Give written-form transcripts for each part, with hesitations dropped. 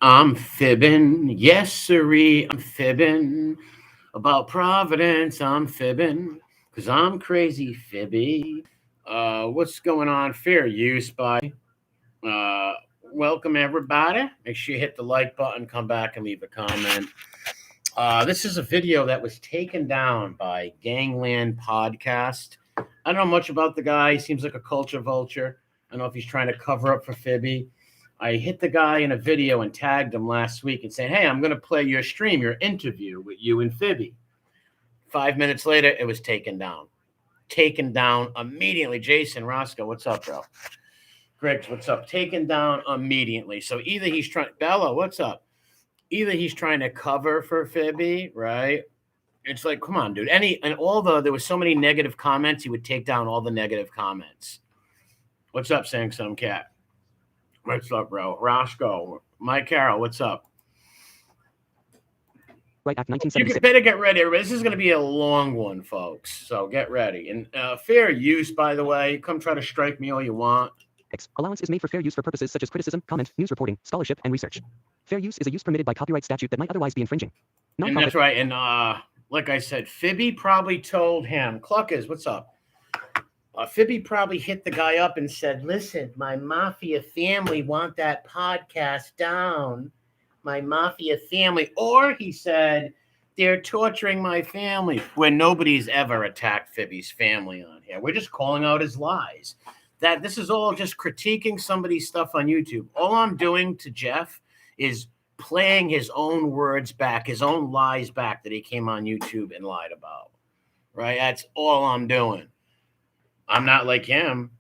I'm fibbing. Yes, sirree, I'm fibbing. About Providence, I'm fibbing. Because I'm crazy fibby. What's going on? Fair use, by. Uh, Welcome, everybody. Make sure you hit the like button, come back and leave a comment. This is a video that was taken down by Gangland Podcast. I don't know much about the guy. He seems like a culture vulture. I don't know if he's trying to cover up for Fibby. I hit the guy in a video and tagged him last week and said, hey, I'm going to play your stream, your interview with you and Fibby. 5 minutes later, it was taken down. Taken down immediately. Jason Roscoe, what's up, bro? Griggs, what's up? Taken down immediately. So either he's trying, Bella, what's up? Either he's trying to cover for Fibby, right? It's like, come on, dude. There was so many negative comments, he would take down all the negative comments. What's up, saying some cat? What's up, bro? Roscoe, Mike Carroll, what's up? Right Act You 1976. better get ready, everybody. This is going to be a long one, folks. So get ready. And fair use, by the way. Come try to strike me all you want. Allowance is made for fair use for purposes such as criticism, comment, news reporting, scholarship, and research. Fair use is a use permitted by copyright statute that might otherwise be infringing. And that's right. And like I said, Fibby probably told him, Cluckers, what's up? Fibby probably hit the guy up and said, listen, my Mafia family want that podcast down. My Mafia family. Or he said, they're torturing my family. When nobody's ever attacked Fibby's family on here. We're just calling out his lies. That this is all just critiquing somebody's stuff on YouTube. All I'm doing to Jeff is playing his own words back, his own lies back that he came on YouTube and lied about. Right? That's all I'm doing. I'm not like him.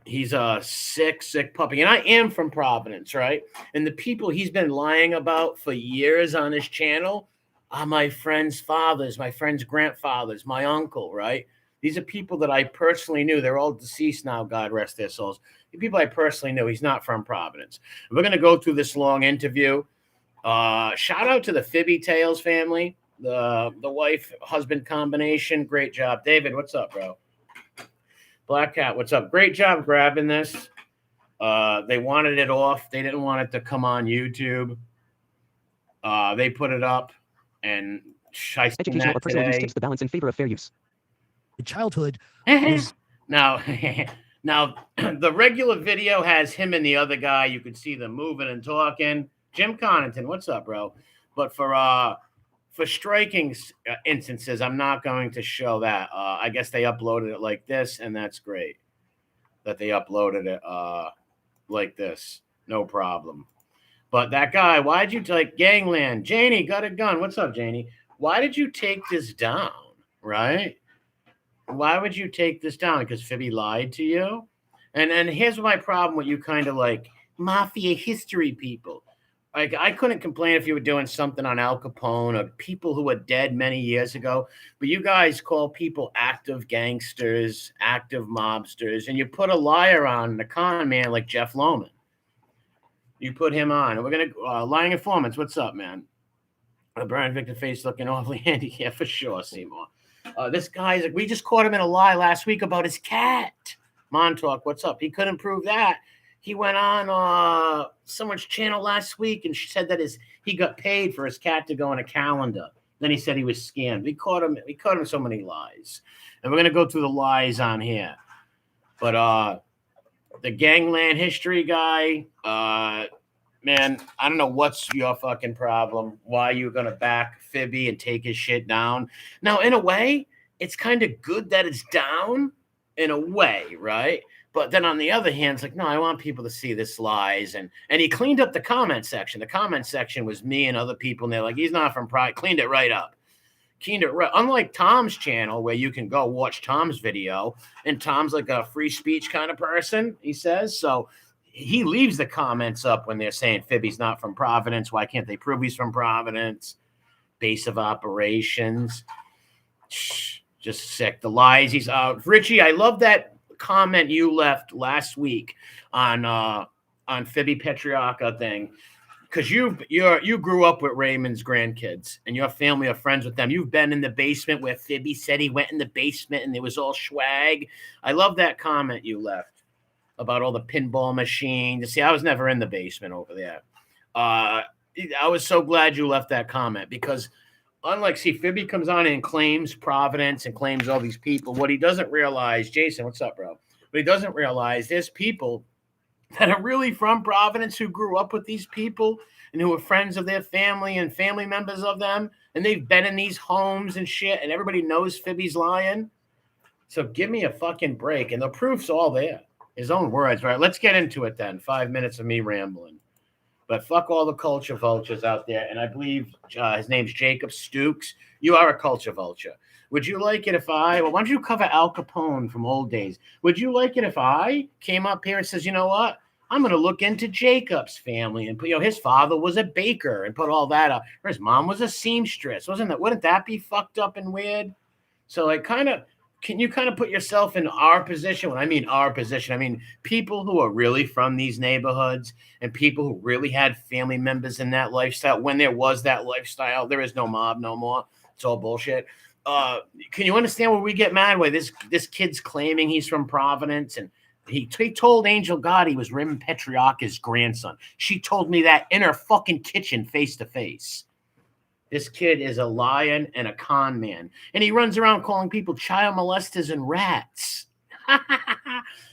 He's a sick puppy. And I am from Providence, right? And the people he's been lying about for years on his channel are my friends' fathers, my friends' grandfathers, my uncle, right? These are people that I personally knew. They're all deceased now, God rest their souls. The people I personally knew. He's not from Providence. We're going to go through this long interview. Shout out to the Fibby Tales family, the wife-husband combination. Great job. David, what's up, bro? Black Cat, what's up? Great job grabbing this. They wanted it off. They didn't want it to come on YouTube. They put it up, and educational or personal use tips the balance in favor of fair use. Childhood was now the regular video has him and the other guy. You could see them moving and talking. Jim Connaughton, what's up, bro? But for striking instances, I'm not going to show that. I guess they uploaded it like this, and that's great that they uploaded it like this. No problem. But that guy, why'd you take Gangland? Janie got a gun. What's up, Janie? Why did you take this down, right? Why would you take this down? Because Fibby lied to you? And here's my problem with you kind of like Mafia history people. Like, I couldn't complain if you were doing something on Al Capone or people who were dead many years ago. But you guys call people active gangsters, active mobsters, and you put a liar on, the con man like Jeff Lowmen. You put him on. And we're going to, lying informants, what's up, man? Brian Victor face looking awfully handy. Yeah, for sure, Seymour. This guy's like, we just caught him in a lie last week about his cat. Montauk, what's up? He couldn't prove that. He went on someone's channel last week and said that he got paid for his cat to go on a calendar. Then he said he was scammed. We caught him so many lies. And we're going to go through the lies on here. But the Gangland history guy, man, I don't know what's your fucking problem. Why you're going to back Fibby and take his shit down. Now, in a way, it's kind of good that it's down in a way, right? But then on the other hand, it's like, no, I want people to see this lies. And he cleaned up the comment section. The comment section was me and other people. And they're like, he's not from Pride. Cleaned it right up. Unlike Tom's channel, where you can go watch Tom's video. And Tom's like a free speech kind of person, he says. So he leaves the comments up when they're saying Fibby's not from Providence. Why can't they prove he's from Providence? Base of operations. Just sick. The lies. He's out. Richie, I love that comment you left last week on Fibby Petriarca thing, because you grew up with Raymond's grandkids and your family are friends with them. You've been in the basement where Fibby said he went in the basement and it was all swag. I love that comment you left about all the pinball machines. See, I was never in the basement over there. I was so glad you left that comment because unlike, see, Fibby comes on and claims Providence and claims all these people. What he doesn't realize, Jason, what's up, bro? What he doesn't realize, there's people that are really from Providence who grew up with these people and who are friends of their family and family members of them. And they've been in these homes and shit. And everybody knows Fibby's lying. So give me a fucking break. And the proof's all there. His own words, right? Let's get into it then. 5 minutes of me rambling. But fuck all the culture vultures out there. And I believe his name's Jacob Stukes. You are a culture vulture. Would you like it if why don't you cover Al Capone from old days? Would you like it if I came up here and says, you know what? I'm going to look into Jacob's family and put, his father was a baker and put all that up. Or his mom was a seamstress. Wouldn't that be fucked up and weird? So like can you kind of put yourself in our position? When I mean our position, I mean people who are really from these neighborhoods and people who really had family members in that lifestyle. When there was that lifestyle, there is no mob no more. It's all bullshit. Can you understand where we get mad? Where this kid's claiming he's from Providence and he told Angel God he was Raymond Petriarca's grandson. She told me that in her fucking kitchen face to face. This kid is a lion and a con man. And he runs around calling people child molesters and rats.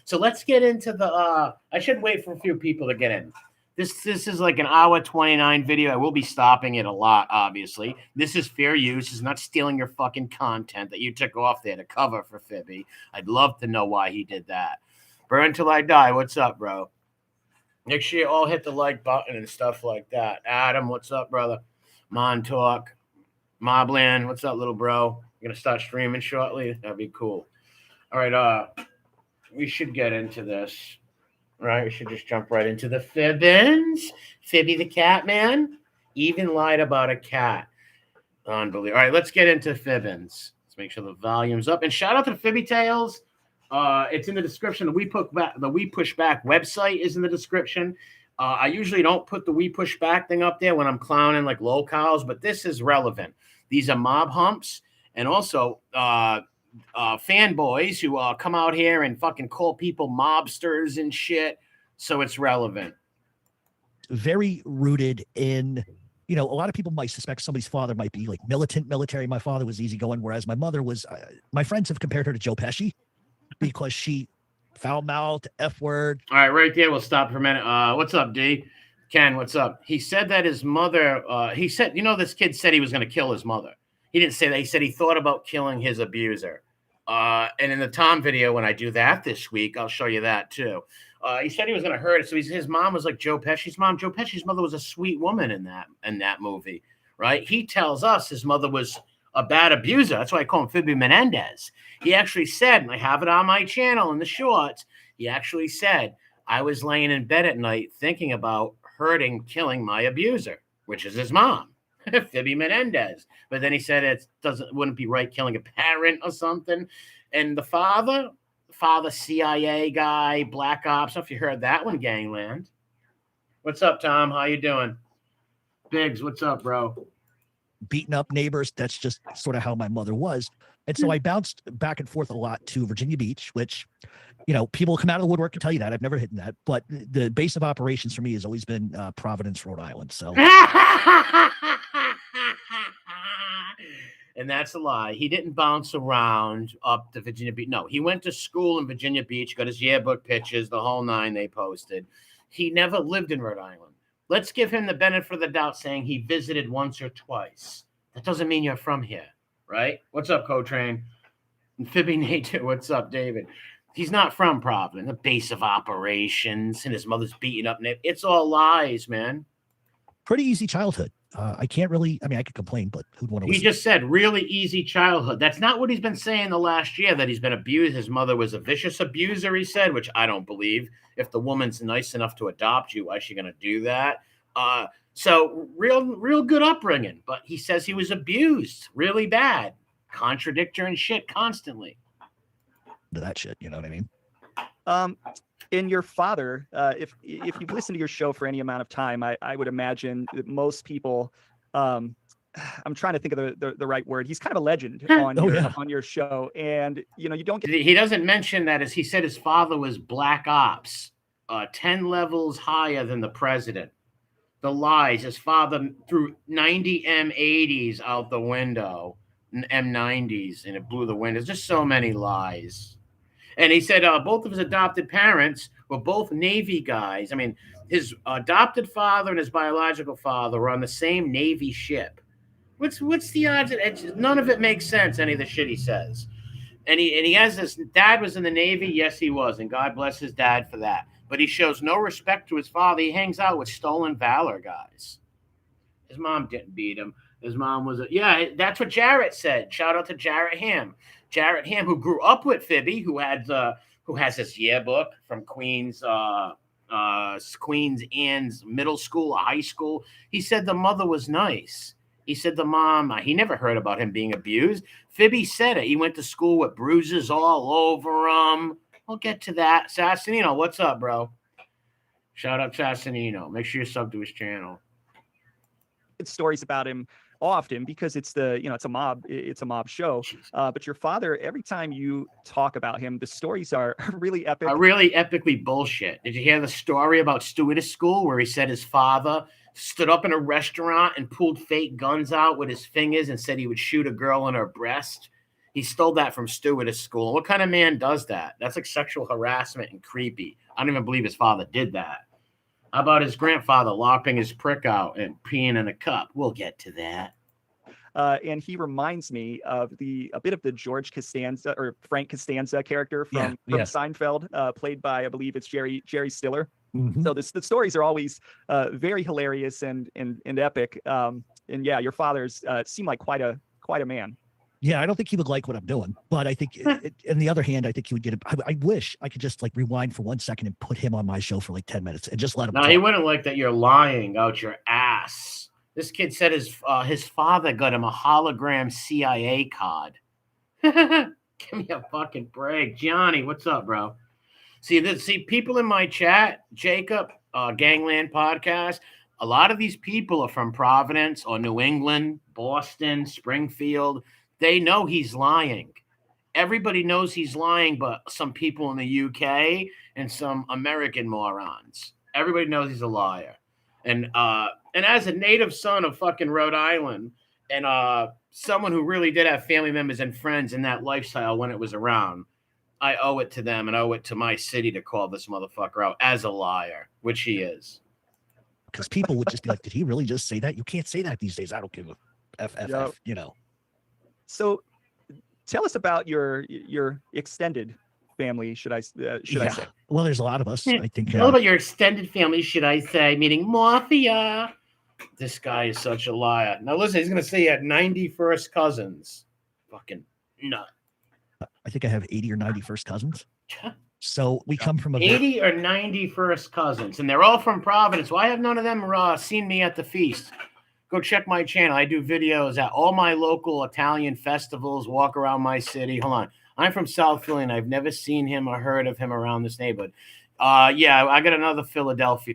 So let's get into the I should wait for a few people to get in. This is like an hour 29 video. I will be stopping it a lot, obviously. This is fair use. It's not stealing your fucking content that you took off there to cover for Fibby. I'd love to know why he did that. Burn till I die. What's up, bro? Make sure you all hit the like button and stuff like that. Adam, what's up, brother? Montauk, Mobland, what's up, little bro? You're gonna start streaming shortly? That'd be cool. All right, we should get into this. Right, we should just jump right into the Fibbins. Fibby the cat man even lied about a cat. Unbelievable. All right, let's get into Fibbins. Let's make sure the volume's up. And shout out to Fibby Tales. It's in the description. The We Push Back website is in the description. I usually don't put the We Push Back thing up there when I'm clowning like locals, but this is relevant. These are mob humps and also fanboys who come out here and fucking call people mobsters and shit. So it's relevant. Very rooted in, a lot of people might suspect somebody's father might be like militant military. My father was easygoing, whereas my mother was, my friends have compared her to Joe Pesci because she foul-mouthed, F-word. All right, right there. We'll stop for a minute. What's up, D? Ken, what's up? He said that his mother, he said, this kid said he was going to kill his mother. He didn't say that. He said he thought about killing his abuser. And in the Tom video, when I do that this week, I'll show you that too. He said he was going to hurt it. So his mom was like Joe Pesci's mom. Joe Pesci's mother was a sweet woman in that movie, right? He tells us his mother was a bad abuser. That's why I call him Fibby Menendez. He actually said, and I have it on my channel in the shorts, he actually said, I was laying in bed at night thinking about killing my abuser, which is his mom, Fibby Menendez. But then he said wouldn't be right killing a parent or something. And the father CIA guy, Black Ops. I don't know if you heard that one, Gangland. What's up, Tom? How you doing? Biggs, what's up, bro? Beating up neighbors. That's just sort of how my mother was. And so I bounced back and forth a lot to Virginia Beach, which, people come out of the woodwork and tell you that. I've never hidden that. But the base of operations for me has always been Providence, Rhode Island. So. And that's a lie. He didn't bounce around up to Virginia Beach. No, he went to school in Virginia Beach, got his yearbook pictures, the whole nine they posted. He never lived in Rhode Island. Let's give him the benefit of the doubt saying he visited once or twice. That doesn't mean you're from here, right? What's up, Co-Train? And Fibby Nate, what's up, David? He's not from Providence, the base of operations, and his mother's beating up. It's all lies, man. Pretty easy childhood. I can't really, I could complain, but who'd want to listen? He just said really easy childhood. That's not what he's been saying the last year, that he's been abused. His mother was a vicious abuser, he said, which I don't believe. If the woman's nice enough to adopt you, why is she going to do that? So real good upbringing. But he says he was abused really bad. Contradictor and shit constantly. That shit, you know what I mean? In your father, if you've listened to your show for any amount of time, I would imagine that most people, I'm trying to think of the right word. He's kind of a legend on your show, and you don't get. He doesn't mention that, as he said, his father was Black Ops, 10 levels higher than the president. The lies. His father threw 90 M80s out the window, M90s, and it blew the windows. Just so many lies. And he said both of his adopted parents were both Navy guys. I mean, his adopted father and his biological father were on the same Navy ship. What's the odds? None of it makes sense, any of the shit he says. And he has this dad was in the Navy. Yes, he was. And God bless his dad for that. But he shows no respect to his father. He hangs out with stolen valor guys. His mom didn't beat him. His mom was that's what Jarrett said. Shout out to Jarrett Ham. Jarrett Ham, who grew up with Fibby, who has his yearbook from Queens Anne's middle school or high school. He said the mother was nice. He said the mom, he never heard about him being abused. Fibby said it. He went to school with bruises all over him. We'll get to that. Sassanino, what's up, bro? Shout out Sassanino. Make sure you sub to his channel. Stories about him often because it's a mob show. But your father, every time you talk about him, the stories are really epic. Really epically bullshit. Did you hear the story about stewardess school where he said his father stood up in a restaurant and pulled fake guns out with his fingers and said he would shoot a girl in her breast? He stole that from stewardess school. What kind of man does that? That's like sexual harassment and creepy. I don't even believe his father did that. How about his grandfather lopping his prick out and peeing in a cup? We'll get to that. And he reminds me of a bit of the George Costanza or Frank Costanza character from Seinfeld, played by, I believe it's Jerry Stiller. Mm-hmm. So the stories are always very hilarious and epic. And yeah, your father's seemed like quite a man. Yeah, I don't think he would like what I'm doing, but I think, on the other hand, I think he would get it. I wish I could just like rewind for 1 second and put him on my show for like 10 minutes and just let him. No, he wouldn't like that. You're lying out your ass. This kid said his father got him a hologram CIA card. Give me a fucking break, Johnny. What's up, bro? See people in my chat, Jacob, Gangland Podcast. A lot of these people are from Providence or New England, Boston, Springfield. They know he's lying. Everybody knows he's lying, but some people in the UK and some American morons. Everybody knows he's a liar. And as a native son of fucking Rhode Island and someone who really did have family members and friends in that lifestyle when it was around, I owe it to them and owe it to my city to call this motherfucker out as a liar, which he is. Because people would just be like, did he really just say that? You can't say that these days. I don't give a FFF, So tell us about your extended family, should I say? Well, there's a lot of us, I think. Tell about your extended family, should I say, meaning Mafia. This guy is such a liar. Now listen, he's going to say he had 90 first cousins. Fucking nut. I think I have 80 or 90 first cousins. So we come from 80 or 90 first cousins, and they're all from Providence. Why have none of them seen me at the feast? Go check my channel. I do videos at all my local Italian festivals, walk around my city. Hold on. I'm from South Philly, and I've never seen him or heard of him around this neighborhood. I got another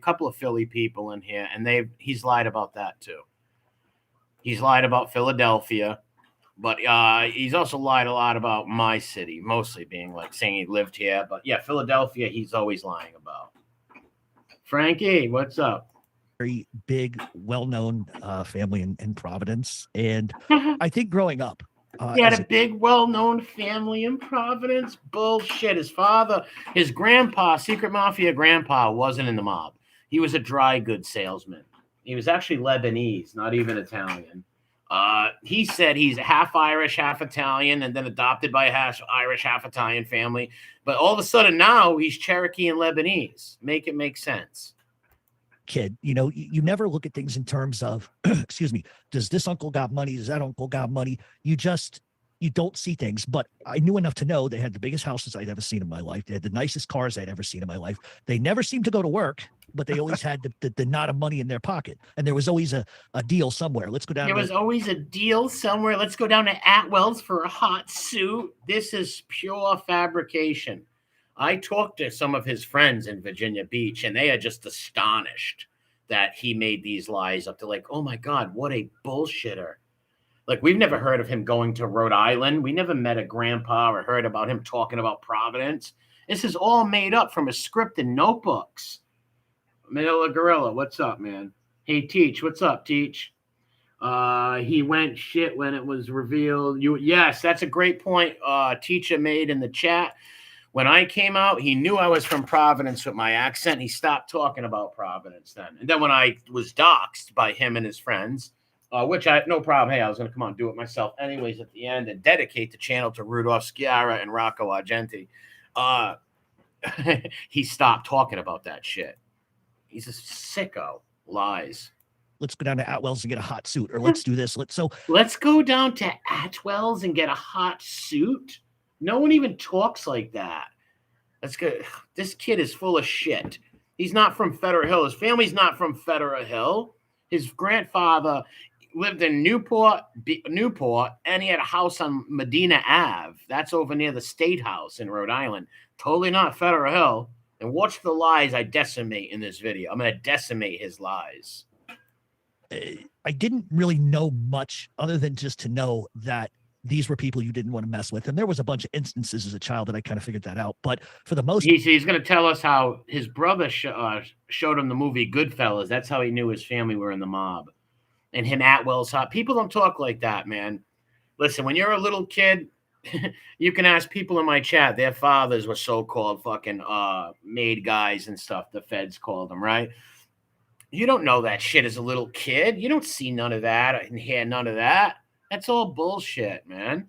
couple of Philly people in here, and he's lied about that too. He's lied about Philadelphia, but he's also lied a lot about my city, mostly being like saying he lived here. But yeah, Philadelphia, he's always lying about. Frankie, what's up? Very big, well-known family in Providence, and I think growing up, he had a big, well-known family in Providence. Bullshit. His father, his grandpa, secret mafia grandpa, wasn't in the mob. He was a dry goods salesman. He was actually Lebanese, not even Italian. He said he's half Irish, half Italian, and then adopted by a half Irish, half Italian family. But all of a sudden now he's Cherokee and Lebanese. Make it make sense. Kid, you never look at things in terms of, excuse me, does this uncle got money? Does that uncle got money? You don't see things. But I knew enough to know they had the biggest houses I'd ever seen in my life. They had the nicest cars I'd ever seen in my life. They never seemed to go to work, but they always had the knot of money in their pocket. And there was always a deal somewhere. Let's go down. There was always a deal somewhere. Let's go down to Atwell's for a hot suit. This is pure fabrication. I talked to some of his friends in Virginia Beach, and they are just astonished that he made these lies up. They're like, oh my God, what a bullshitter. Like, we've never heard of him going to Rhode Island. We never met a grandpa or heard about him talking about Providence. This is all made up from a script in notebooks. Manila Gorilla, what's up, man? Hey, Teach, what's up, Teach? He went shit when it was revealed. Yes, that's a great point. Teacher made in the chat. When I came out, he knew I was from Providence with my accent. He stopped talking about Providence then. And then when I was doxxed by him and his friends, which I no problem. Hey, I was going to come out and do it myself anyways at the end and dedicate the channel to Rudolph Sciarra and Rocco Argenti. He stopped talking about that shit. He's a sicko. Lies. Let's go down to Atwell's and get a hot suit, or let's do this. Let's go down to Atwell's and get a hot suit. No one even talks like that. That's good. This kid is full of shit. He's not from Federal Hill. His family's not from Federal Hill. His grandfather lived in Newport, and he had a house on Medina Ave. That's over near the State House in Rhode Island. Totally not Federal Hill. And watch the lies I decimate in this video. I'm going to decimate his lies. I didn't really know much other than just to know that these were people you didn't want to mess with. And there was a bunch of instances as a child that I kind of figured that out. But for the most part, he's going to tell us how his brother showed him the movie Goodfellas. That's how he knew his family were in the mob. And him Atwell's hot. People don't talk like that, man. Listen, when you're a little kid, you can ask people in my chat. Their fathers were so-called fucking made guys and stuff. The feds called them, right? You don't know that shit as a little kid. You don't see none of that and hear none of that. That's all bullshit, man.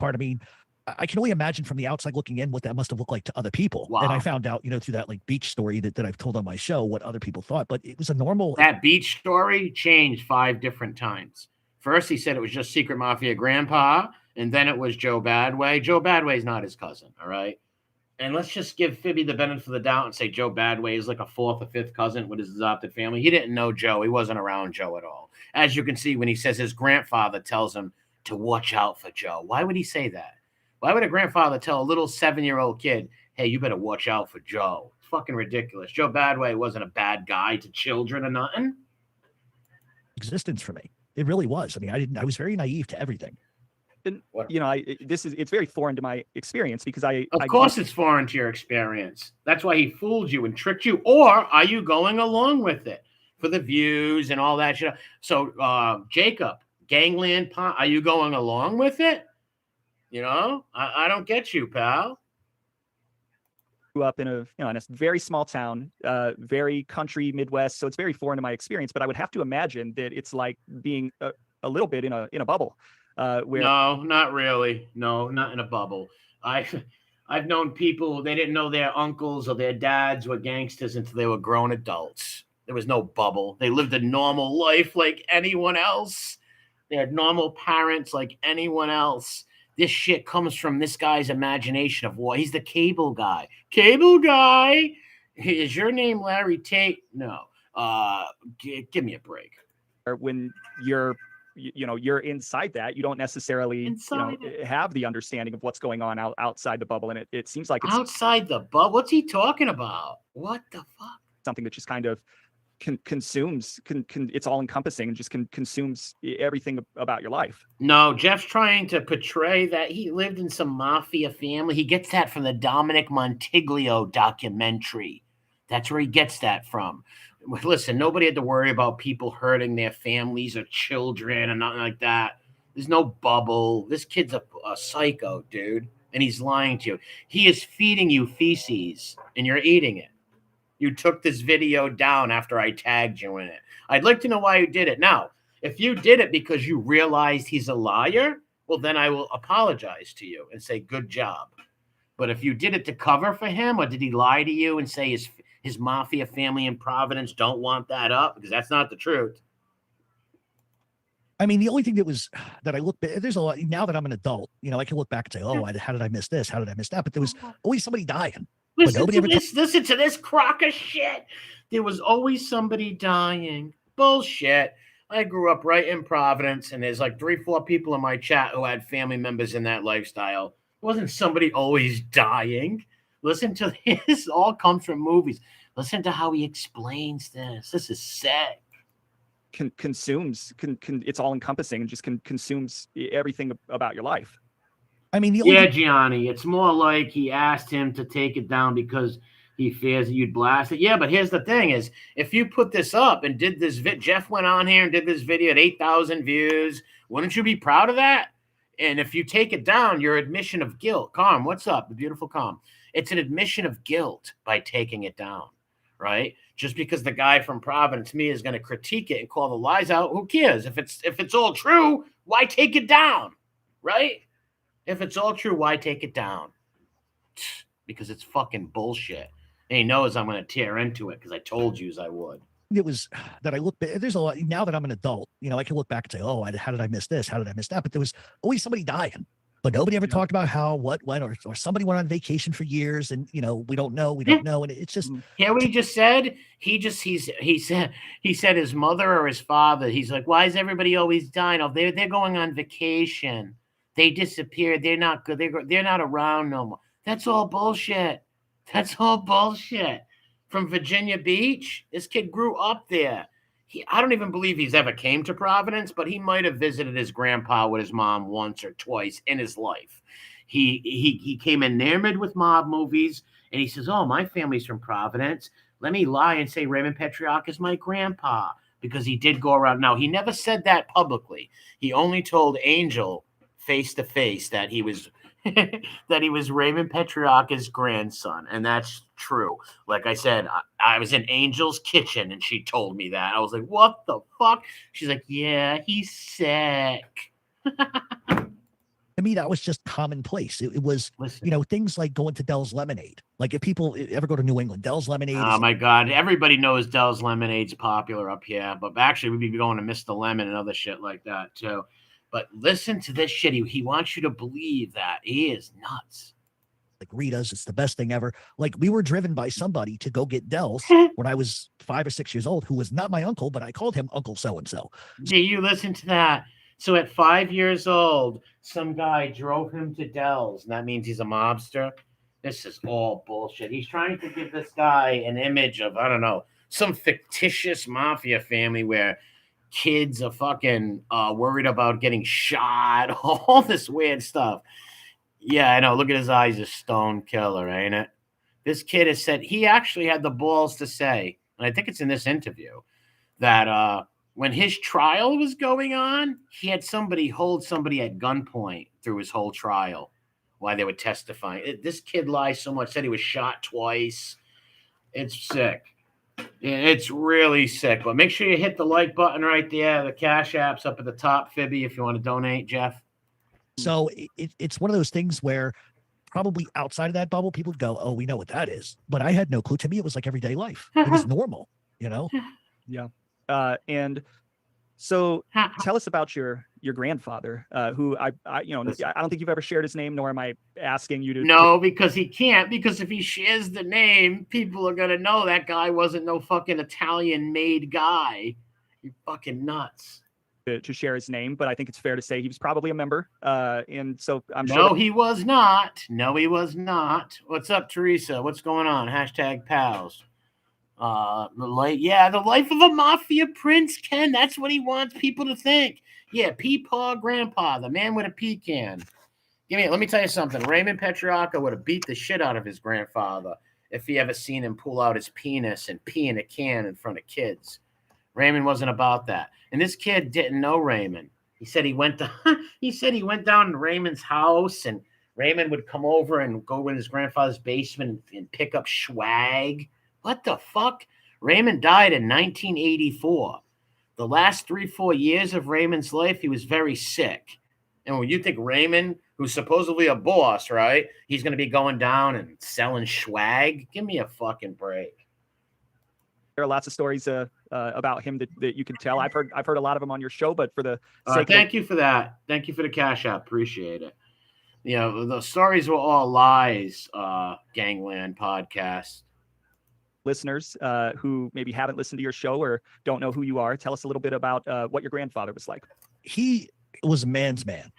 I mean, I can only imagine from the outside looking in what that must have looked like to other people. Wow. And I found out, through that like beach story that I've told on my show, what other people thought. But it was a normal. That beach story changed 5 different times. First, he said it was just Secret Mafia Grandpa, and then it was Joe Badway. Joe Badway's not his cousin, all right? And let's just give Fibby the benefit of the doubt and say Joe Badway is like a 4th or 5th cousin with his adopted family. He didn't know Joe. He wasn't around Joe at all. As you can see, when he says his grandfather tells him to watch out for Joe. Why would he say that? Why would a grandfather tell a little 7-year-old kid, hey, you better watch out for Joe? It's fucking ridiculous. Joe Badway wasn't a bad guy to children or nothing. Existence for me. It really was. I mean, I was very naive to everything. And it's very foreign to my experience because of course it's foreign to your experience. That's why he fooled you and tricked you. Or are you going along with it for the views and all that shit? So Jacob, Gangland, are you going along with it? I don't get you, pal. Grew up in a very small town, very country Midwest, so it's very foreign to my experience. But I would have to imagine that it's like being a little bit in a bubble. Where no, not really. No, not in a bubble. I've known people, they didn't know their uncles or their dads were gangsters until they were grown adults. There was no bubble. They lived a normal life like anyone else. They had normal parents like anyone else. This shit comes from this guy's imagination of what he's the cable guy. Cable guy. Is your name Larry Tate? No. Give me a break. When you're inside that, you don't necessarily have the understanding of what's going on outside the bubble. And it seems like it's outside the bubble. What's he talking about? What the fuck? Something that just kind of consumes, it's all encompassing and just consumes everything about your life. No, Jeff's trying to portray that he lived in some mafia family. He gets that from the Dominic Montiglio documentary. That's where he gets that from. Listen, nobody had to worry about people hurting their families or children and nothing like that. There's no bubble. This kid's a psycho, dude, and he's lying to you. He is feeding you feces, and you're eating it. You took this video down after I tagged you in it. I'd like to know why you did it. Now, if you did it because you realized he's a liar, well, then I will apologize to you and say good job. But if you did it to cover for him, or did he lie to you and say his mafia family in Providence don't want that up? Because that's not the truth. I mean, the only thing that I look back, there's a lot now that I'm an adult, I can look back and say, oh, how did I miss this? How did I miss that? But there was always somebody dying. Listen to this crock of shit. There was always somebody dying. Bullshit. I grew up right in Providence, and there's like 3-4 people in my chat who had family members in that lifestyle. It wasn't somebody always dying. Listen to this. All comes from movies. Listen to how he explains this. This is sick. Consumes. It's all encompassing and just consumes everything about your life. I mean, Gianni, it's more like he asked him to take it down because He fears that you'd blast it. Yeah, but here's the thing is, if you put this up and did this Jeff went on here and did this video at 8,000 views, wouldn't you be proud of that? And if you take it down, your admission of guilt. Calm, what's up? The beautiful Calm. It's an admission of guilt by taking it down, right? Just because the guy from Providence, me, is going to critique it and call the lies out, who cares? If it's all true, why take it down, right? If it's all true, why take it down? Because it's fucking bullshit. And he knows I'm going to tear into it because I told you I would. It was that I look back, there's a lot now that I'm an adult, I can look back and say, oh, how did I miss this? How did I miss that? But there was always somebody dying, but nobody ever talked about how, what, when, or somebody went on vacation for years and, we don't know. And it's just. Hear what he just said? He said his mother or his father. He's like, why is everybody always dying? Oh, they're going on vacation. They disappeared. They're not good. They're not around no more. That's all bullshit. That's all bullshit. From Virginia Beach, this kid grew up there. I don't even believe he's ever came to Providence, but he might have visited his grandpa with his mom once or twice in his life. He came enamored with mob movies, and he says, oh, my family's from Providence. Let me lie and say Raymond Petrioc is my grandpa, because he did go around. Now, he never said that publicly. He only told Angel face to face that he was that he was Raymond Petrioc's grandson, and that's true. Like I said, I was in Angel's kitchen, and she told me that. I was like, what the fuck? She's like, yeah, he's sick. To me, that was just commonplace. It was, things like going to Dell's Lemonade. Like if people ever go to New England, Dell's Lemonade. Oh, my God. Everybody knows Dell's Lemonade's popular up here, but actually we'd be going to Mr. Lemon and other shit like that, too. But listen to this shit. He wants you to believe that. He is nuts. Like Rita's, it's the best thing ever. Like we were driven by somebody to go get Dell's when I was 5 or 6 years old, who was not my uncle, but I called him Uncle So-and-so. Do you listen to that? So at 5 years old, some guy drove him to Dell's, and that means he's a mobster. This is all bullshit. He's trying to give this guy an image of, I don't know, some fictitious mafia family where kids are fucking worried about getting shot, all this weird stuff. Yeah, I know. Look at his eyes, a stone killer, ain't it? This kid has said, he actually had the balls to say, and I think it's in this interview, that when his trial was going on, he had somebody hold somebody at gunpoint through his whole trial while they were testifying. This kid lies so much, said he was shot twice. It's sick. It's really sick. But make sure you hit the like button right there. The Cash App's up at the top, Fibby, if you want to donate, Jeff. So it's one of those things where probably outside of that bubble, people would go, oh, we know what that is. But I had no clue. To me, it was like everyday life. It was normal, Yeah. And so tell us about your grandfather, who I don't think you've ever shared his name, nor am I asking you to. No, because he can't. Because if he shares the name, people are going to know that guy wasn't no fucking Italian-made guy. You fucking nuts. To share his name, but I think it's fair to say he was probably a member. And so I'm sure. No, he was not. No, he was not. What's up, Teresa? What's going on? Hashtag pals. The life of a mafia prince, Ken. That's what he wants people to think. Yeah, Peepaw Grandpa, the man with a pecan. Let me tell you something. Raymond Petrioc would have beat the shit out of his grandfather if he ever seen him pull out his penis and pee in a can in front of kids. Raymond wasn't about that. And this kid didn't know Raymond. He said he went down to Raymond's house, and Raymond would come over and go in his grandfather's basement and pick up swag. What the fuck? Raymond died in 1984. The last 3-4 years of Raymond's life, he was very sick. And when you think Raymond, who's supposedly a boss, right? He's going to be going down and selling swag? Give me a fucking break. There are lots of stories about him that you can tell. I've heard a lot of them on your show, but for the sake thank you for that. Thank you for the Cash App. Appreciate it. The stories were all lies, Gangland podcast. Listeners who maybe haven't listened to your show or don't know who you are, tell us a little bit about what your grandfather was like. He was a man's man.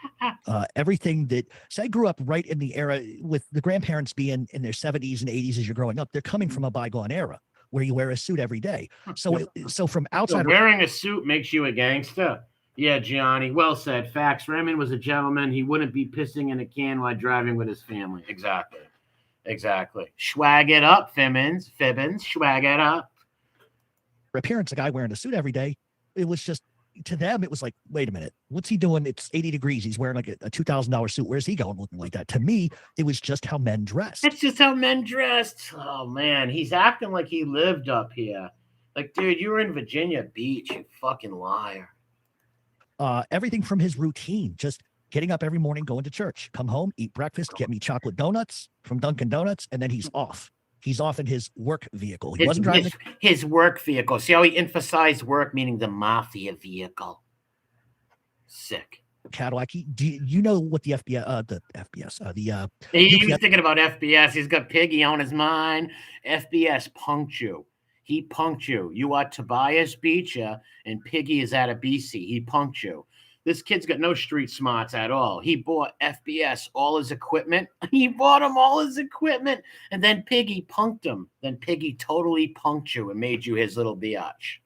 Everything that, so I grew up right in the era with the grandparents being in their 70s and 80s as you're growing up. They're coming from a bygone era where you wear a suit every day. So from outside, so wearing a suit makes you a gangster. Yeah, Gianni, well said. Facts. Raymond was a gentleman. He wouldn't be pissing in a can while driving with his family. Exactly. Exactly. Swag it up, Fibbins, swag it up. For appearance, a guy wearing a suit every day, it was just, to them, it was like, wait a minute, what's he doing? It's 80 degrees. He's wearing like a $2,000 suit. Where's he going looking like that? To me, it was just how men dressed. That's just how men dressed. Oh, man. He's acting like he lived up here. Like, dude, you were in Virginia Beach, you fucking liar. Everything from his routine, just getting up every morning, going to church, come home, eat breakfast, get me chocolate donuts from Dunkin' Donuts, and then he's off. He's off in his work vehicle. He wasn't driving his work vehicle. See how he emphasized work, meaning the Mafia vehicle. Sick. Cadillac. Do you know what the he was thinking about FBS. He's got Piggy on his mind. FBS punked you. He punked you. You are Tobias Beecher, and Piggy is out of BC. He punked you. This kid's got no street smarts at all. He bought FBS all his equipment. He bought him all his equipment, and then Piggy punked him. Then Piggy totally punked you and made you his little biatch.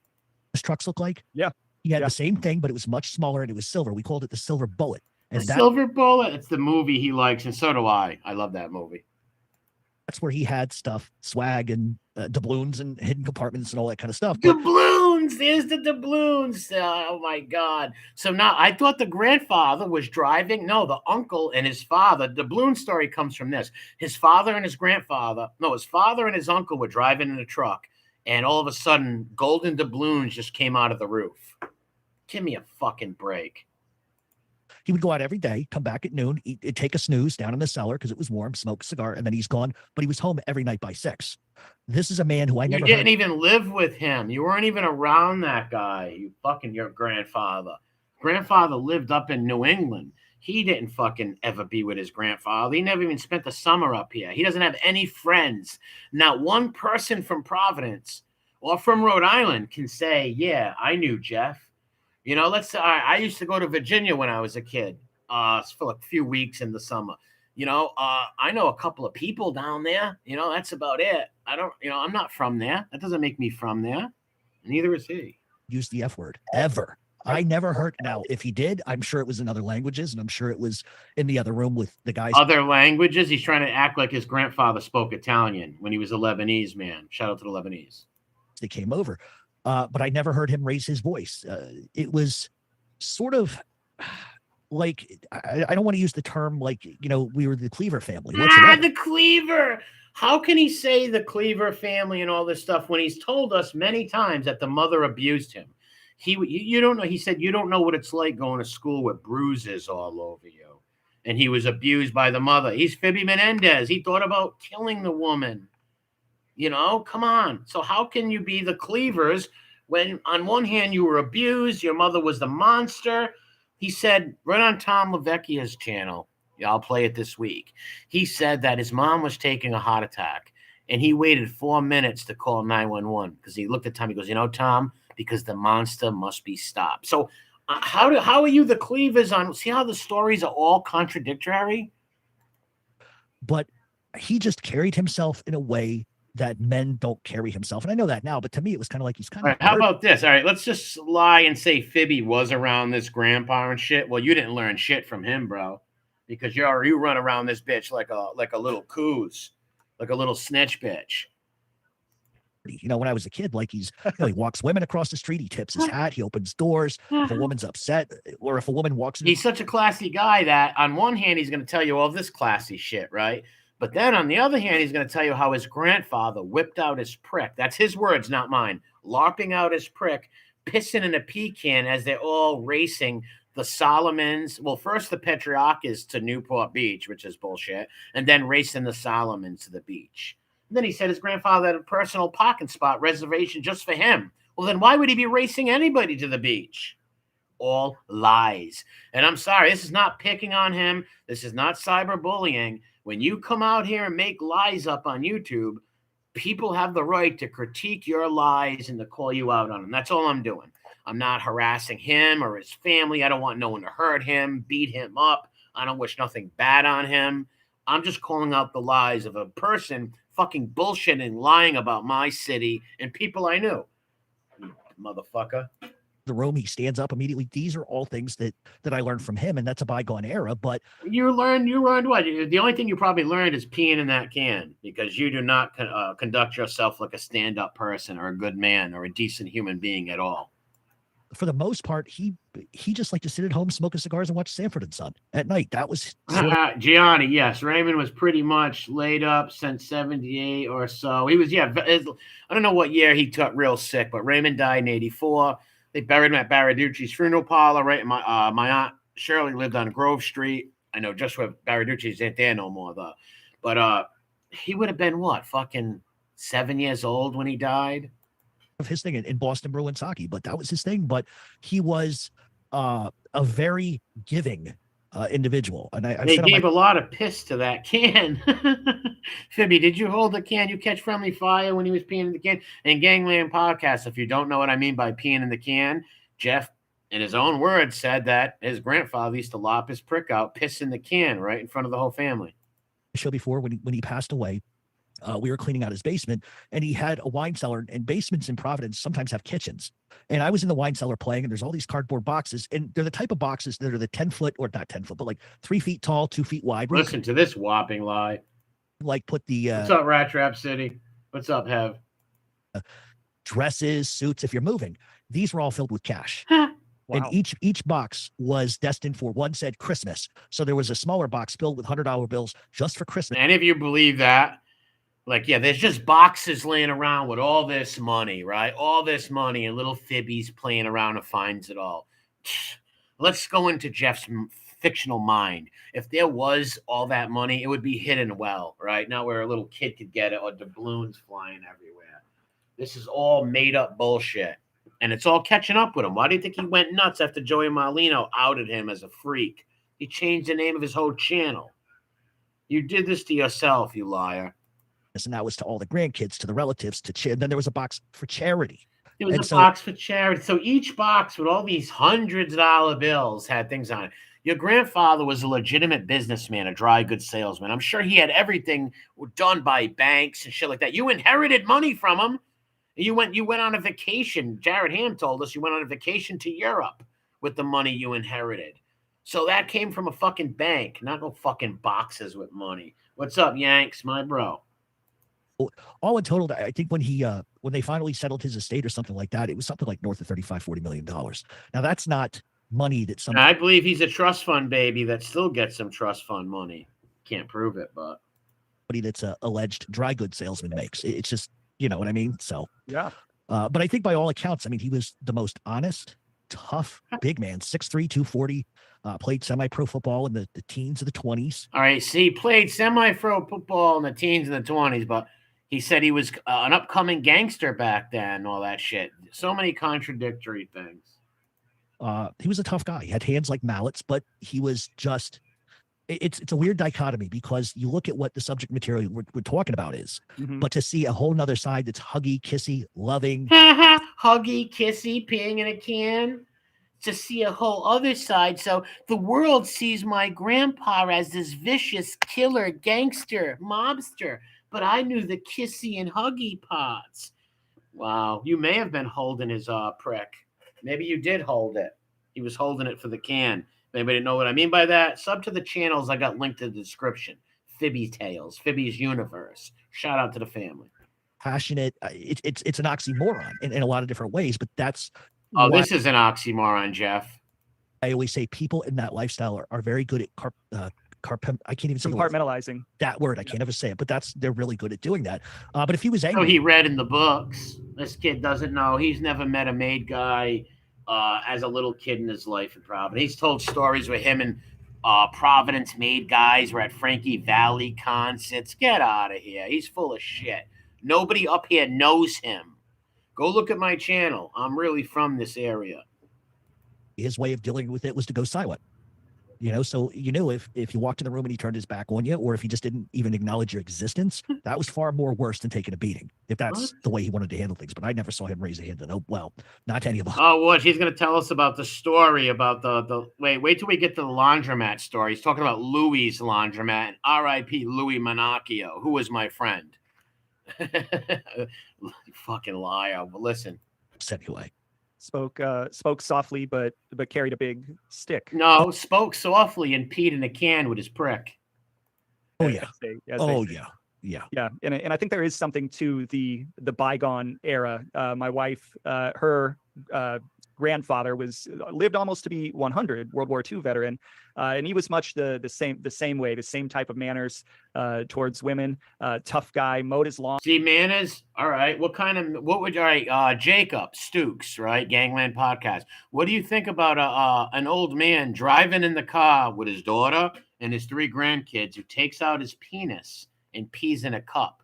His trucks look like? Yeah. He had the same thing, but it was much smaller and it was silver. We called it the Silver Bullet. And Silver Bullet, it's the movie he likes, and so do I. I love that movie. That's where he had stuff, swag and doubloons and hidden compartments and all that kind of stuff. Doubloons! There's the doubloons. Oh, my God. So now I thought the grandfather was driving. No, the uncle and his father. The doubloon story comes from this. His father and his uncle were driving in a truck, and all of a sudden, golden doubloons just came out of the roof. Give me a fucking break. He would go out every day, come back at noon, take a snooze down in the cellar because it was warm, smoke a cigar, and then he's gone. But he was home every night by 6. This is a man who I never. You didn't even live with him. You weren't even around that guy. Your grandfather. Grandfather lived up in New England. He didn't fucking ever be with his grandfather. He never even spent the summer up here. He doesn't have any friends. Not one person from Providence or from Rhode Island can say, yeah, I knew Jeff. You know, I used to go to Virginia when I was a kid for a few weeks in the summer. You know, I know a couple of people down there. You know, that's about it. I'm not from there. That doesn't make me from there. Neither is he. Use the F word ever. I never heard. Now, if he did, I'm sure it was in other languages, and I'm sure it was in the other room with the guys. Other languages? He's trying to act like his grandfather spoke Italian when he was a Lebanese man. Shout out to the Lebanese. They came over. But I never heard him raise his voice. It was sort of like, I don't want to use the term like, we were the Cleaver family. The Cleaver. How can he say the Cleaver family and all this stuff when he's told us many times that the mother abused him? You don't know. He said, you don't know what it's like going to school with bruises all over you. And he was abused by the mother. He's Fibby Menendez. He thought about killing the woman. Come on. So how can you be the Cleavers when on one hand you were abused, your mother was the monster? He said right on Tom LaVecchia's channel, I'll play it this week. He said that his mom was taking a heart attack and he waited 4 minutes to call 911 because he looked at Tom. He goes, Tom, because the monster must be stopped. So how are you the Cleavers on? See how the stories are all contradictory? But he just carried himself in a way that men don't carry himself. And I know that now, but to me, it was kind of like he's kind of. All right, how about this? All right, let's just lie and say Fibby was around this grandpa and shit. Well, you didn't learn shit from him, bro, because you run around this bitch like a little coos, like a little snitch bitch. When I was a kid, like he walks women across the street, he tips his hat, he opens doors. If a woman's upset or if a woman walks in. He's such a classy guy that on one hand, he's going to tell you all this classy shit, right? But then on the other hand, he's going to tell you how his grandfather whipped out his prick. That's his words, not mine. LARPing out his prick, pissing in a pecan as they're all racing the Solomons. Well, first the Petrarchas to Newport Beach, which is bullshit, and then racing the Solomons to the beach. And then he said his grandfather had a personal parking spot reservation just for him. Well, then why would he be racing anybody to the beach? All lies. And I'm sorry, this is not picking on him. This is not cyberbullying. When you come out here and make lies up on YouTube, people have the right to critique your lies and to call you out on them. That's all I'm doing. I'm not harassing him or his family. I don't want no one to hurt him, beat him up. I don't wish nothing bad on him. I'm just calling out the lies of a person fucking bullshitting, lying about my city and people I knew. Motherfucker. the room, he stands up immediately. These are all things that I learned from him, and that's a bygone era. But you learned what? The only thing you probably learned is peeing in that can, because you do not conduct yourself like a stand-up person or a good man or a decent human being at all. for the most part, he just liked to sit at home smoking cigars and watch Sanford and Son at night. That was sort of Gianni. Yes, Raymond was pretty much laid up since 78 or so. He was, yeah. I don't know what year he got real sick, but Raymond died in 84. They buried him at Baraducci's funeral parlor. Right, my aunt Shirley lived on Grove Street. I know just where Baraducci's ain't there no more though. But he would have been what, fucking 7 years old when he died. of his thing in Boston Bruins hockey, but that was his thing. But he was a very giving individual, and They gave a lot of piss to that can. Fibby, did you hold the can? You catch friendly fire when he was peeing in the can? And Gangland Podcast, if you don't know what I mean by peeing in the can, Jeff, in his own words, said that his grandfather used to lop his prick out, piss in the can right in front of the whole family. Show before when he passed away. We were cleaning out his basement, and he had a wine cellar, and basements in Providence sometimes have kitchens. And I was in the wine cellar playing, and there's all these cardboard boxes, and they're the type of boxes that are the 10-foot, or not 10-foot, but like 3 feet tall, 2 feet wide. Listen to this whopping lie. Like put the what's up, Rat Trap City? What's up, Hev? Dresses, suits. If you're moving, these were all filled with cash. Wow. And each box was destined for, one said Christmas. So there was a smaller box filled with $100 bills just for Christmas. Any of you believe that? Like, yeah, there's just boxes laying around with all this money, right? All this money, and little Fibby's playing around and finds it all. Let's go into Jeff's fictional mind. If there was all that money, it would be hidden well, right? Not where a little kid could get it or doubloons flying everywhere. This is all made up bullshit. And it's all catching up with him. Why do you think he went nuts after Joey Marlino outed him as a freak? He changed the name of his whole channel. You did this to yourself, you liar. And that was to all the grandkids, to the relatives, to then there was a box for charity. There was a box for charity. So each box with all these hundreds of dollar bills had things on it. Your grandfather was a legitimate businessman, a dry goods salesman. I'm sure he had everything done by banks and shit like that. You inherited money from him. You went on a vacation. Jared Ham told us you went on a vacation to Europe with the money you inherited. So that came from a fucking bank, not no fucking boxes with money. What's up, Yanks, my bro? All in total, I think when they finally settled his estate or something like that, it was something like north of $35-40 million. Now that's not money that some. I believe he's a trust fund baby that still gets some trust fund money. Can't prove it, but somebody that's a alleged dry goods salesman makes. It's just, you know what I mean? So yeah. But I think by all accounts, I mean, he was the most honest, tough, big man, 6'3", 240. Played semi-pro football in the teens of the 20s. All right, see, played semi-pro football in the teens and the 20s, but he said he was an upcoming gangster back then and all that shit. So many contradictory things. He was a tough guy. He had hands like mallets, but he was just, it's a weird dichotomy because you look at what the subject material we're talking about is, but to see a whole nother side that's huggy, kissy, loving. Huggy, kissy, peeing in a can. To see a whole other side. So the world sees my grandpa as this vicious killer, gangster, mobster. But I knew the kissy and huggy parts. Wow. You may have been holding his prick. Maybe you did hold it. He was holding it for the can. If anybody didn't know what I mean by that, sub to the channels I got linked in the description. Fibby Tales, Fibby's Universe. Shout out to the family. Passionate. It's an oxymoron in a lot of different ways, but that's. Oh, this is an oxymoron, Jeff. I always say people in that lifestyle are very good at I can't even say compartmentalizing that word. I can't ever say it, but they're really good at doing that. But if he was angry, he read in the books. This kid doesn't know. He's never met a made guy as a little kid in his life in Providence. He's told stories with him and Providence made guys were at Frankie Valley concerts. Get out of here. He's full of shit. Nobody up here knows him. Go look at my channel. I'm really from this area. His way of dealing with it was to go silent. You know, so you knew if you walked in the room and he turned his back on you, or if he just didn't even acknowledge your existence, that was far more worse than taking a beating, if that's the way he wanted to handle things. But I never saw him raise a hand. And not any of them. Oh, what? He's going to tell us about the story about the wait till we get to the laundromat story. He's talking about Louis' laundromat and R.I.P. Louis Monacchio, who was my friend. You fucking liar. But listen. Anyway. Spoke softly, but carried a big stick. No, spoke softly and peed in a can with his prick. Oh yeah. As Oh they say. yeah. Yeah, and I think there is something to the bygone era. My wife, her grandfather lived almost to be 100, World War II veteran, and he was much the same way, the same type of manners towards women. Tough guy, mowed his lawn. See, manners. All right. What would Jacob Stukes, right? Gangland podcast. What do you think about an old man driving in the car with his daughter and his 3 grandkids who takes out his penis and pees in a cup?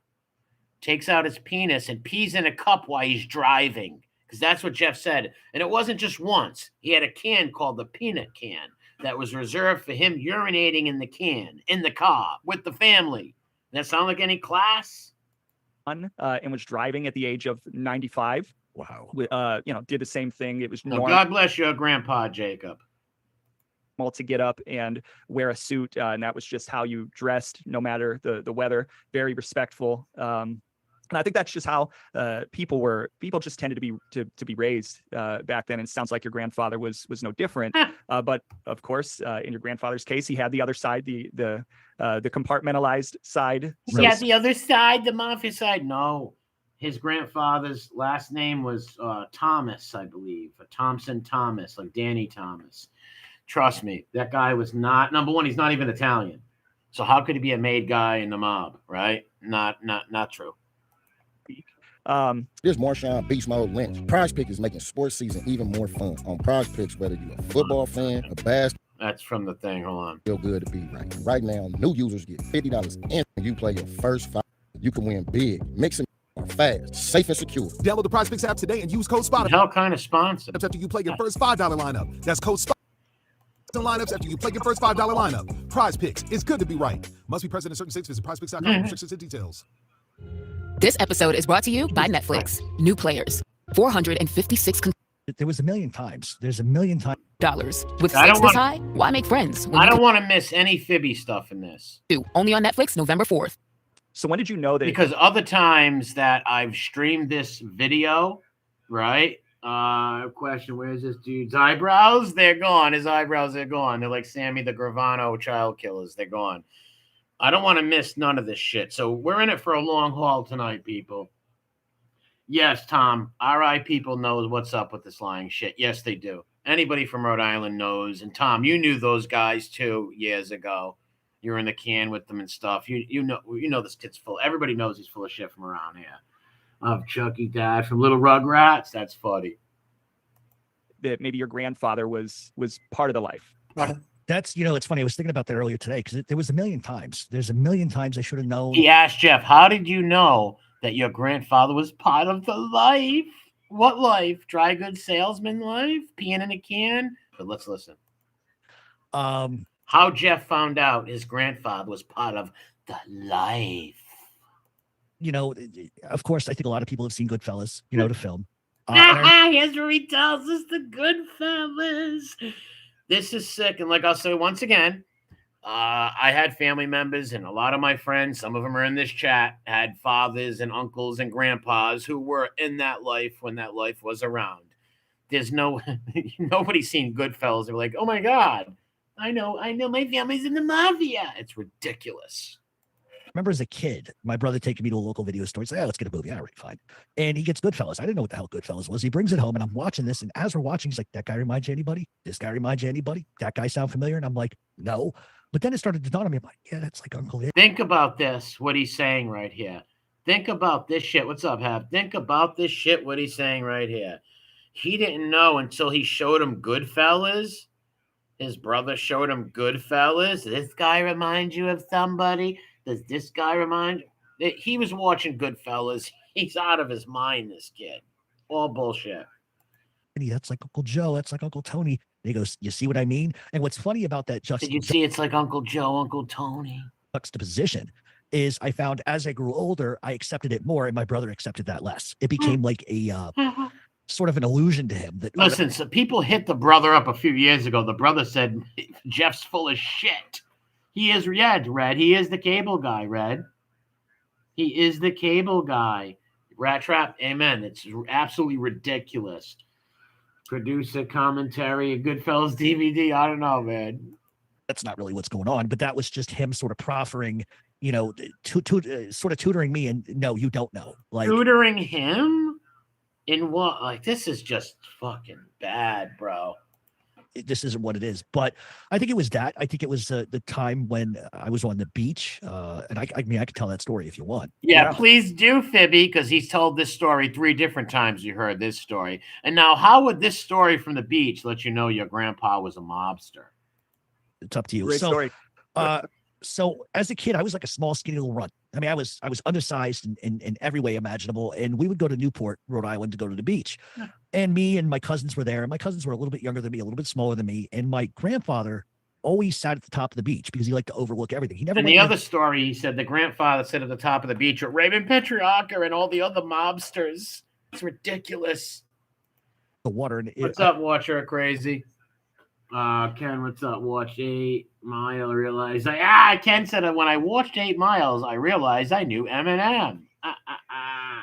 Takes out his penis and pees in a cup while he's driving. Because that's what Jeff said. And it wasn't just once. He had a can called the peanut can that was reserved for him urinating in the can, in the car, with the family. That sound like any class? And was driving at the age of 95. Wow. Did the same thing. It was Well, normal. God bless your grandpa, Jacob. To get up and wear a suit, and that was just how you dressed, no matter the weather. Very respectful. And I think that's just how people just tended to be raised back then. And it sounds like your grandfather was no different. But of course, in your grandfather's case, he had the other side, the compartmentalized side. He had the other side, the Mafia side. No, his grandfather's last name was Thomas, I believe, Thompson Thomas, like Danny Thomas. Trust me, that guy was not, number one, he's not even Italian. So how could he be a made guy in the mob, right? Not true. This Marshawn Beast Mode Lynch. Prize Pick is making sports season even more fun. On Prize Picks, whether you're a football fan, a basketball. That's from the thing. Hold on. Feel good to be right. Right now, new users get $50 in when you play your first 5. You can win big, mix and fast, safe and secure. Download the Prize Picks app today and use code SPOTIFY. Hell kind of sponsor. After you play your first $5 lineup. That's code SPOTIFY. Lineups after you play your first $5 lineup. Prize Picks. It's good to be right. Must be present in certain states. Visit prizepicks.com. Restrictions and details. This episode is brought to you by Netflix. New players. 456 There was a million times. There's a million times. dollars. With I don't stakes this want- high, why make friends? When I you don't can want to miss any Fibby stuff in this. do. Only on Netflix, November 4th. So when did you know that? Because other times that I've streamed this video, right? Question, where's this dude's eyebrows? They're gone. His eyebrows are gone. They're like Sammy the Gravano child killers. They're gone. I don't want to miss none of this shit. So we're in it for a long haul tonight, people. Yes, Tom, RI people knows what's up with this lying shit. Yes, they do. Anybody from Rhode Island knows. And Tom, you knew those guys too years ago. You were in the can with them and stuff. You know this kid's full. Everybody knows he's full of shit from around here. Of Chucky Dad from Little Rugrats. That's funny. that maybe your grandfather was part of the life? That's, it's funny. I was thinking about that earlier today because there was a million times. There's a million times I should have known. He asked Jeff, how did you know that your grandfather was part of the life? What life? Dry goods salesman life? Peeing in a can? But let's listen. How Jeff found out his grandfather was part of the life. Of course, I think a lot of people have seen Goodfellas, the film. Here's where he tells us the Goodfellas. This is sick. And like I'll say once again, I had family members and a lot of my friends, some of them are in this chat, had fathers and uncles and grandpas who were in that life when that life was around. There's nobody's seen Goodfellas. They're like, oh my God, I know my family's in the Mafia. It's ridiculous. Remember as a kid, my brother taking me to a local video store. He's like, let's get a movie. All right, fine. And he gets Goodfellas. I didn't know what the hell Goodfellas was. He brings it home and I'm watching this. And as we're watching, he's like, that guy reminds you of anybody? This guy reminds you of anybody? That guy sound familiar? And I'm like, no. But then it started to dawn on me. I'm like, yeah, that's like Uncle Ed. Think about this, what he's saying right here. Think about this shit. What's up, Hap? Think about this shit, what he's saying right here. He didn't know until he showed him Goodfellas. His brother showed him Goodfellas. This guy reminds you of somebody? Does this guy remind you? He was watching Goodfellas. He's out of his mind, this kid. All bullshit. That's like Uncle Joe. That's like Uncle Tony. And he goes, you see what I mean? And what's funny about that Did you see it's like Uncle Joe, Uncle Tony? Juxtaposition is I found as I grew older, I accepted it more and my brother accepted that less. It became like a sort of an illusion to him. Listen, so people hit the brother up a few years ago. The brother said, Jeff's full of shit. He is, Red. He is the cable guy, Red. He is the cable guy. Rat Trap, amen. It's absolutely ridiculous. Producer commentary, a Goodfellas DVD. I don't know, man. That's not really what's going on, but that was just him sort of proffering, sort of tutoring me. And no, you don't know. Like, Tutoring him in what? Like, this is just fucking bad, bro. this isn't what it is. But I think it was that. I think it was the time when I was on the beach. And I mean, I could tell that story if you want. Yeah, please do, Fibby, because he's told this story 3 different times. You heard this story. And now, how would this story from the beach let you know your grandpa was a mobster? It's up to you. Great story. So as a kid, I was like a small, skinny little runt. I mean, I was undersized in every way imaginable. And we would go to Newport, Rhode Island to go to the beach. And me and my cousins were there. And my cousins were a little bit younger than me, a little bit smaller than me. And my grandfather always sat at the top of the beach because he liked to overlook everything. He never. And the other story, he said the grandfather sat at the top of the beach with Raymond Petrarca and all the other mobsters. It's ridiculous. The water. And what's up, Watcher Crazy? Ken, what's up? Watched 8 Mile. Realized Ken said that when I watched 8 Miles, I realized I knew Eminem. I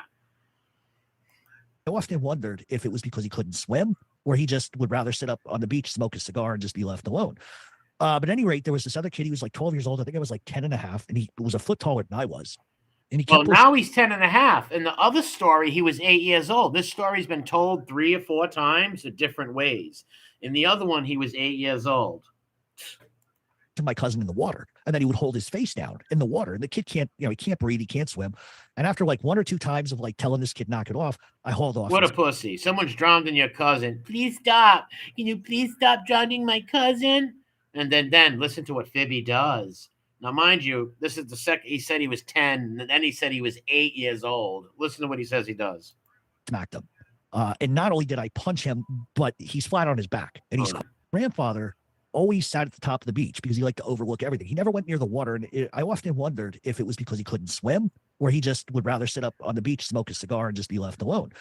often wondered if it was because he couldn't swim or he just would rather sit up on the beach, smoke a cigar, and just be left alone. But at any rate, there was this other kid. He was like 12 years old. I think I was like 10 and a half, and he was a foot taller than I was. And he kept now he's 10 and a half. In the other story, he was 8 years old. This story's been told 3 or 4 times in different ways. In the other one, he was 8 years old. To my cousin in the water, and then he would hold his face down in the water, and the kid can't, he can't breathe, he can't swim. And after like 1 or 2 times of like telling this kid knock it off, I hauled off. What a pussy. Someone's drowning your cousin. Please stop. Can you please stop drowning my cousin? And then listen to what Fibby does. Now, mind you, this is the second. He said he was 10, and then he said he was 8 years old. Listen to what he says he does. Smacked him. And not only did I punch him, but he's flat on his back. And his grandfather always sat at the top of the beach because he liked to overlook everything. He never went near the water. And I often wondered if it was because he couldn't swim or he just would rather sit up on the beach, smoke a cigar, and just be left alone.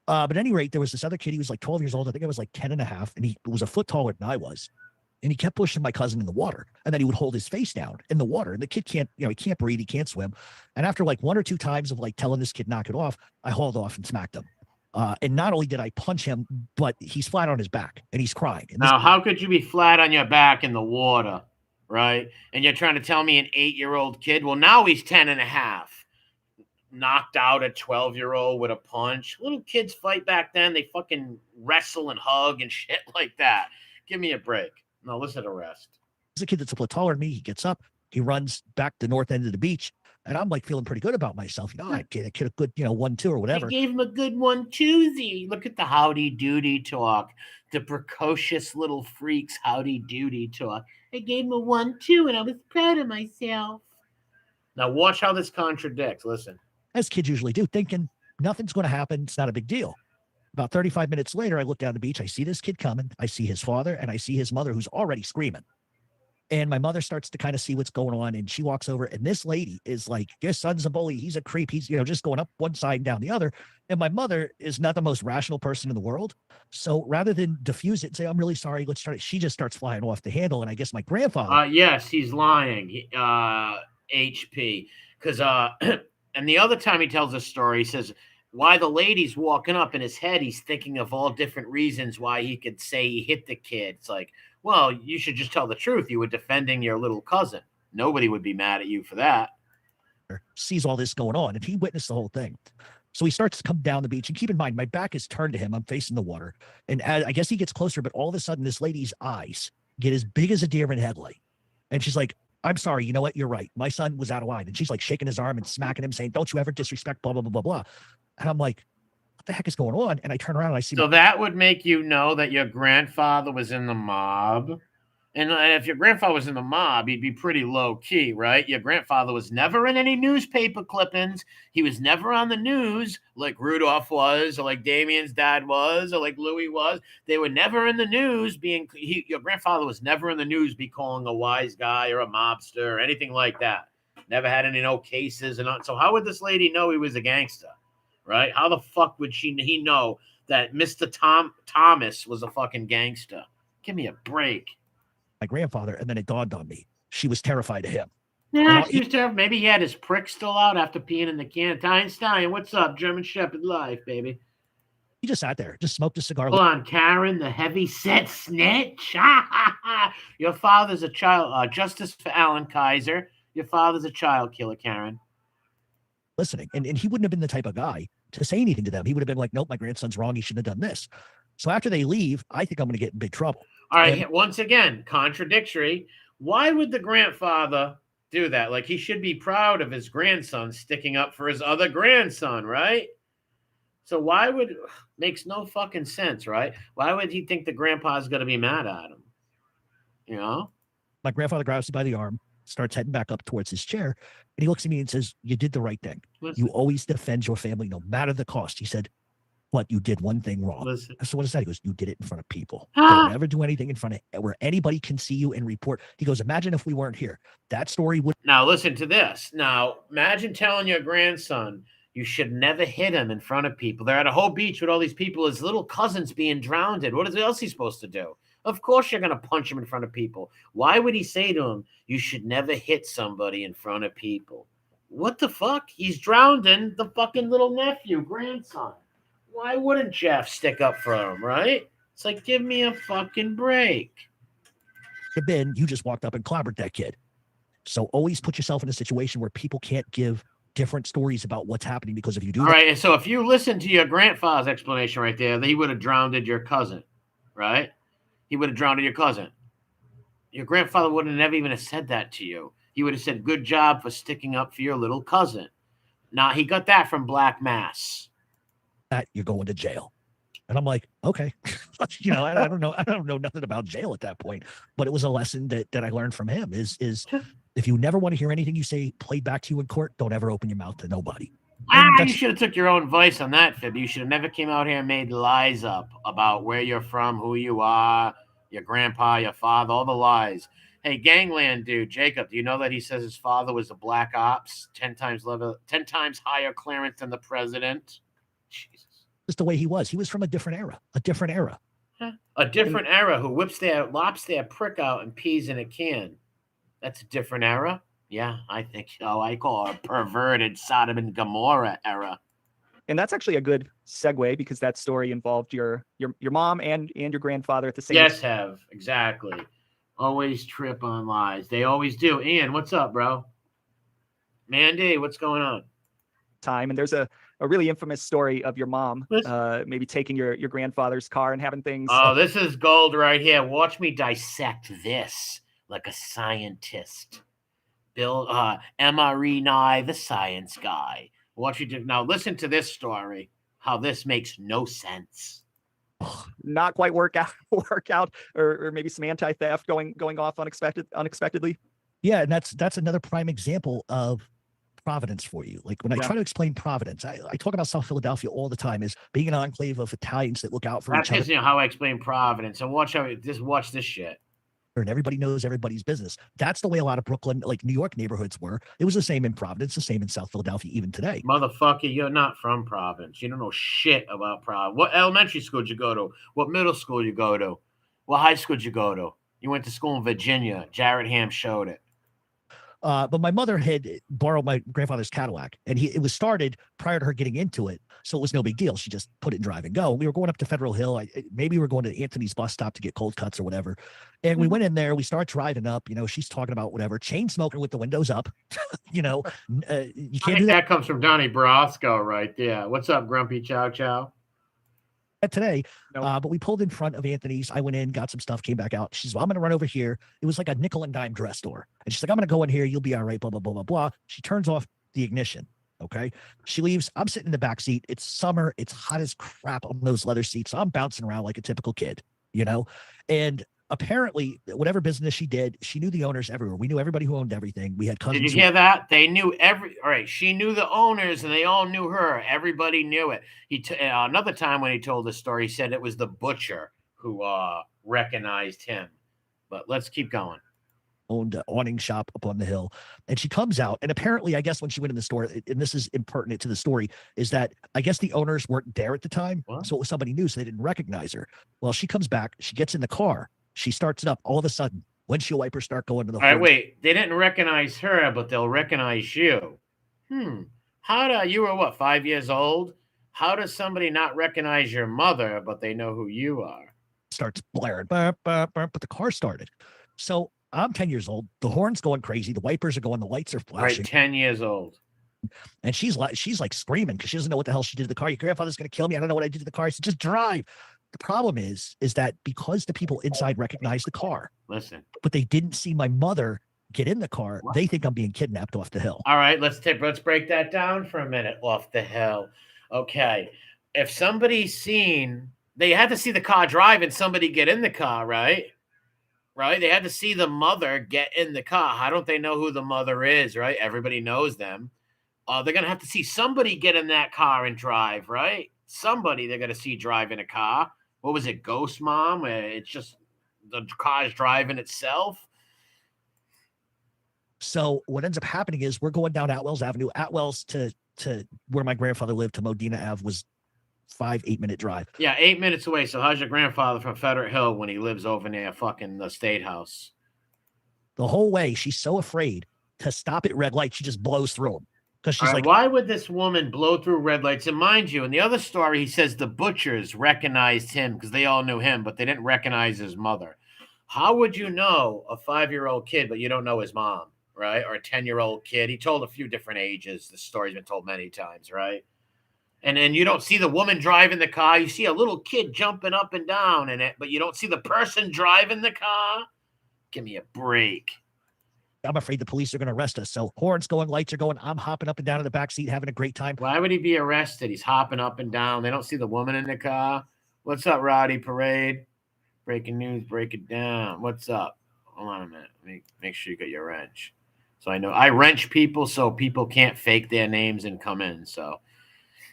But at any rate, there was this other kid. He was like 12 years old. I think I was like 10 and a half. And he was a foot taller than I was. And he kept pushing my cousin in the water. And then he would hold his face down in the water. And the kid can't, he can't breathe. He can't swim. And after like 1 or 2 times of like telling this kid knock it off, I hauled off and smacked him. And not only did I punch him, but he's flat on his back and he's crying. And now, how could you be flat on your back in the water, right? And you're trying to tell me an 8-year-old kid? Well, now he's 10 and a half. Knocked out a 12-year-old with a punch. Little kids fight back then. They fucking wrestle and hug and shit like that. Give me a break. No, listen to the rest. There's a kid that's a little taller than me. He gets up. He runs back to the north end of the beach. And I'm like feeling pretty good about myself. I gave a kid a good, 1-2 or whatever. I gave him a good 1-2. Look at the howdy doody talk. The precocious little freaks howdy doody talk. I gave him a 1-2 and I was proud of myself. Now watch how this contradicts. Listen. As kids usually do, thinking nothing's going to happen. It's not a big deal. About 35 minutes later, I look down the beach. I see this kid coming. I see his father and I see his mother who's already screaming. And my mother starts to kind of see what's going on. And she walks over. And this lady is like, your son's a bully. He's a creep. He's, just going up one side and down the other. And my mother is not the most rational person in the world. So rather than diffuse it and say, I'm really sorry, let's start it, she just starts flying off the handle. And I guess my grandfather. Yes, he's lying. HP. Because, and the other time he tells a story, he says, why the lady's walking up in his head, he's thinking of all different reasons why he could say he hit the kid. It's like, well, you should just tell the truth. You were defending your little cousin. Nobody would be mad at you for that. Sees all this going on, and he witnessed the whole thing. So he starts to come down the beach. And keep in mind, my back is turned to him. I'm facing the water. And I guess he gets closer, but all of a sudden, this lady's eyes get as big as a deer in headlight. And she's like, I'm sorry. You know what? You're right. My son was out of line. And she's like shaking his arm and smacking him, saying, don't you ever disrespect, blah, blah, blah, blah, blah. And I'm like, what the heck is going on? And I turn around and I see. So that would make you know that your grandfather was in the mob. And if your grandfather was in the mob, he'd be pretty low key, right? Your grandfather was never in any newspaper clippings. He was never on the news like Rudolph was, or like Damien's dad was, or like Louis was. They were never in the news your grandfather was never in the news be calling a wise guy or a mobster or anything like that. Never had any cases. So how would this lady know he was a gangster, right? How the fuck would he know that Mr. Thomas was a fucking gangster? Give me a break. My grandfather, and then it dawned on me. She was terrified of him. Yeah, she was terrified. Maybe he had his prick still out after peeing in the can. Einstein, what's up? German Shepherd life, baby. He just sat there, just smoked a cigar. Hold on, Karen, the heavy-set snitch. Your father's a child. Justice for Alan Kaiser. Your father's a child killer, Karen. Listening. And he wouldn't have been the type of guy to say anything to them. He would have been like, nope, my grandson's wrong. He shouldn't have done this. So after they leave, I think I'm going to get in big trouble. All right, once again, contradictory. Why would the grandfather do that? Like, he should be proud of his grandson sticking up for his other grandson, right? So why would, makes no fucking sense, right? Why would he think the grandpa's going to be mad at him? You know? My grandfather grabs me by the arm, starts heading back up towards his chair, and he looks at me and says, you did the right thing. Listen. You always defend your family no matter the cost. He said, but you did one thing wrong. Listen. So what is that? He goes, you did it in front of people. Don't ever do anything in front of where anybody can see you and report. He goes, imagine if we weren't here. That story would. Now, listen to this. Now, imagine telling your grandson you should never hit him in front of people. They're at a whole beach with all these people. His little cousin's being drowned. What else he supposed to do? Of course you're going to punch him in front of people. Why would he say to him, you should never hit somebody in front of people? What the fuck? He's drowning the fucking little nephew, grandson. Why wouldn't Jeff stick up for him, right? It's like, give me a fucking break. Been, you just walked up and clobbered that kid. So always put yourself in a situation where people can't give different stories about what's happening, because if you do all right, and so if you listen to your grandfather's explanation right there, he would have drowned your cousin, right? He would have drowned your cousin. Your grandfather would have never even have said that to you. He would have said, good job for sticking up for your little cousin. Now, he got that from Black Mass. that, you're going to jail. And I'm like, okay, you know, I don't know nothing about jail at that point, but it was a lesson that I learned from him is if you never want to hear anything you say played back to you in court, don't ever open your mouth to nobody. You should have took your own advice on that, Fibby. You should have never came out here and made lies up about where you're from, who you are, your grandpa, your father, all the lies. Hey, gangland dude, Jacob, do you know that he says his father was a black ops, 10 times higher clearance than the president? Jesus. Just the way he was. He was from a different era. A different era. A different era who lops their prick out and pees in a can. That's a different era. Yeah, I think so. I call it a perverted Sodom and Gomorrah era. And that's actually a good segue because that story involved your mom and your grandfather at the same time. Yes, have. Exactly. Always trip on lies. They always do. Ian, what's up, bro? Mandy, what's going on? Time. And there's a really infamous story of your mom maybe taking your grandfather's car and having things. Oh, this is gold right here. Watch me dissect this like a scientist. Bill MRE Nye, the science guy. Watch you do. Now listen to this story. How this makes no sense. Not quite work out, or maybe some anti-theft going off unexpectedly. Yeah, and that's another prime example of Providence for you. Like when I try to explain Providence, I talk about South Philadelphia all the time as being an enclave of Italians that look out for each other. That's how I explain Providence. And watch this shit. And everybody knows everybody's business. That's the way a lot of Brooklyn, like New York neighborhoods were. It was the same in Providence, the same in South Philadelphia, even today. Motherfucker, you're not from Providence. You don't know shit about Providence. What elementary school did you go to? What middle school you go to? What high school did you go to? You went to school in Virginia. Jared Ham showed it. But my mother had borrowed my grandfather's Cadillac, and it was started prior to her getting into it. So it was no big deal. She just put it in drive and go. We were going up to Federal Hill. Maybe we were going to Anthony's bus stop to get cold cuts or whatever. And we went in there. We start driving up. You know, she's talking about whatever, chain smoking with the windows up. You know, you can't do that. That comes from Donnie Brasco right there. What's up, Grumpy Chow Chow? Today, but we pulled in front of Anthony's. I went in, got some stuff, came back out. She's, well, I'm going to run over here. It was like a nickel and dime dress store. And she's like, I'm going to go in here. You'll be all right, blah, blah, blah, blah, blah. She turns off the ignition. Okay. She leaves. I'm sitting in the back seat. It's summer. It's hot as crap on those leather seats. So I'm bouncing around like a typical kid, you know? And apparently, whatever business she did, she knew the owners everywhere. We knew everybody who owned everything. We had cousins. Did you hear that? They knew all right, she knew the owners and they all knew her. Everybody knew it. Another time when he told the story, he said it was the butcher who recognized him. But let's keep going. Owned an awning shop up on the hill. And she comes out. And apparently, I guess when she went in the store, and this is impertinent to the story, is that I guess the owners weren't there at the time. What? So it was somebody new, so they didn't recognize her. Well, she comes back. She gets in the car. She starts it up. All of a sudden, windshield wipers start going to the. All right, wait. They didn't recognize her, but they'll recognize you. You were what, 5 years old? How does somebody not recognize your mother, but they know who you are? Starts blaring, burp, burp, burp, but the car started. So I'm 10 years old. The horn's going crazy. The wipers are going. The lights are flashing. Right, 10 years old. And she's like screaming because she doesn't know what the hell she did to the car. Your grandfather's going to kill me. I don't know what I did to the car. I said, just drive. The problem is that because the people inside recognize the car, Listen, but they didn't see my mother get in the car, they think I'm being kidnapped off the hill. all right, let's break that down for a minute. Off the hill. Okay. If somebody's seen, they had to see the car drive and somebody get in the car, right? Right? They had to see the mother get in the car. How don't they know who the mother is, right? Everybody knows them. They're going to have to see somebody get in that car and drive, right? Somebody they're going to see drive in a car. What was it, Ghost Mom? It's just the car's driving itself. So what ends up happening is we're going down Atwells Avenue. Atwells to where my grandfather lived to Modena Ave was 5-8 minute drive. Yeah, 8 minutes away. So how's your grandfather from Federate Hill when he lives over near fucking the State House? The whole way, she's so afraid to stop at red light, she just blows through them. Because she's like, why would this woman blow through red lights? And mind you, in the other story, he says the butchers recognized him because they all knew him, but they didn't recognize his mother. How would you know a 5-year-old kid, but you don't know his mom, right? Or a 10-year-old kid? He told a few different ages. The story's been told many times, right? And then you don't see the woman driving the car. You see a little kid jumping up and down in it, but you don't see the person driving the car. Give me a break. I'm afraid the police are going to arrest us. So horns going, lights are going. I'm hopping up and down in the back seat, having a great time. Why would he be arrested? He's hopping up and down. They don't see the woman in the car. What's up, Rowdy Parade? Breaking news, break it down. What's up? Hold on a minute. Let me make sure you got your wrench. So I know I wrench people so people can't fake their names and come in. So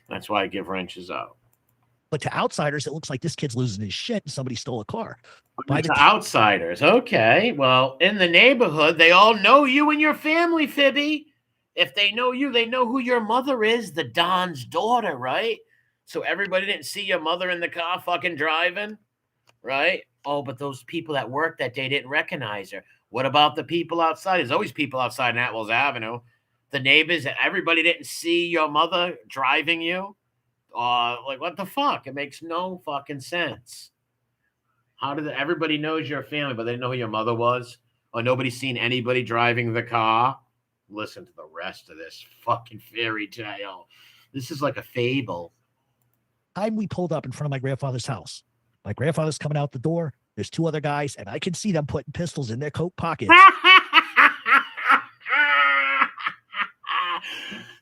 that's why I give wrenches out. But to outsiders, it looks like this kid's losing his shit and somebody stole a car. To outsiders. Okay. Well, in the neighborhood, they all know you and your family, Fibby. If they know you, they know who your mother is, the Don's daughter, right? So everybody didn't see your mother in the car fucking driving, right? Oh, but those people that worked that day didn't recognize her. What about the people outside? There's always people outside in Atwells Avenue. The neighbors, everybody didn't see your mother driving you. Like, what the fuck? It makes no fucking sense. How did everybody knows your family, but they didn't know who your mother was? Or nobody's seen anybody driving the car? Listen to the rest of this fucking fairy tale. This is like a fable. Time we pulled up in front of my grandfather's house. My grandfather's coming out the door. There's 2 other guys, and I can see them putting pistols in their coat pockets.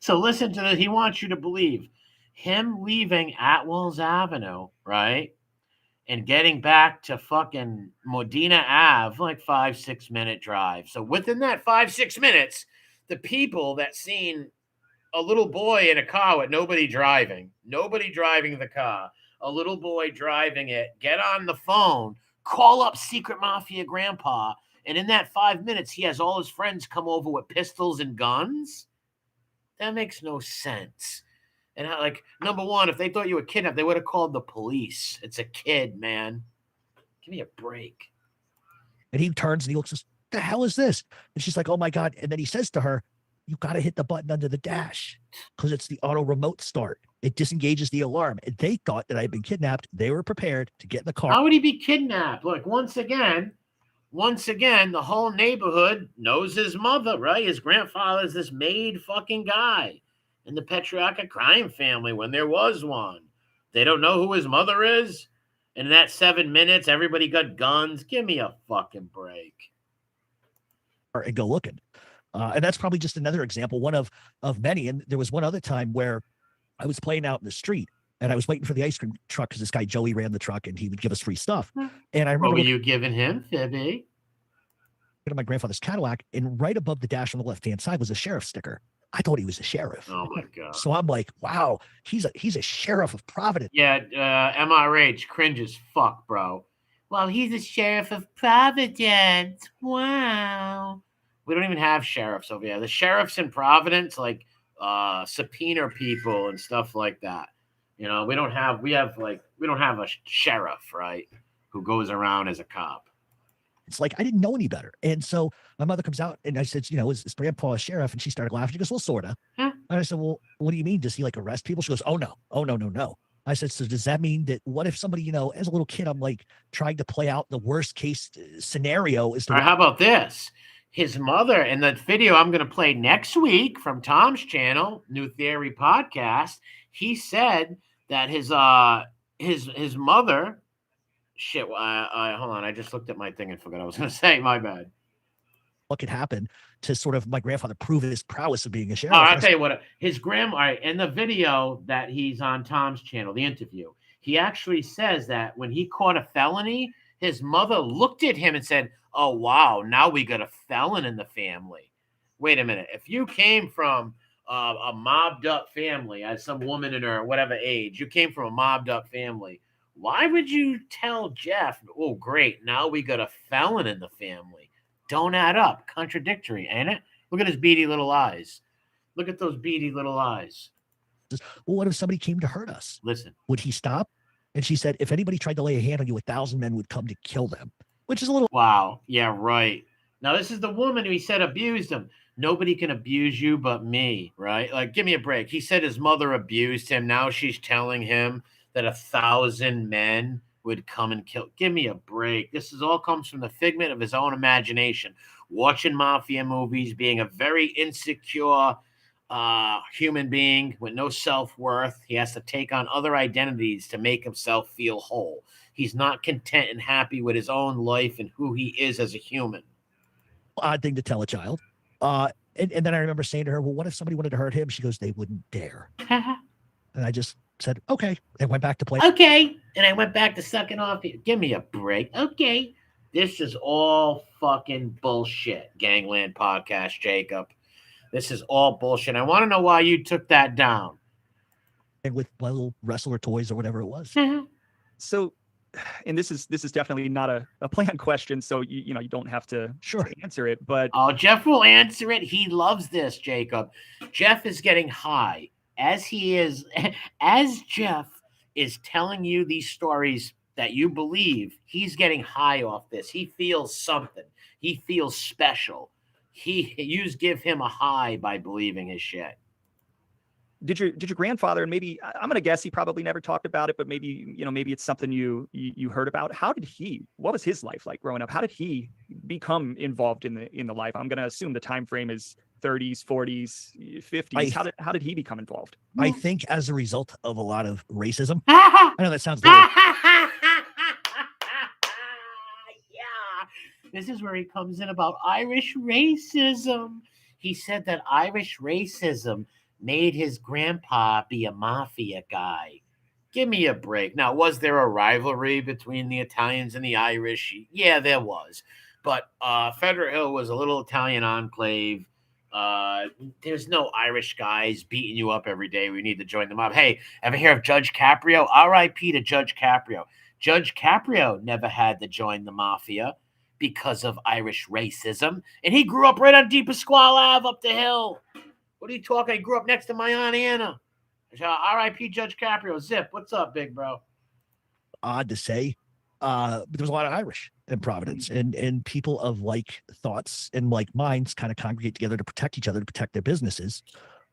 So listen to this. He wants you to believe him leaving Atwells Avenue, right? And getting back to fucking Modena Ave, like 5-6 minute drive. So within that 5-6 minutes, the people that seen a little boy in a car with nobody driving the car, a little boy driving it, get on the phone, call up Secret Mafia Grandpa, and in that 5 minutes, he has all his friends come over with pistols and guns? That makes no sense. And like, number one, if they thought you were kidnapped, they would have called the police. It's a kid, man. Give me a break. And he turns and he looks, what the hell is this? And she's like, oh my God. And then he says to her, you got to hit the button under the dash because it's the auto remote start. It disengages the alarm. And they thought that I had been kidnapped. They were prepared to get in the car. How would he be kidnapped? Look, once again, the whole neighborhood knows his mother, right? His grandfather's this made fucking guy in the patriarchal crime family when there was one. They don't know who his mother is. And in that 7 minutes, everybody got guns. Give me a fucking break. And go looking. And that's probably just another example, one of many. And there was one other time where I was playing out in the street and I was waiting for the ice cream truck because this guy Joey ran the truck and he would give us free stuff. And I remember, what were you giving him, Fibby? My grandfather's Cadillac, and right above the dash on the left-hand side was a sheriff sticker. I thought he was a sheriff. Oh my God. So I'm like, wow, he's a sheriff of Providence. Yeah, MRH, cringe as fuck, bro. Well, he's a sheriff of Providence. Wow. We don't even have sheriffs over here. The sheriffs in Providence, like, subpoena people and stuff like that. You know, we don't have a sheriff, right, who goes around as a cop. It's like, I didn't know any better. And so my mother comes out and I said, is grandpa a sheriff? And she started laughing. She goes, well, sort of. And I said, well, what do you mean? Does he like arrest people? She goes, oh no. Oh no, no, no. I said, so does that mean that what if somebody, as a little kid, I'm like trying to play out the worst case scenario is to All right, how about this? His mother, in the video I'm going to play next week from Tom's channel, New Theory Podcast, he said that his mother, shit, hold on, I just looked at my thing and forgot what I was going to say. My bad. what could happen to sort of my grandfather prove his prowess of being a sheriff. All right, I'll tell you what, his grandma, all right, in the video that he's on Tom's channel, the interview, he actually says that when he caught a felony, his mother looked at him and said, oh, wow, now we got a felon in the family. Wait a minute. If you came from a mobbed up family, as some woman in her whatever age, you came from a mobbed up family, why would you tell Jeff, oh, great, now we got a felon in the family? Don't add up. Contradictory, ain't it? Look at his beady little eyes. Look at those beady little eyes. Well, what if somebody came to hurt us? Listen. Would he stop? And she said, if anybody tried to lay a hand on you, 1,000 men would come to kill them, which is a little. Wow. Yeah, right. Now, this is the woman who he said abused him. Nobody can abuse you but me, right? Like, give me a break. He said his mother abused him. Now she's telling him that 1,000 men would come and kill. Give me a break. This is all comes from the figment of his own imagination. Watching mafia movies, being a very insecure human being with no self-worth. He has to take on other identities to make himself feel whole. He's not content and happy with his own life and who he is as a human. Odd thing to tell a child. And then I remember saying to her, well, what if somebody wanted to hurt him? She goes, they wouldn't dare. And I just said, okay, and went back to play. Okay. And I went back to sucking off. Give me a break. Okay. This is all fucking bullshit, Gangland Podcast, Jacob. This is all bullshit. I want to know why you took that down. And with my little wrestler toys or whatever it was. So, and this is definitely not a planned question, so you don't have to answer it. But Jeff will answer it. He loves this, Jacob. Jeff is getting high as Jeff is telling you these stories that you believe. He's getting high off this. He feels something. He feels special. You give him a high by believing his shit. Did your grandfather, and maybe I'm gonna guess he probably never talked about it, but maybe it's something you heard about. What was his life like growing up? How did he become involved in the life? I'm gonna assume the time frame is 30s, 40s, 50s. How did he become involved? I think as a result of a lot of racism. I know that sounds little. This is where he comes in about Irish racism. He said that Irish racism made his grandpa be a mafia guy. Give me a break. Now, was there a rivalry between the Italians and the Irish? Yeah, there was. But Federal Hill was a little Italian enclave. There's no Irish guys beating you up every day. We need to join them up. Hey, ever hear of Judge Caprio? R.I.P. to Judge Caprio. Judge Caprio never had to join the mafia because of Irish racism. And he grew up right on Deep Pasquale Ave up the hill. What are you talking? I grew up next to my Aunt Anna. R.I.P. Judge Caprio. Zip, what's up, big bro? Odd to say, but there was a lot of Irish in Providence, and people of like thoughts and like minds kind of congregate together to protect each other, to protect their businesses.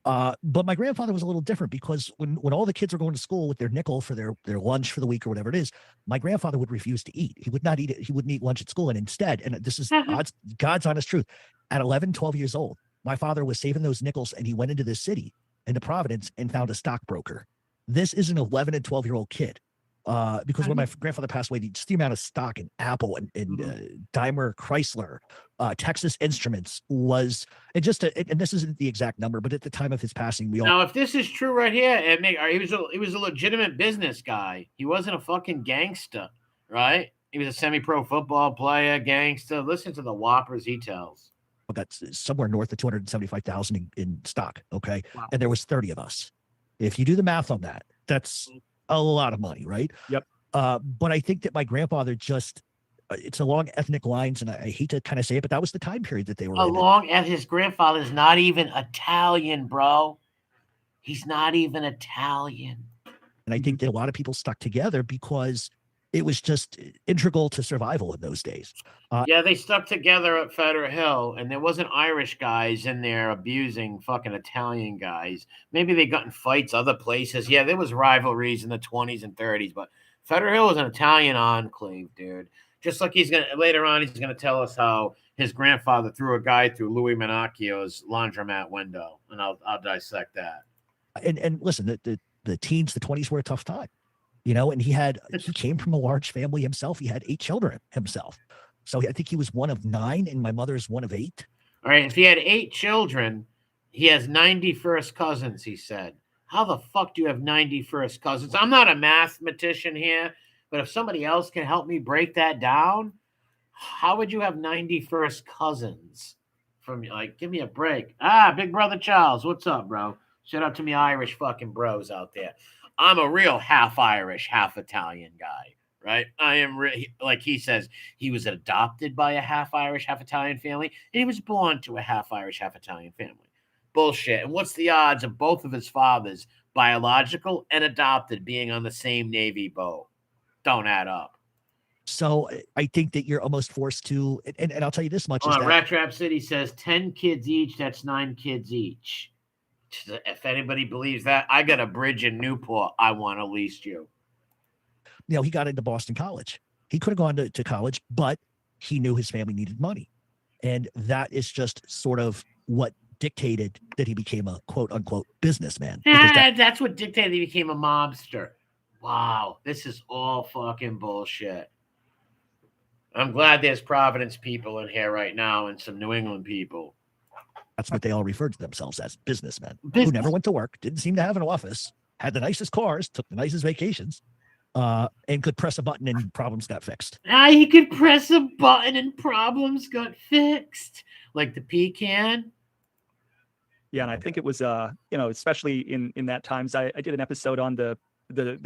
But my grandfather was a little different because when all the kids were going to school with their nickel for their lunch for the week or whatever it is, my grandfather would refuse to eat. He would not eat it. He wouldn't eat lunch at school. And instead, and this is God's honest truth, at 11, 12 years old, my father was saving those nickels and he went into the city, into Providence, and found a stockbroker. This is an 11 and 12-year-old kid. Because when my grandfather passed away, just the amount of stock in Apple and Daimler, Chrysler, Texas Instruments was, and this isn't the exact number, but at the time of his passing, now, if this is true right here, he was a legitimate business guy. He wasn't a fucking gangster, right? He was a semi-pro football player, gangster. Listen to the whoppers he tells. got somewhere north of 275,000 in stock. Okay. Wow. And there was 30 of us. If you do the math on that, that's a lot of money, right? Yep. But I think that my grandfather it's along ethnic lines, and I hate to kind of say it, but that was the time period that they were along. And his grandfather's not even Italian, bro. He's not even Italian. And I think that a lot of people stuck together because it was just integral to survival in those days. Yeah, they stuck together at Federal Hill, and there wasn't Irish guys in there abusing fucking Italian guys. Maybe they got in fights other places. Yeah, there was rivalries in the 20s and 30s, but Federal Hill was an Italian enclave, dude. Just like later on, he's gonna tell us how his grandfather threw a guy through Louis Minacchio's laundromat window, and I'll dissect that. And listen, the teens, the 20s were a tough time, and he came from a large family himself. He had 8 children himself. So I think he was one of 9, and my mother's one of 8. All right, if he had 8 children, he has 90 first cousins, he said. How the fuck do you have 90 first cousins? I'm not a mathematician here, but if somebody else can help me break that down, how would you have 90 first cousins? Give me a break. Big brother Charles, what's up, bro? Shout out to me Irish fucking bros out there. I'm a real half Irish, half Italian guy, right? I am like he says, he was adopted by a half Irish, half Italian family, and he was born to a half Irish, half Italian family. Bullshit. And what's the odds of both of his fathers, biological and adopted, being on the same Navy boat? Don't add up. So I think that you're almost forced to, and I'll tell you this much. Rat Trap City says 10 kids each. That's 9 kids each. If anybody believes that, I got a bridge in Newport. I want to lease you. He got into Boston College. He could have gone to college, but he knew his family needed money. And that is just sort of what dictated that he became a quote unquote businessman. That's what dictated he became a mobster. Wow. This is all fucking bullshit. I'm glad there's Providence people in here right now and some New England people. That's what they all referred to themselves as, businessmen, who never went to work, didn't seem to have an office, had the nicest cars, took the nicest vacations, and could press a button and problems got fixed. He could press a button and problems got fixed. Like the pecan. Yeah, and I think it was, especially in that times, I did an episode on the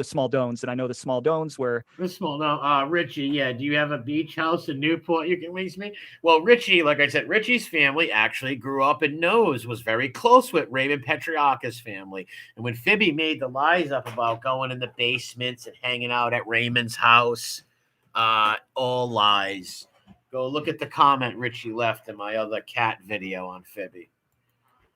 small dones, and I know the small dones were the small dome. Richie, yeah. Do you have a beach house in Newport you can lease me? Well, Richie, like I said, Richie's family actually grew up in Nose, was very close with Raymond Petriarca's family. And when Fibby made the lies up about going in the basements and hanging out at Raymond's house, all lies. Go look at the comment Richie left in my other cat video on Fibby.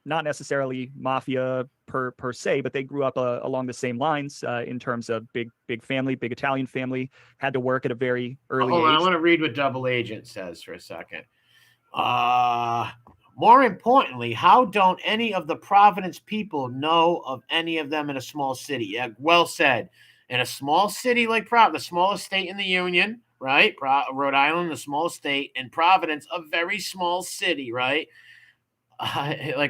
Not necessarily mafia per se, but they grew up along the same lines in terms of big family, big Italian family, had to work at a very early age. I want to read what Double Agent says for a second. More importantly, how don't any of the Providence people know of any of them in a small city? Yeah, well said. In a small city like the smallest state in the Union, right? Rhode Island, the smallest state, and Providence, a very small city, right?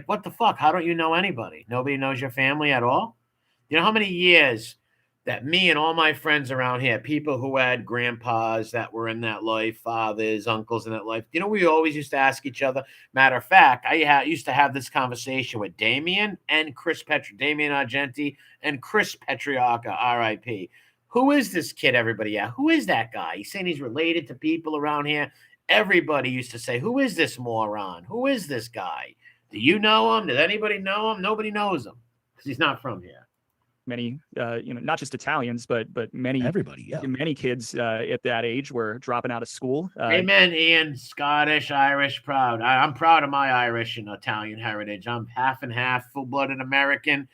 What the fuck? How don't you know anybody? Nobody knows your family at all? You know how many years that me and all my friends around here, people who had grandpas that were in that life, fathers, uncles in that life, we always used to ask each other. Matter of fact, I used to have this conversation with Damien and Damien Argenti and Chris Petriarca, R.I.P. Who is this kid, everybody? Yeah, who is that guy? He's saying he's related to people around here. Everybody used to say, who is this moron? Who is this guy? Do you know him? Does anybody know him? Nobody knows him because he's not from here. Many, not just Italians, but everybody, yeah. Many kids at that age were dropping out of school. Amen, Ian. Scottish, Irish, proud. I'm proud of my Irish and Italian heritage. I'm half and half, full-blooded American.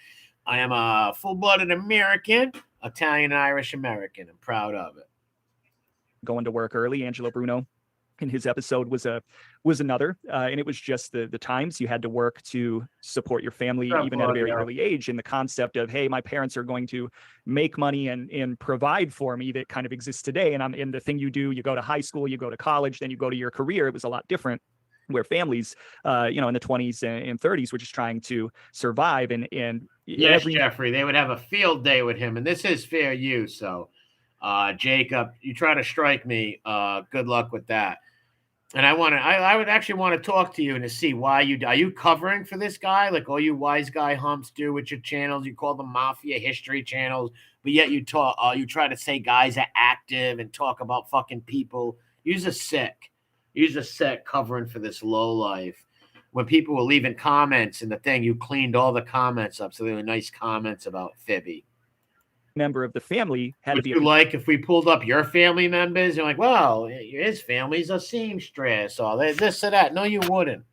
I am a full-blooded American, Italian, Irish American. I'm proud of it. Going to work early, Angelo Bruno in his episode was another, and it was just the times you had to work to support your family even at a very early age, and the concept of, hey, my parents are going to make money and provide for me that kind of exists today. And I'm in the thing you do, you go to high school, you go to college, then you go to your career. It was a lot different where families, in the 20s and 30s were just trying to survive. And yes, Jeffrey, they would have a field day with him, and this is fair use. So Jacob, you try to strike me. Good luck with that. And I would actually want to talk to you and to see why are you covering for this guy? Like all you wise guy humps do with your channels. You call them Mafia history channels, but yet you try to say guys are active and talk about fucking people. Use a sick covering for this low life. When people were leaving comments in the thing, you cleaned all the comments up. So they were nice comments about Fibby. member of the family had to Would be. you like if we pulled up your family members? You're like, well, his family's a seamstress or this or that. No, you wouldn't.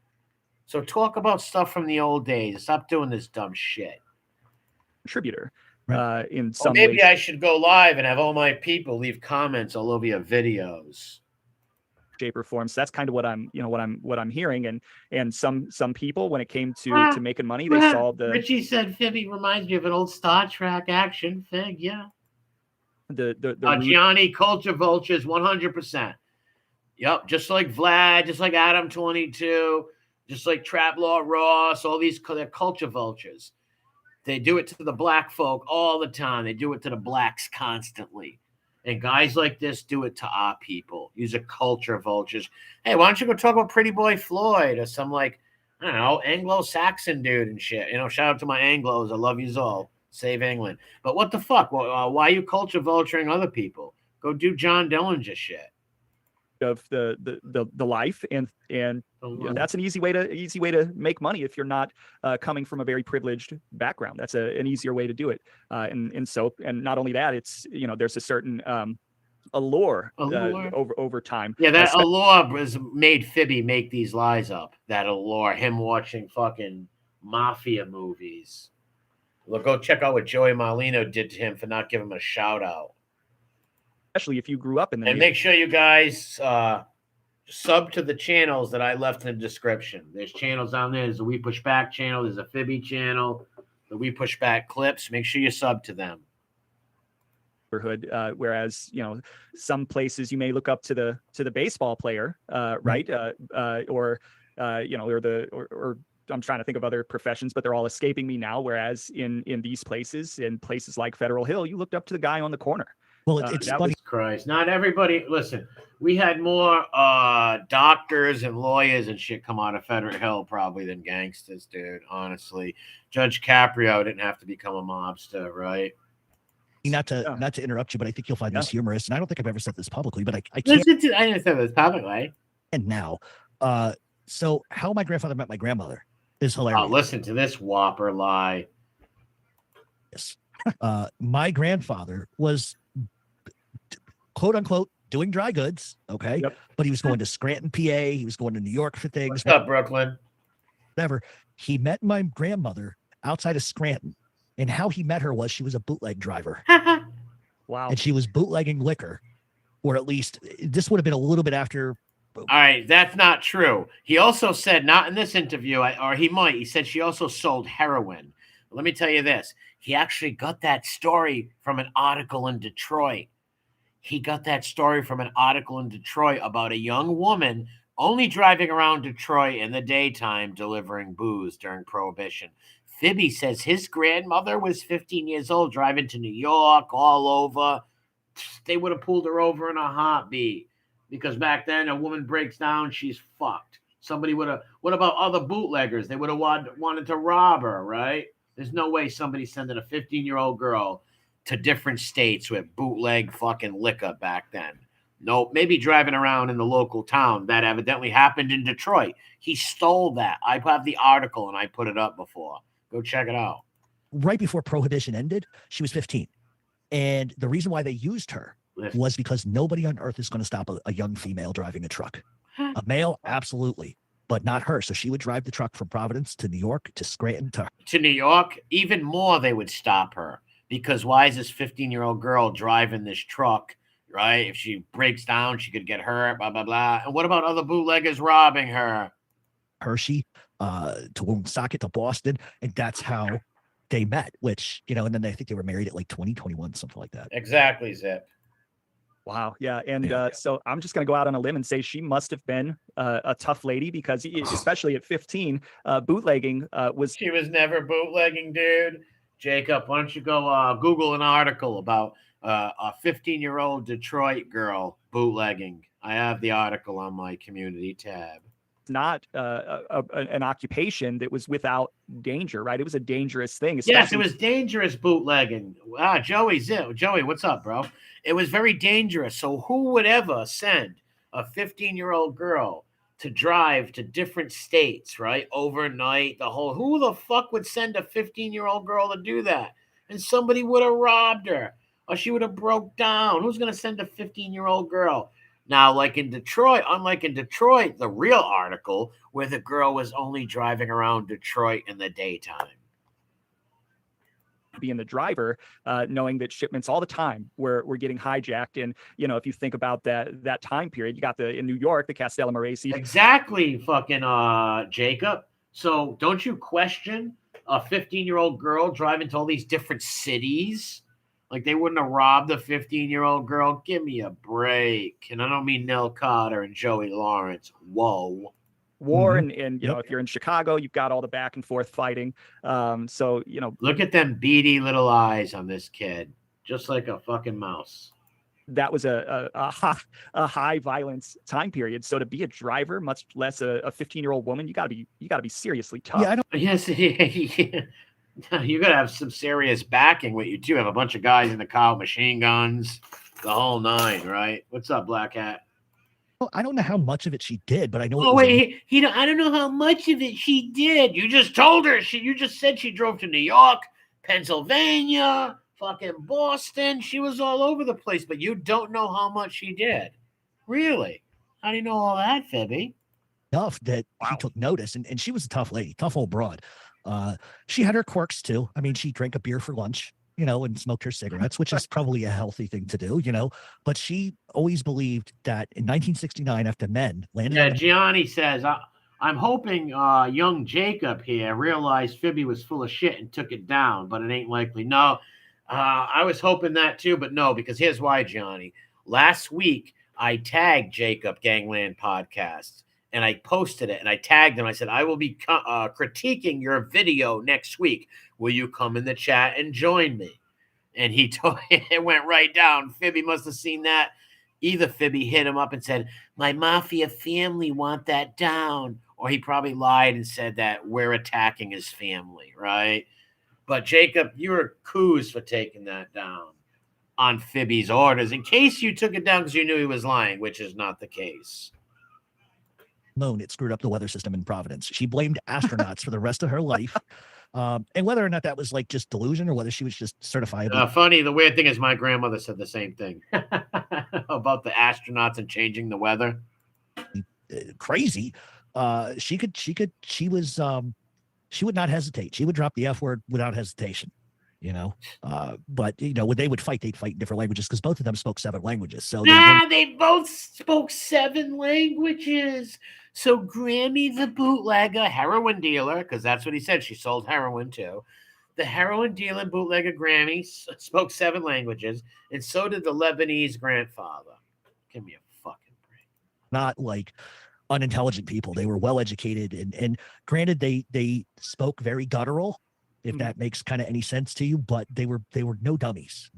So talk about stuff from the old days. Stop doing this dumb shit. Contributor Right. in Or some maybe ways, I should go live and have all my people leave comments all over your videos. shape or form. So that's kind of what I'm hearing. And some people, when it came to making money, they saw the Richie said Fibby reminds me of an old Star Trek action fig. Yeah. Gianni Culture Vultures 100%. Yep, just like Vlad, just like Adam 22, just like Trap Law Ross, all these they're culture vultures. They do it to the black folk all the time. They do it to the blacks constantly. And guys like this do it to our people. Use a culture vultures. Hey, why don't you go talk about Pretty Boy Floyd or some I don't know, Anglo-Saxon dude and shit. Shout out to my Anglos. I love yous all. Save England. But what the fuck? Well, why are you culture vulturing other people? Go do John Dillinger shit. Of the life and that's an easy way to make money if you're not coming from a very privileged background. That's an easier way to do it. And not only that, it's there's a certain allure. Over time. Yeah, that allure was made Fibby make these lies up. That allure, him watching fucking Mafia movies. Well, go check out what Joey Marlino did to him for not giving him a shout out. Especially if you grew up in the and make sure you guys sub to the channels that I left in the description. There's channels down there. There's a We Push Back channel. There's a Fibby channel. The We Push Back clips. Make sure you sub to them. Neighborhood, whereas some places you may look up to the baseball player, right? Or I'm trying to think of other professions, but they're all escaping me now. Whereas in these places, in places like Federal Hill, you looked up to the guy on the corner. Well, it's funny. Christ, not everybody. Listen, we had more doctors and lawyers and shit come out of Federal Hill probably than gangsters, dude. Honestly, Judge Caprio didn't have to become a mobster, right? Not to interrupt you, but I think you'll find this humorous. And I don't think I've ever said this publicly, but I can't. I didn't say this publicly. And now, so how my grandfather met my grandmother is hilarious. Oh, listen to this whopper lie. Yes. My grandfather was, quote unquote, doing dry goods. Okay. Yep. But he was going to Scranton, PA. He was going to New York for things. What's up, Brooklyn? Whatever. He met my grandmother outside of Scranton. And how he met her was she was a bootleg driver. Wow. And she was bootlegging liquor, or at least this would have been a little bit after. All right, that's not true. He also said, not in this interview, or he might, he said she also sold heroin. Let me tell you this. He actually got that story from an article in Detroit. He got that story from an article in Detroit about a young woman only driving around Detroit in the daytime delivering booze during Prohibition. Fibby says his grandmother was 15 years old driving to New York, all over. They would have pulled her over in a heartbeat because back then a woman breaks down, she's fucked. Somebody would have, what about other bootleggers? They would have wanted to rob her, right? There's no way somebody's sending a 15-year-old girl to different states with bootleg fucking liquor back then. Nope, maybe driving around in the local town. That evidently happened in Detroit. He stole that. I have the article and I put it up before. Go check it out. Right before Prohibition ended, she was 15. And the reason why they used her was because nobody on earth is going to stop a young female driving a truck. A male, absolutely, but not her. So she would drive the truck from Providence to New York to Scranton to New York. Even more, they would stop her because why is this 15-year-old girl driving this truck, right? If she breaks down, she could get hurt, blah, blah, blah. And what about other bootleggers robbing her? Hershey to Woonsocket to Boston, and that's how they met, which, and then I think they were married at like 2021, something like that. Exactly, Zip. Wow. Yeah. And so I'm just going to go out on a limb and say she must have been a tough lady because especially at 15, bootlegging was. She was never bootlegging, dude. Jacob, why don't you go Google an article about a 15-year-old Detroit girl bootlegging? I have the article on my community tab. Not an occupation that was without danger, right? It was a dangerous thing. Yes, it was dangerous bootlegging. Joey, what's up, bro? It was very dangerous. So who would ever send a 15-year-old girl to drive to different states, right? Overnight, who the fuck would send a 15-year-old girl to do that? And somebody would have robbed her. or she would have broke down. Who's going to send a 15-year-old girl? Now, like in Detroit, unlike in Detroit, the real article where the girl was only driving around Detroit in the daytime. Being the driver, knowing that shipments all the time were getting hijacked. And, you know, if you think about that time period, you got in New York, the Castello Moresi. Exactly, fucking Jacob. So don't you question a 15-year-old girl driving to all these different cities? Like they wouldn't have robbed a 15-year-old girl. Give me a break. And I don't mean Nell Carter and Joey Lawrence. Whoa. War and you know, if you're in Chicago, you've got all the back and forth fighting. So, you know, look at them beady little eyes on this kid, just like a fucking mouse. That was a high violence time period. So to be a driver, much less a 15-year-old woman, you gotta be seriously tough. Yeah, I don't. Yes, yeah. You gotta have some serious backing with you too. Have a bunch of guys in the car with machine guns, the whole nine, right? What's up, Black Hat? Well, I don't know how much of it she did, but I know. Oh wait, I don't know how much of it she did. You just told her. You just said she drove to New York, Pennsylvania, fucking Boston. She was all over the place, but you don't know how much she did. Really? How do you know all that, Fibby? Enough that he took notice, and she was a tough lady, tough old broad. She had her quirks too. I mean, she drank a beer for lunch, you know, and smoked her cigarettes, which is probably a healthy thing to do, you know. But she always believed that in 1969, after men landed. Yeah, Gianni says, I'm hoping young Jacob here realized Fibby was full of shit and took it down, but it ain't likely. No, I was hoping that too, but no, because here's why, Gianni. Last week, I tagged Jacob Gangland Podcast, and I posted it, and I tagged him. I said, I will be critiquing your video next week. Will you come in the chat and join me? And he told it went right down. Fibby must have seen that. Either Fibby hit him up and said, my Mafia family want that down. Or he probably lied and said that we're attacking his family, right? But Jacob, you were coos for taking that down on Fibby's orders, in case you took it down because you knew he was lying, which is not the case. Moon, it screwed up the weather system in Providence. She blamed astronauts for the rest of her life. And whether or not that was like just delusion or whether she was just certifiable. Funny, the weird thing is my grandmother said the same thing about the astronauts and changing the weather. Crazy. She would not hesitate. She would drop the F word without hesitation, you know. But you know, when they would fight, they'd fight in different languages because both of them spoke 7 languages. So they both spoke 7 languages. So Grammy the bootlegger, heroin dealer, because that's what he said. She sold heroin too. The heroin dealer and bootlegger Grammy spoke 7 languages, and so did the Lebanese grandfather. Give me a fucking break. Not like unintelligent people. They were well educated, and granted, they spoke very guttural, if that makes kind of any sense to you. But they were no dummies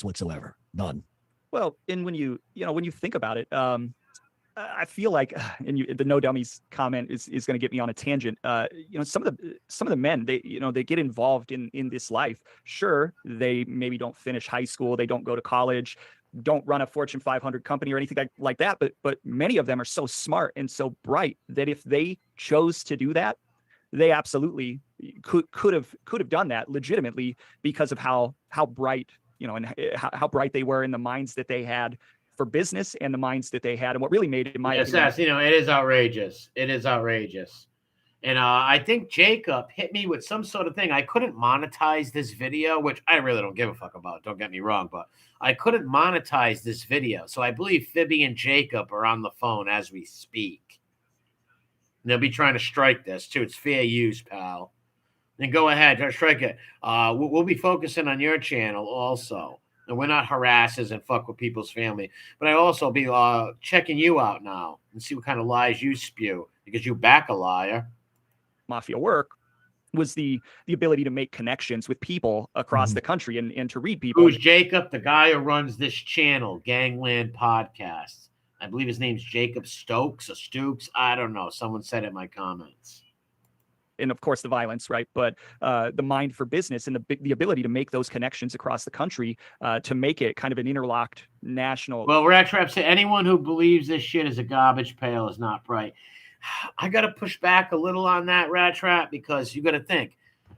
whatsoever, none. Well, and when you think about it, I feel like, and the no dummies comment is going to get me on a tangent. You know, some of the men, they get involved in this life. Sure, they maybe don't finish high school, they don't go to college, don't run a Fortune 500 company or anything like that. But many of them are so smart and so bright that if they chose to do that, they absolutely could have done that legitimately because of how bright, you know, and how bright they were in the minds that they had for business and the minds that they had. And what really made it, in my opinion, you know, it is outrageous. It is outrageous. And I think Jacob hit me with some sort of thing. I couldn't monetize this video, which I really don't give a fuck about. Don't get me wrong, but I couldn't monetize this video. So I believe Fibby and Jacob are on the phone as we speak. And they'll be trying to strike this too. It's fair use, pal. Then go ahead, try to strike it. We'll be focusing on your channel also. And we're not harassers and fuck with people's family. But I also be checking you out now and see what kind of lies you spew, because you back a liar. Mafia work was the ability to make connections with people across the country and to read people. Who's Jacob? The guy who runs this channel, Gangland Podcast. I believe his name's Jacob Stokes or Stooks. I don't know. Someone said it in my comments. And of course the violence, right? But the mind for business and the ability to make those connections across the country to make it kind of an interlocked national. Well, Rat Trap said anyone who believes this shit is a garbage pail is not bright. I got to push back a little on that, Rat Trap, because you got to think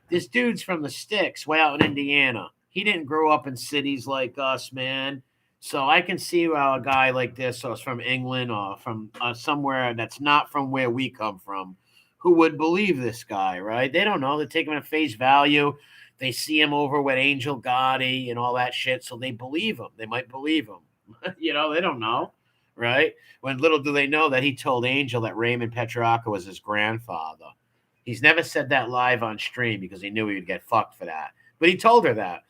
this dude's from the sticks way out in Indiana. He didn't grow up in cities like us, man. So I can see how a guy like this, or from England or from somewhere that's not from where we come from, who would believe this guy, right? They don't know. They take him at face value. They see him over with Angel Gotti and all that shit, so they believe him. They might believe him. They don't know, right? When little do they know that he told Angel that Raymond Petrarca was his grandfather. He's never said that live on stream because he knew he would get fucked for that. But he told her that.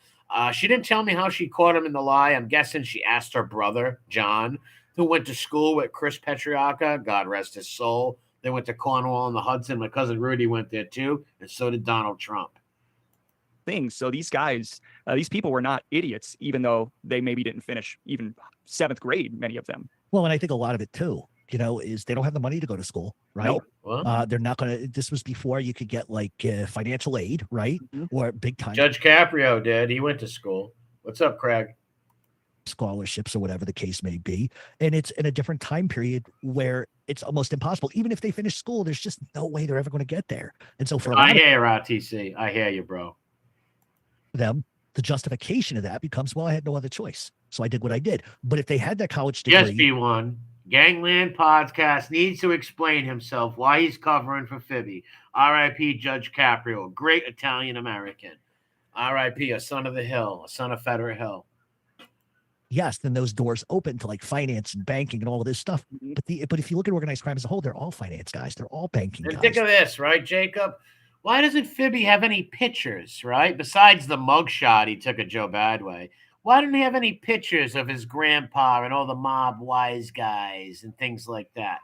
She didn't tell me how she caught him in the lie. I'm guessing she asked her brother, John, who went to school with Chris Petrarca. God rest his soul. They went to Cornwall on the Hudson. My cousin Rudy went there too, and so did Donald Trump. So these guys, these people were not idiots, even though they maybe didn't finish even 7th grade, many of them. Well, and I think a lot of it too, is they don't have the money to go to school, right? No. They're not going to. This was before you could get like financial aid, right? Or big time Judge Caprio did. He went to school. What's up, Craig? scholarships or whatever the case may be. And it's in a different time period where it's almost impossible. Even if they finish school, there's just no way they're ever going to get there. And so for a lot I hear you, RTC. I hear you, bro. of them, the justification of that becomes, well, I had no other choice, so I did what I did. But if they had that college degree, Yes, B1. Gangland Podcast needs to explain himself why he's covering for Fibby. R.I.P. Judge Caprio, a great Italian American. R.I.P. a son of the hill, a son of Federal Hill. yes, then those doors open to like finance and banking and all of this stuff. But if you look at organized crime as a whole, they're all finance guys. They're all banking And guys. think of this, right, Jacob? Why doesn't Fibby have any pictures, right? Besides the mugshot he took at Joe Badway. Why didn't he have any pictures of his grandpa and all the mob wise guys and things like that?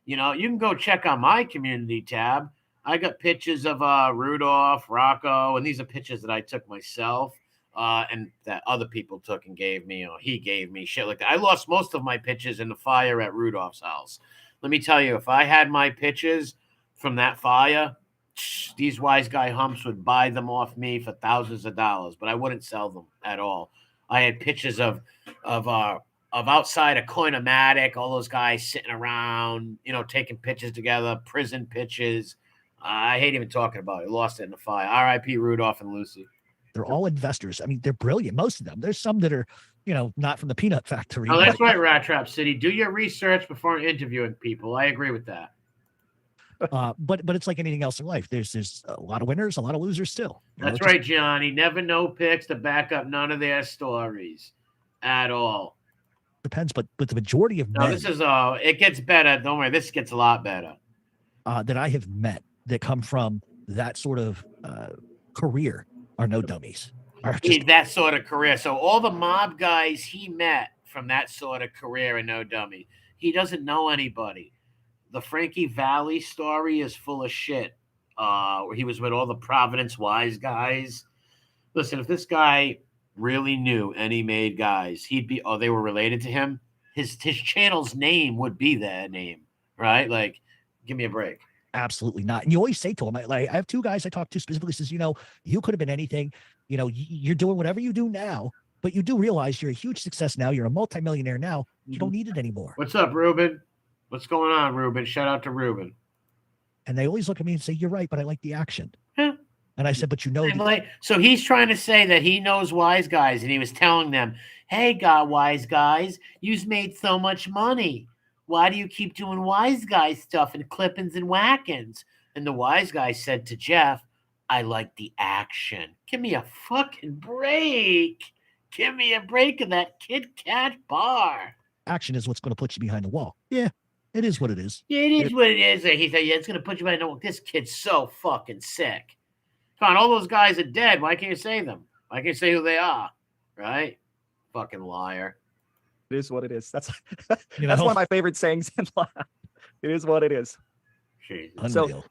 You know, you can go check on my community tab. I got pictures of Rudolph, Rocco, and these are pictures that I took myself and that other people took and gave me, or he gave me, shit like that. I lost most of my pictures in the fire at Rudolph's house. Let me tell you, if I had my pictures from that fire, these wise guy humps would buy them off me for thousands of dollars, but I wouldn't sell them at all. I had pictures of outside of Coinomatic, all those guys sitting around, you know, taking pictures together, prison pictures. I hate even talking about it. I lost it in the fire. R.I.P. Rudolph and Lucy. They're all investors. I mean, they're brilliant. Most of them. There's some that are, you know, not from the peanut factory. Oh, that's right, Rat Trap City. Do your research before interviewing people. I agree with that. But it's like anything else in life. There's a lot of winners, a lot of losers still. You know, That's just right, Johnny. Never no picks to back up none of their stories at all. depends. But the majority of No, men this is it gets better. Don't worry, this gets a lot better. that I have met that come from that sort of career are no dummies. Are just That sort of career. So all the mob guys he met from that sort of career and no dummy. He doesn't know anybody. The Frankie Valli story is full of shit. Where he was with all the Providence wise guys. Listen, if this guy really knew any made guys, he'd be. Oh, they were related to him. His channel's name would be their name, right? Like, give me a break. absolutely not. And you always say to them, I have two guys I talk to specifically, says, you know, you could have been anything. You know, you're doing whatever you do now, but you do realize you're a huge success now. You're a multimillionaire now. You don't need it anymore. What's up, Ruben? What's going on, Ruben? Shout out to Ruben. And they always look at me and say, you're right, but I like the action. Huh. And I said, but you know, So he's trying to say that he knows wise guys, and he was telling them, hey, God, wise guys, you've made so much money. Why do you keep doing wise guy stuff and clippings and whackings? And the wise guy said to Jeff, I like the action. Give me a fucking break. Give me a break of that Kit Kat bar. action is what's going to put you behind the wall. Yeah, it is what it is. Yeah, it is what it is. He said, yeah, it's going to put you behind the wall. This kid's so fucking sick. Come on, all those guys are dead. Why can't you say them? Why can't you say who they are? Right? Fucking liar. It is what it is. That's You that's know? one of my favorite sayings in life. It is what it is. Jesus. Unreal.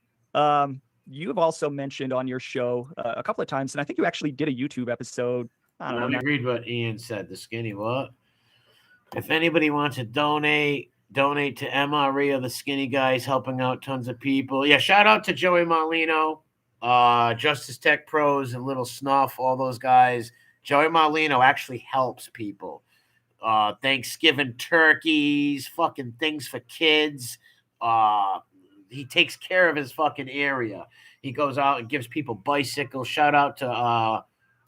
You have also mentioned on your show a couple of times, and I think you actually did a YouTube episode. I don't know. I agreed with what Ian said. The skinny what? If anybody wants to donate to MRE or the skinny guys helping out tons of people. Yeah, shout out to Joey Marlino, Justice Tech Pros, and Little Snuff, all those guys. Joey Marlino actually helps people. Thanksgiving turkeys, fucking things for kids. He takes care of his fucking area. He goes out and gives people bicycles. Shout out to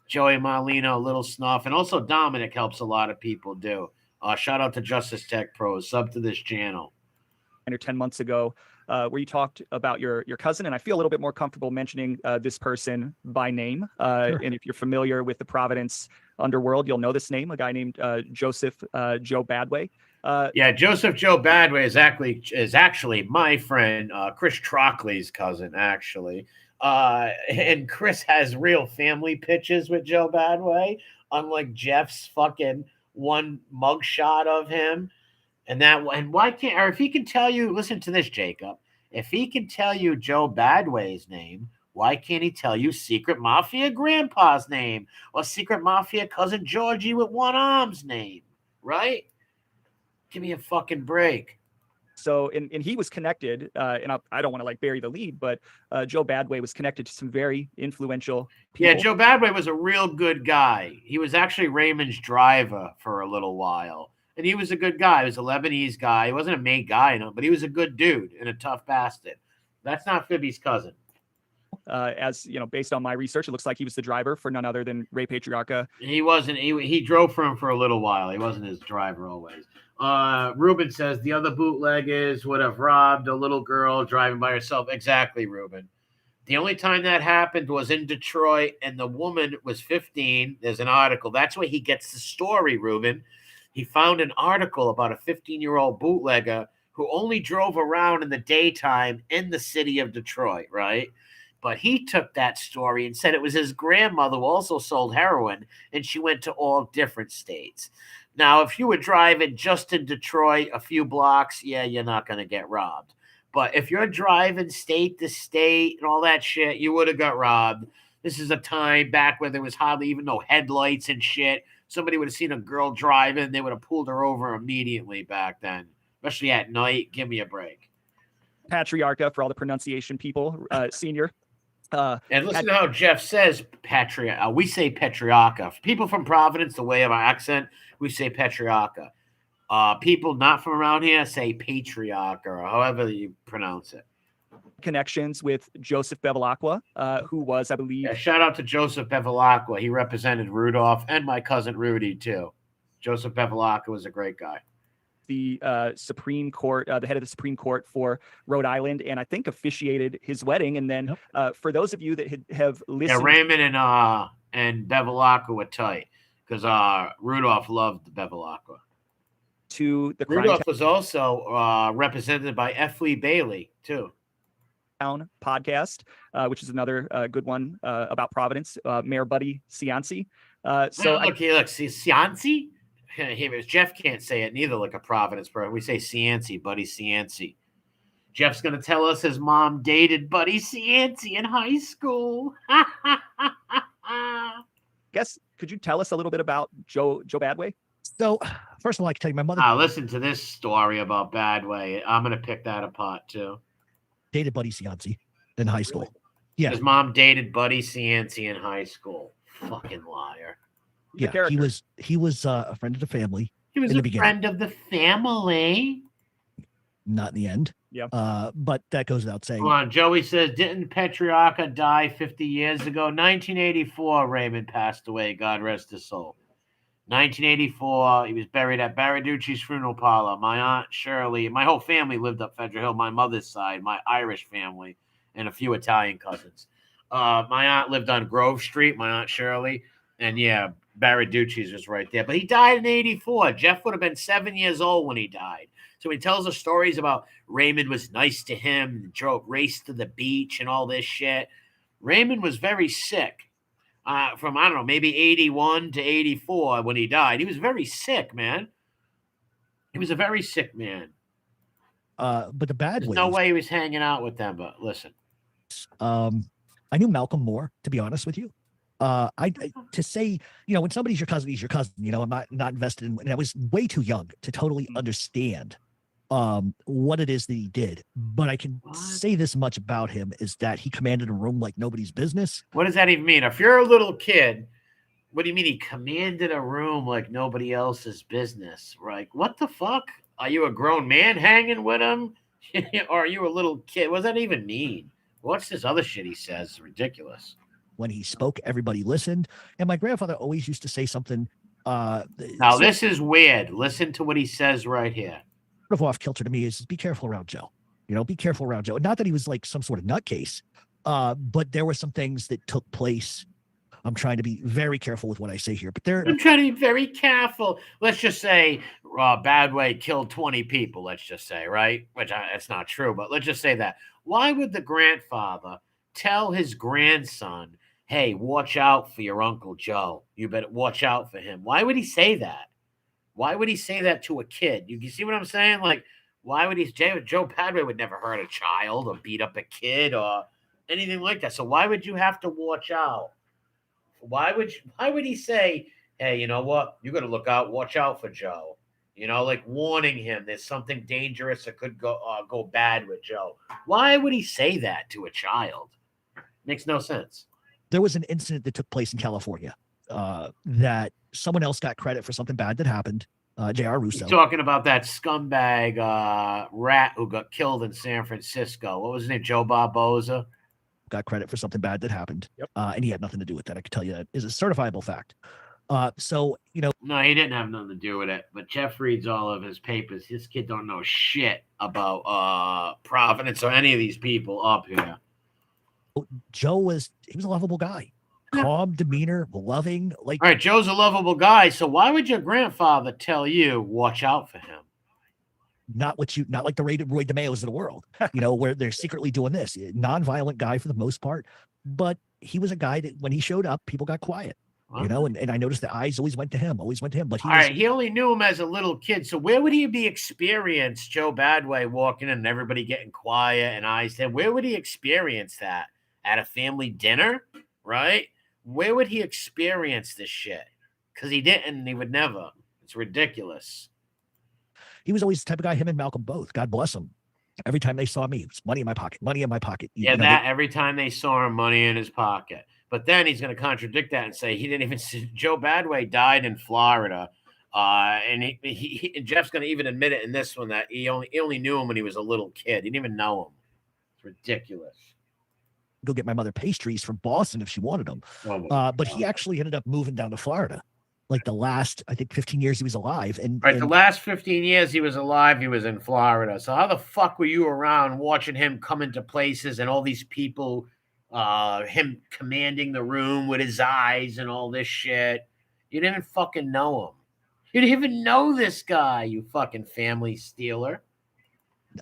Joey Marlino, Little Snuff, and also Dominic helps a lot of people do. Shout out to Justice Tech Pros, sub to this channel. 9 or 10 months ago, where you talked about your cousin, and I feel a little bit more comfortable mentioning this person by name. Sure. And if you're familiar with the Providence underworld, you'll know this name, a guy named Joseph Joe Badway. Yeah, Joseph Joe Badway is actually my friend Chris Trockley's cousin, actually. And Chris has real family pictures with Joe Badway, unlike Jeff's fucking one mugshot of him. And why can't, or if he can tell you, listen to this, Jacob. If he can tell you Joe Badway's name, why can't he tell you Secret Mafia Grandpa's name or Secret Mafia Cousin Georgie with one arm's name? Right? Give me a fucking break. So, and he was connected, and I don't want to like bury the lead, but Joe Badway was connected to some very influential people. Yeah, Joe Badway was a real good guy. He was actually Raymond's driver for a little while. And he was a good guy. He was a Lebanese guy. He wasn't a made guy, but he was a good dude and a tough bastard. That's not Fibby's cousin. As you know, based on my research, it looks like he was the driver for none other than Ray Patriarca. He wasn't. He drove for him for a little while. He wasn't his driver always. Ruben says the other bootleggers would have robbed a little girl driving by herself. Exactly, Ruben. The only time that happened was in Detroit, and the woman was 15. There's an article. That's where he gets the story, Ruben. He found an article about a 15-year-old bootlegger who only drove around in the daytime in the city of Detroit, right? But he took that story and said it was his grandmother who also sold heroin, and she went to all different states. Now, if you were driving just in Detroit a few blocks, yeah, you're not going to get robbed. But if you're driving state to state and all that shit, you would have got robbed. This is a time back where there was hardly even no headlights and shit. Somebody would have seen a girl driving, they would have pulled her over immediately back then, especially at night. Give me a break. Patriarcha for all the pronunciation people, senior. And listen to how Jeff says patriarcha. We say patriarcha. People from Providence, the way of our accent, we say patriarcha. People not from around here say patriarcha, or however you pronounce it. Connections with Joseph Bevilacqua, who was, I believe. Yeah, shout out to Joseph Bevilacqua. He represented Rudolph and my cousin Rudy, too. Joseph Bevilacqua was a great guy. The Supreme Court, the head of the Supreme Court for Rhode Island, and I think officiated his wedding. And then for those of you that have listened. Yeah, Raymond and Bevilacqua were tight because Rudolph loved Bevilacqua. To the Rudolph was also represented by F. Lee Bailey, too. Podcast, which is another good one about Providence, Mayor Buddy Cianci. Cianci? Jeff can't say it neither, like a Providence person. We say Cianci, Buddy Cianci. Jeff's going to tell us his mom dated Buddy Cianci in high school. Guess, could you tell us a little bit about Joe Badway? So, first of all, I can tell you, my mother listen to this story about Badway. I'm going to pick that apart, too. dated Buddy Cianci in high school. Yeah. His mom dated Buddy Cianci in high school. Fucking liar. Yeah, he was a friend of the family. He was a friend of the family. Not in the end. Yeah. But that goes without saying. Hold on, Joey says, didn't Petriarca die 50 years ago? 1984, Raymond passed away. God rest his soul. 1984, he was buried at Baraducci's funeral parlor. My aunt Shirley, my whole family lived up Federal Hill, my mother's side, my Irish family, and a few Italian cousins. My aunt lived on Grove Street, my aunt Shirley, and yeah, Baraducci's was right there. But he died in 84. Jeff would have been 7 years old when he died. So he tells us stories about Raymond was nice to him, raced to the beach and all this shit. Raymond was very sick. From, I don't know, maybe 81 to 84 when he died. He was very sick, man. He was a very sick man. But the bad There's no way he was hanging out with them, but listen. I knew Malcolm more, to be honest with you. To say, when somebody's your cousin, he's your cousin. I'm not invested in, and I was way too young to totally understand what it is that he did. But I can say this much about him is that he commanded a room like nobody's business. What does that even mean? If you're a little kid, what do you mean he commanded a room like nobody else's business? Like, what the fuck? Are you a grown man hanging with him? Or are you a little kid? What does that even mean? What's this other shit he says? It's ridiculous. When he spoke, everybody listened. And my grandfather always used to say something. Now, this is weird. Listen to what he says right here. Sort of off kilter to me is be careful around Joe. Be careful around Joe. Not that he was like some sort of nutcase, but there were some things that took place. I'm trying to be very careful with what I say here, but I'm trying to be very careful. Let's just say Badway killed 20 people, let's just say, right? Which that's not true, but let's just say that. Why would the grandfather tell his grandson, hey, watch out for your Uncle Joe. You better watch out for him. Why would he say that? Why would he say that to a kid? You see what I'm saying? Like, why would he? Joe Padway would never hurt a child or beat up a kid or anything like that. So why would you have to watch out? Why would he say, hey, you know what? You got to look out, watch out for Joe. Like warning him there's something dangerous that could go bad with Joe. Why would he say that to a child? Makes no sense. There was an incident that took place in California that someone else got credit for something bad that happened. J.R. Russo. You're talking about that scumbag rat who got killed in San Francisco. What was his name? Joe Barboza? Got credit for something bad that happened. Yep. And he had nothing to do with that. I can tell you that is a certifiable fact. So, No, he didn't have nothing to do with it. But Jeff reads all of his papers. His kid don't know shit about Providence or any of these people up here. Joe was a lovable guy. Calm demeanor, loving. Like, all right, Joe's a lovable guy. So why would your grandfather tell you watch out for him? Not like the Roy DeMeos of the world, where they're secretly doing this. Non-violent guy for the most part, but he was a guy that when he showed up, people got quiet. And I noticed the eyes always went to him. But he only knew him as a little kid. So where would he be experienced Joe Badway walking in and everybody getting quiet and eyes to him? Where would he experience that? At a family dinner, right? Where would he experience this shit? Because he didn't, and he would never. It's ridiculous. He was always the type of guy, him and Malcolm both. God bless him. Every time they saw me, it was money in my pocket, money in my pocket. Every time they saw him, money in his pocket. But then he's going to contradict that and say he didn't even see Joe Badway died in Florida. And Jeff's going to even admit it in this one that he only knew him when he was a little kid. He didn't even know him. It's ridiculous. Go get my mother pastries from Boston if she wanted them. But he actually ended up moving down to Florida. Like the last, I think, 15 years he was alive. And the last 15 years he was alive, he was in Florida. So how the fuck were you around watching him come into places and all these people, him commanding the room with his eyes and all this shit? You didn't even fucking know him. You didn't even know this guy, you fucking family stealer.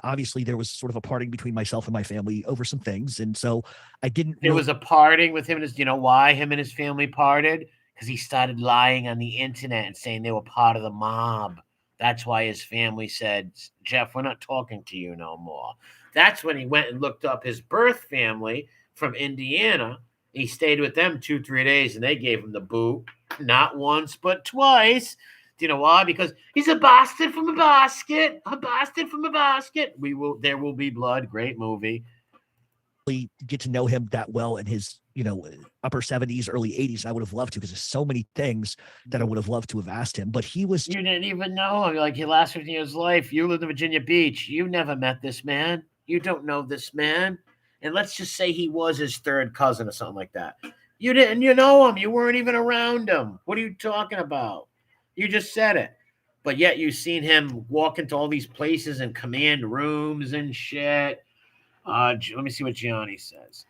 Obviously, there was sort of a parting between myself and my family over some things. And so I didn't. There was a parting with him. You know why him and his family parted? Because he started lying on the internet and saying they were part of the mob. That's why his family said, Jeff, we're not talking to you no more. That's when he went and looked up his birth family from Indiana. He stayed with them 2-3 days, and they gave him the boot. Not once, but twice. Do you know why? Because he's a bastard from a basket. A bastard from a basket. There will be blood. Great movie. Get to know him that well in his, upper 70s, early 80s. I would have loved to, because there's so many things that I would have loved to have asked him. But he was. You didn't even know him. Like, he last 15 years of his life. You lived in Virginia Beach. You never met this man. You don't know this man. And let's just say he was his third cousin or something like that. You didn't. You know him. You weren't even around him. What are you talking about? You just said it. But yet you've seen him walk into all these places and command rooms and shit. Let me see what Gianni says.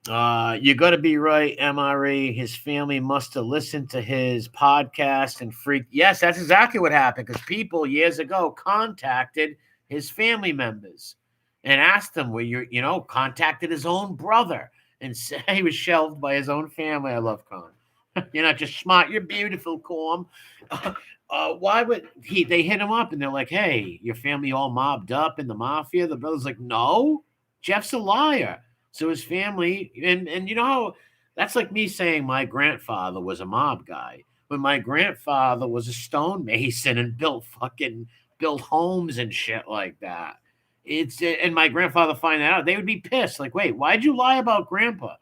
You got to be right, MRE. His family must have listened to his podcast and freaked. Yes, that's exactly what happened, because people years ago contacted his family members and asked them, contacted his own brother and said he was shelved by his own family. I love Con. You're not just smart. You're beautiful, Corm. Why would they hit him up and they're like, hey, your family all mobbed up in the Mafia? The brother's like, no, Jeff's a liar. So his family, and that's like me saying my grandfather was a mob guy, when my grandfather was a stonemason and built homes and shit like that. And my grandfather find that out, they would be pissed. Like, wait, why'd you lie about grandpa?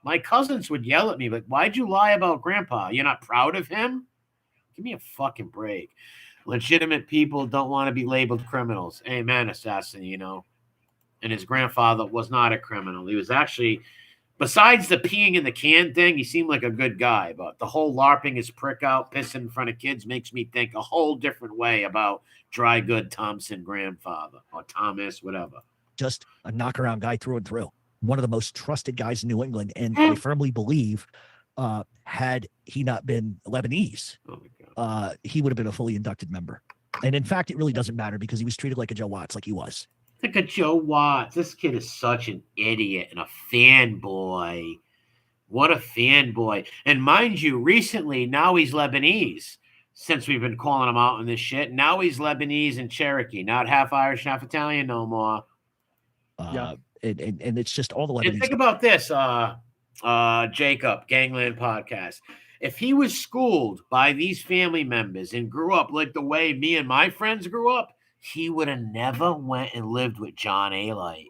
My cousins would yell at me, like, why'd you lie about grandpa? You're not proud of him? Give me a fucking break. Legitimate people don't want to be labeled criminals. Amen, assassin, And his grandfather was not a criminal. He was actually, Besides the peeing in the can thing, he seemed like a good guy. But the whole LARPing his prick out, pissing in front of kids makes me think a whole different way about Dry Good Thompson grandfather or Thomas, whatever. Just a knockaround guy through and through. One of the most trusted guys in New England. And I firmly believe had he not been Lebanese, he would have been a fully inducted member. And in fact, it really doesn't matter because he was treated like a Joe Watts, like he was. Look at Joe Watts. This kid is such an idiot and a fanboy. What a fanboy. And mind you, recently, now he's Lebanese since we've been calling him out on this shit. Now he's Lebanese and Cherokee, not half Irish, half Italian no more. And it's just all the Lebanese. And think about this, Jacob, Gangland Podcast. If he was schooled by these family members and grew up like the way me and my friends grew up, he would have never went and lived with John A-Light.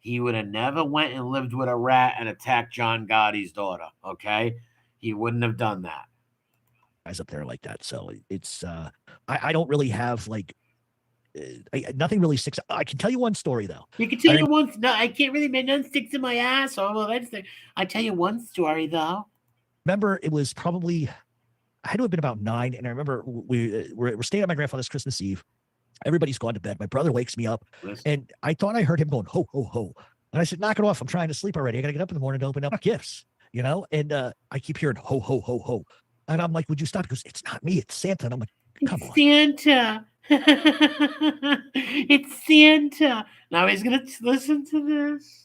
He would have never went and lived with a rat and attacked John Gotti's daughter, okay? He wouldn't have done that. Guys up there like that. So it's, I don't really have like, nothing really sticks. I can tell you one story though. You can tell you one. No, I can't really make nothing stick to my ass. Oh, well, that's the, I tell you one story though. Remember, it was probably, I had to have been about 9. And I remember we're staying at my grandfather's Christmas Eve. Everybody's gone to bed. My brother wakes me up and I thought I heard him going, ho, ho, ho. And I said, knock it off. I'm trying to sleep already. I got to get up in the morning to open up gifts, you know? And I keep hearing ho, ho, ho, ho. And I'm like, would you stop? He goes, it's not me. It's Santa. And I'm like, come on. Santa. It's Santa. Now he's going to listen to this.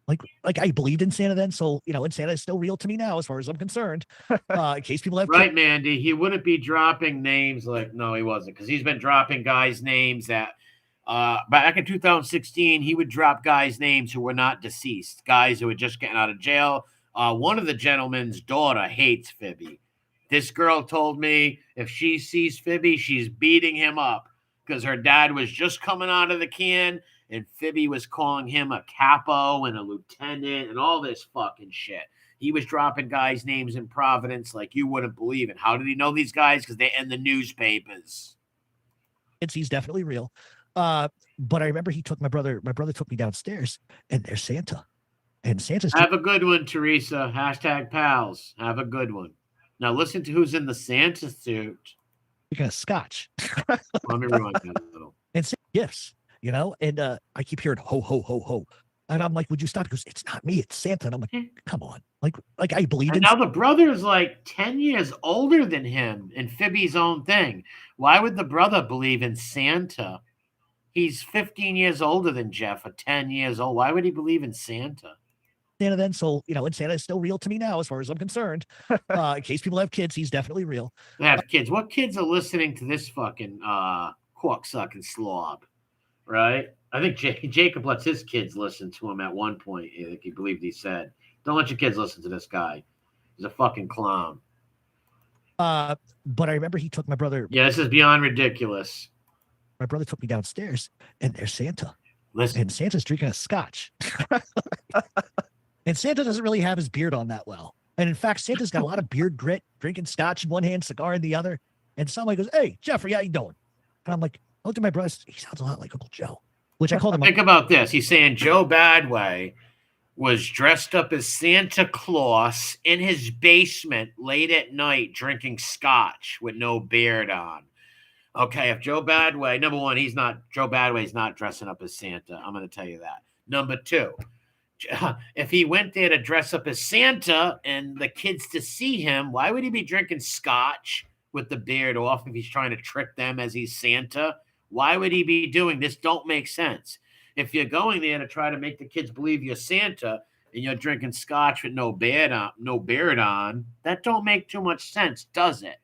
Like I believed in Santa then. So, you know, and Santa is still real to me now, as far as I'm concerned. In case people have. Right, Mandy. He wouldn't be dropping names like, no, he wasn't. Because he's been dropping guys' names that, back in 2016, he would drop guys' names who were not deceased. Guys who were just getting out of jail. One of the gentlemen's daughter hates Fibby. This girl told me if she sees Fibby, she's beating him up because her dad was just coming out of the can and Fibby was calling him a capo and a lieutenant and all this fucking shit. He was dropping guys' names in Providence like you wouldn't believe it. How did he know these guys? Because they're in the newspapers. He's definitely real. But I remember he took my brother took me downstairs and there's Santa. And Santa's. Have a good one, Teresa. Hashtag pals. Have a good one. Now listen to who's in the Santa suit. You're gonna scotch. Let me rewind that a little. And gifts, you know, and I keep hearing ho, ho, ho, ho. And I'm like, would you stop? He goes, it's not me, it's Santa. And I'm like, come on. Like I believe in. Now the brother is like 10 years older than him in Fibby's own thing. Why would the brother believe in Santa? He's 15 years older than Jeff, or 10 years old. Why would he believe in Santa? Santa then, so, you know, and Santa is still real to me now, as far as I'm concerned. In case people have kids, he's definitely real. They have kids. What kids are listening to this fucking cork-sucking slob, right? I think Jacob lets his kids listen to him at one point. I think he believed he said, don't let your kids listen to this guy. He's a fucking clown. But I remember he took my brother. Yeah, this is beyond ridiculous. My brother took me downstairs, and there's Santa. Listen. And Santa's drinking a scotch. And Santa doesn't really have his beard on that well. And in fact, Santa's got a lot of beard grit, drinking scotch in one hand, cigar in the other. And somebody goes, hey, Jeffrey, how you doing? And I'm like, I looked at my brother. He sounds a lot like Uncle Joe, which I called him. Think about this. He's saying Joe Badway was dressed up as Santa Claus in his basement late at night drinking scotch with no beard on. Okay, if Joe Badway, number one, Joe Badway's not dressing up as Santa. I'm going to tell you that. Number two, if he went there to dress up as Santa and the kids to see him, why would he be drinking scotch with the beard off if he's trying to trick them as he's Santa? Why would he be doing this? Don't make sense. If you're going there to try to make the kids believe you're Santa and you're drinking scotch with no beard on, that don't make too much sense, does it?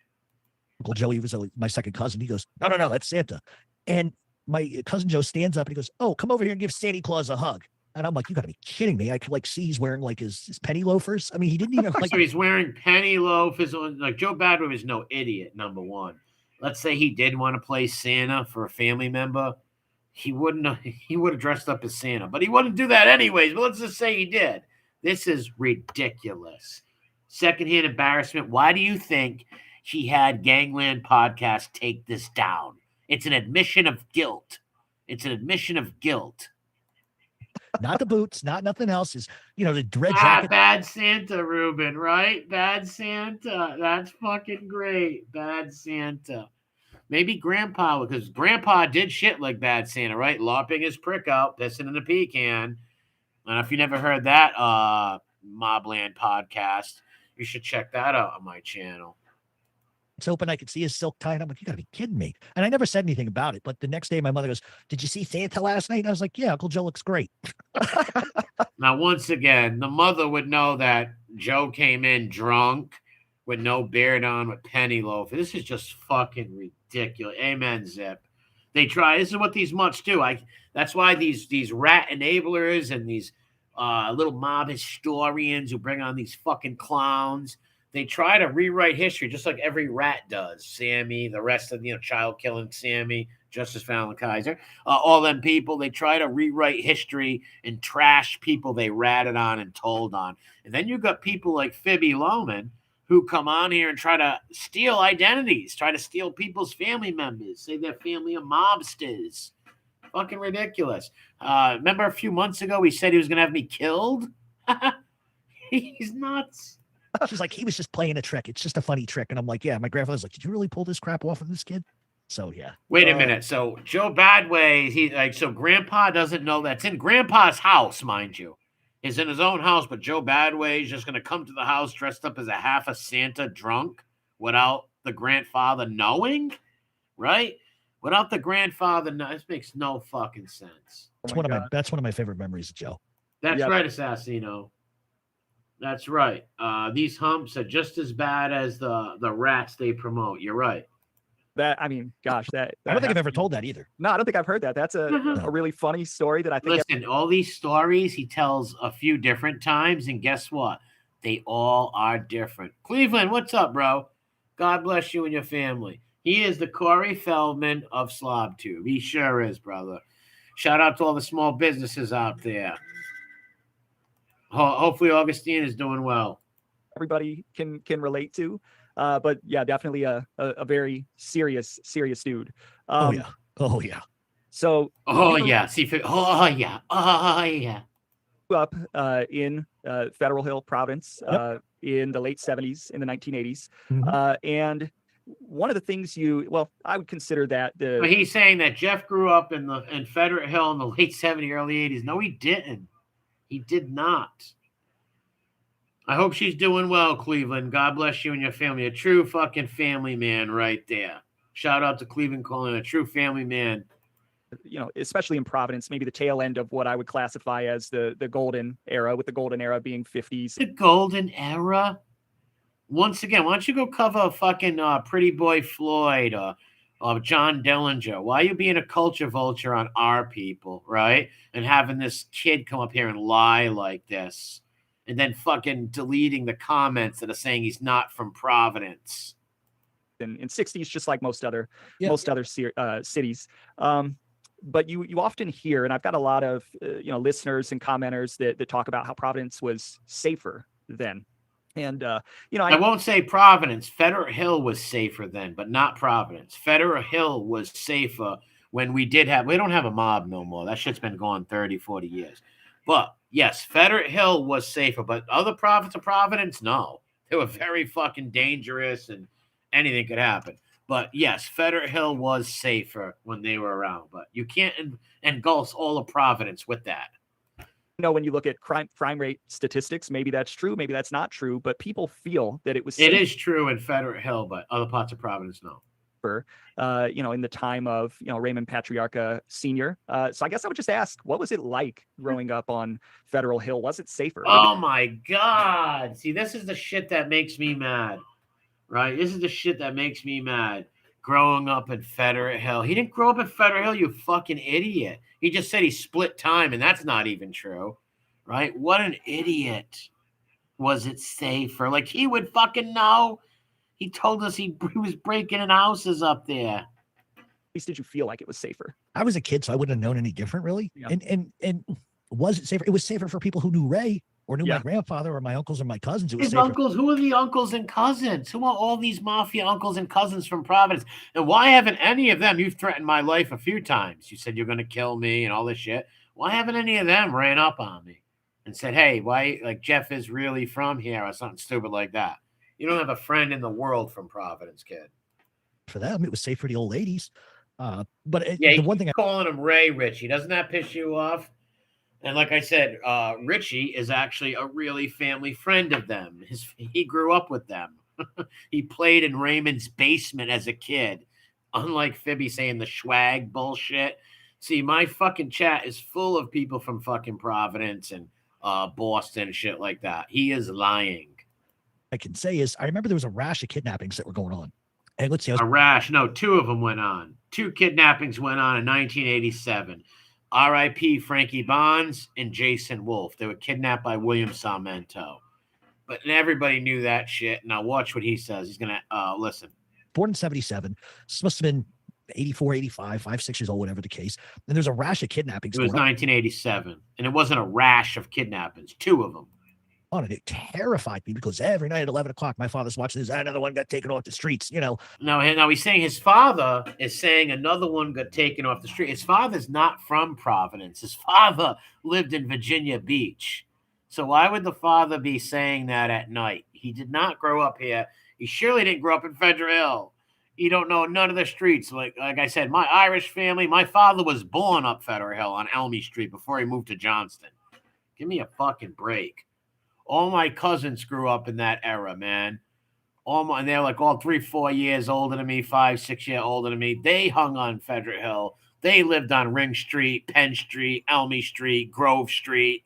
Uncle Joey was my second cousin. He goes, no, that's Santa. And my cousin Joe stands up and he goes, oh, come over here and give Santa Claus a hug. And I'm like, you got to be kidding me. I could like see he's wearing like his penny loafers. I mean, he didn't even like. So he's wearing penny loafers. Like Joe Badway was no idiot, number one. Let's say he did want to play Santa for a family member. He would have dressed up as Santa, but he wouldn't do that anyways. But let's just say he did. This is ridiculous. Secondhand embarrassment. Why do you think he had Gangland Podcast take this down? It's an admission of guilt. It's an admission of guilt. not the boots, not nothing else. Is the red Ah, jacket. Bad Santa, Ruben, right? Bad Santa. That's fucking great. Bad Santa. Maybe Grandpa, because Grandpa did shit like Bad Santa, right? Lopping his prick out, pissing in the pecan. And if you never heard that Mobland podcast, you should check that out on my channel. It's open. I could see his silk tie. And I'm like, you gotta be kidding me. And I never said anything about it. But the next day, my mother goes, "Did you see Santa last night?" And I was like, "Yeah, Uncle Joe looks great." Now, once again, the mother would know that Joe came in drunk with no beard on, with penny loaf. This is just fucking ridiculous. Amen, Zip. They try. This is what these mutts do. That's why these rat enablers and these little mob historians who bring on these fucking clowns. They try to rewrite history just like every rat does. Sammy, the rest of child killing Sammy, Justice Fallon Kaiser, all them people. They try to rewrite history and trash people they ratted on and told on. And then you got people like Fibby Lowmen who come on here and try to steal identities, try to steal people's family members, say they're family of mobsters. Fucking ridiculous. Remember a few months ago he said he was going to have me killed? He's nuts. She's like, he was just playing a trick. It's just a funny trick. And I'm like, yeah. My grandfather's like, did you really pull this crap off of this kid? So, yeah. Wait a minute. So Joe Badway, so Grandpa doesn't know that's in Grandpa's house, mind you. Is in his own house, but Joe Badway is just going to come to the house dressed up as a half a Santa drunk without the grandfather knowing, right? Without the grandfather, this makes no fucking sense. That's one of my favorite memories of Joe. That's right, Assassino. That's right. These humps are just as bad as the rats they promote. You're right. I don't think I've ever told that either. No, I don't think I've heard that. That's a really funny story that I think. Listen, all these stories he tells a few different times, and guess what? They all are different. Cleveland, what's up, bro? God bless you and your family. He is the Corey Feldman of SlobTube. He sure is, brother. Shout out to all the small businesses out there. Hopefully Augustine is doing well. Everybody can relate to. But yeah, definitely a very serious dude. Oh yeah. So yeah. Grew up in Federal Hill Province in the late 70s, in the 1980s. And one of the things I would consider that But he's saying that Jeff grew up in Federal Hill in the late 70s, early 80s. No, he didn't. He did not. I hope she's doing well, Cleveland. God bless you and your family. A true fucking family man right there. Shout out to Cleveland calling a true family man. Especially in Providence, maybe the tail end of what I would classify as the golden era, with the golden era being 50s. The golden era? Once again, why don't you go cover fucking Pretty Boy Floyd or John Dillinger? Why are you being a culture vulture on our people, right? And having this kid come up here and lie like this. And then fucking deleting the comments that are saying he's not from Providence. In 60s, just like most other cities. But you often hear, and I've got a lot of listeners and commenters that talk about how Providence was safer then. And I won't say Providence. Federal Hill was safer then, but not Providence. Federal Hill was safer when we don't have a mob no more. That shit's been gone 30, 40 years. But yes, Federal Hill was safer, but other provinces of Providence, no. They were very fucking dangerous and anything could happen. But yes, Federal Hill was safer when they were around. But you can't engulf all of Providence with that. When you look at crime rate statistics, maybe that's true, maybe that's not true, but people feel that it was safe. It is true in Federal Hill, but other parts of Providence, no. In the time of Raymond Patriarca Sr. So I guess I would just ask, what was it like growing up on Federal Hill? Was it safer? Oh my God! See, this is the shit that makes me mad, right? This is the shit that makes me mad. Growing up in Federal Hill, he didn't grow up in Federal Hill. You fucking idiot! He just said he split time, and that's not even true, right? What an idiot! Was it safer? Like he would fucking know. He told us he was breaking in houses up there. At least did you feel like it was safer? I was a kid, so I wouldn't have known any different, really. Yeah. And was it safer? It was safer for people who knew Ray or knew my grandfather or my uncles or my cousins. It was His safer. uncles? Who are the uncles and cousins? Who are all these mafia uncles and cousins from Providence? And why haven't any of them? You've threatened my life a few times. You said you're going to kill me and all this shit. Why haven't any of them ran up on me and said, hey, why, like, Jeff is really from here or something stupid like that? You don't have a friend in the world from Providence, kid. For them, it was safe for the old ladies. But Yeah, the one thing calling him Ray Richie, doesn't that piss you off? And like I said, Richie is actually a really family friend of them. He grew up with them. He played in Raymond's basement as a kid. Unlike Fibby saying the swag bullshit. See, my fucking chat is full of people from fucking Providence and Boston and shit like that. He is lying. I can say is I remember there was a rash of kidnappings that were going on. And let's see, a rash. No, 2 of them went on. 2 kidnappings went on in 1987. R.I.P. Frankie Bonds and Jason Wolf. They were kidnapped by William Sarmento. But everybody knew that shit. Now watch what he says. He's going to listen. Born in 77. This must have been 84, 85, 5, 6 years old, whatever the case. And there's a rash of kidnappings. It was 1987. And it wasn't a rash of kidnappings. 2 of them. On it. It terrified me because every night at 11 o'clock, my father's watching this. Another one got taken off the streets, you know. Now he's saying his father is saying another one got taken off the street. His father's not from Providence. His father lived in Virginia Beach. So why would the father be saying that at night? He did not grow up here. He surely didn't grow up in Federal Hill. You don't know none of the streets. Like I said, my Irish family, my father was born up Federal Hill on Elmy Street before he moved to Johnston. Give me a fucking break. All my cousins grew up in that era, man. And they're like all 3, 4 years older than me, 5, 6 years older than me. They hung on Federal Hill. They lived on Ring Street, Penn Street, Elmy Street, Grove Street.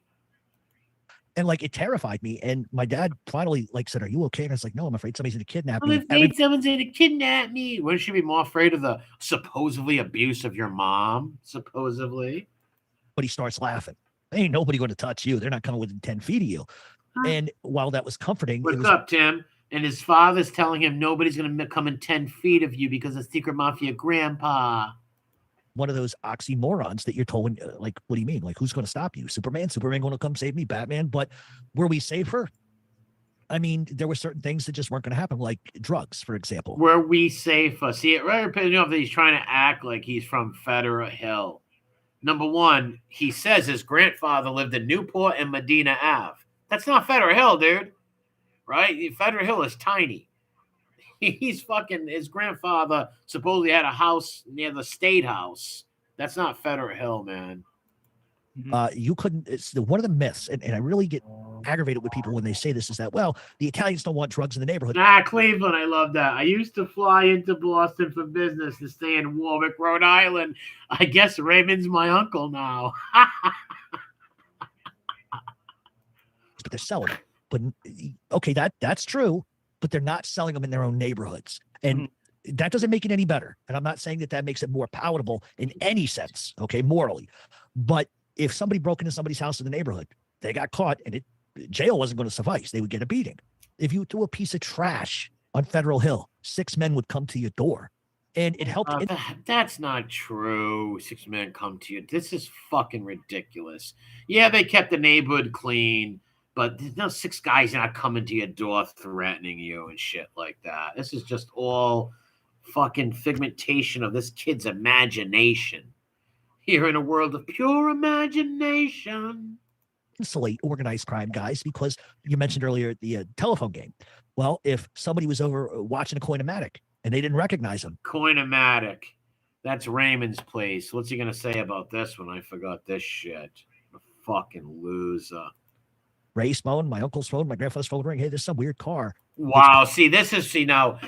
And like it terrified me. And my dad finally like said, "Are you okay?" And I was like, "No, I'm afraid somebody's going to kidnap me." I'm afraid someone's going to kidnap me. Wouldn't you be more afraid of the supposedly abuse of your mom? Supposedly. But he starts laughing. Ain't nobody going to touch you. They're not coming within 10 feet of you. And while that was comforting, what's up, Tim? And his father's telling him nobody's going to come in 10 feet of you because of Secret Mafia Grandpa. One of those oxymorons that you're told, like, what do you mean? Like, who's going to stop you? Superman going to come save me, Batman. But were we safer? I mean, there were certain things that just weren't going to happen, like drugs, for example. Were we safer? See, it right pissing off that he's trying to act like he's from Federal Hill. Number one, he says his grandfather lived in Newport and Medina Ave. That's not Federal Hill, dude. Right? Federal Hill is tiny. He's fucking, his grandfather supposedly had a house near the State House. That's not Federal Hill, man. You couldn't, it's one of the myths, and I really get aggravated with people when they say this, is that, well, the Italians don't want drugs in the neighborhood. Cleveland, I love that. I used to fly into Boston for business and stay in Warwick, Rhode Island. I guess Raymond's my uncle now. But they're selling it. But okay, that's true, but they're not selling them in their own neighborhoods. And that doesn't make it any better. And I'm not saying that makes it more palatable in any sense, okay, morally. But if somebody broke into somebody's house in the neighborhood, they got caught, and jail wasn't going to suffice. They would get a beating. If you threw a piece of trash on Federal Hill, 6 men would come to your door. And it helped. That's not true. 6 men come to you. This is fucking ridiculous. Yeah, they kept the neighborhood clean. But there's no 6 guys not coming to your door threatening you and shit like that. This is just all fucking figmentation of this kid's imagination. Here in a world of pure imagination. Insulate organized crime, guys, because you mentioned earlier the telephone game. Well, if somebody was over watching a Coin-O-Matic and they didn't recognize him. Coin-O-Matic. That's Raymond's place. What's he going to say about this one? I forgot this shit. A fucking loser. Ray's phone, my uncle's phone, my grandfather's phone ring. Hey, there's some weird car. Wow. Now,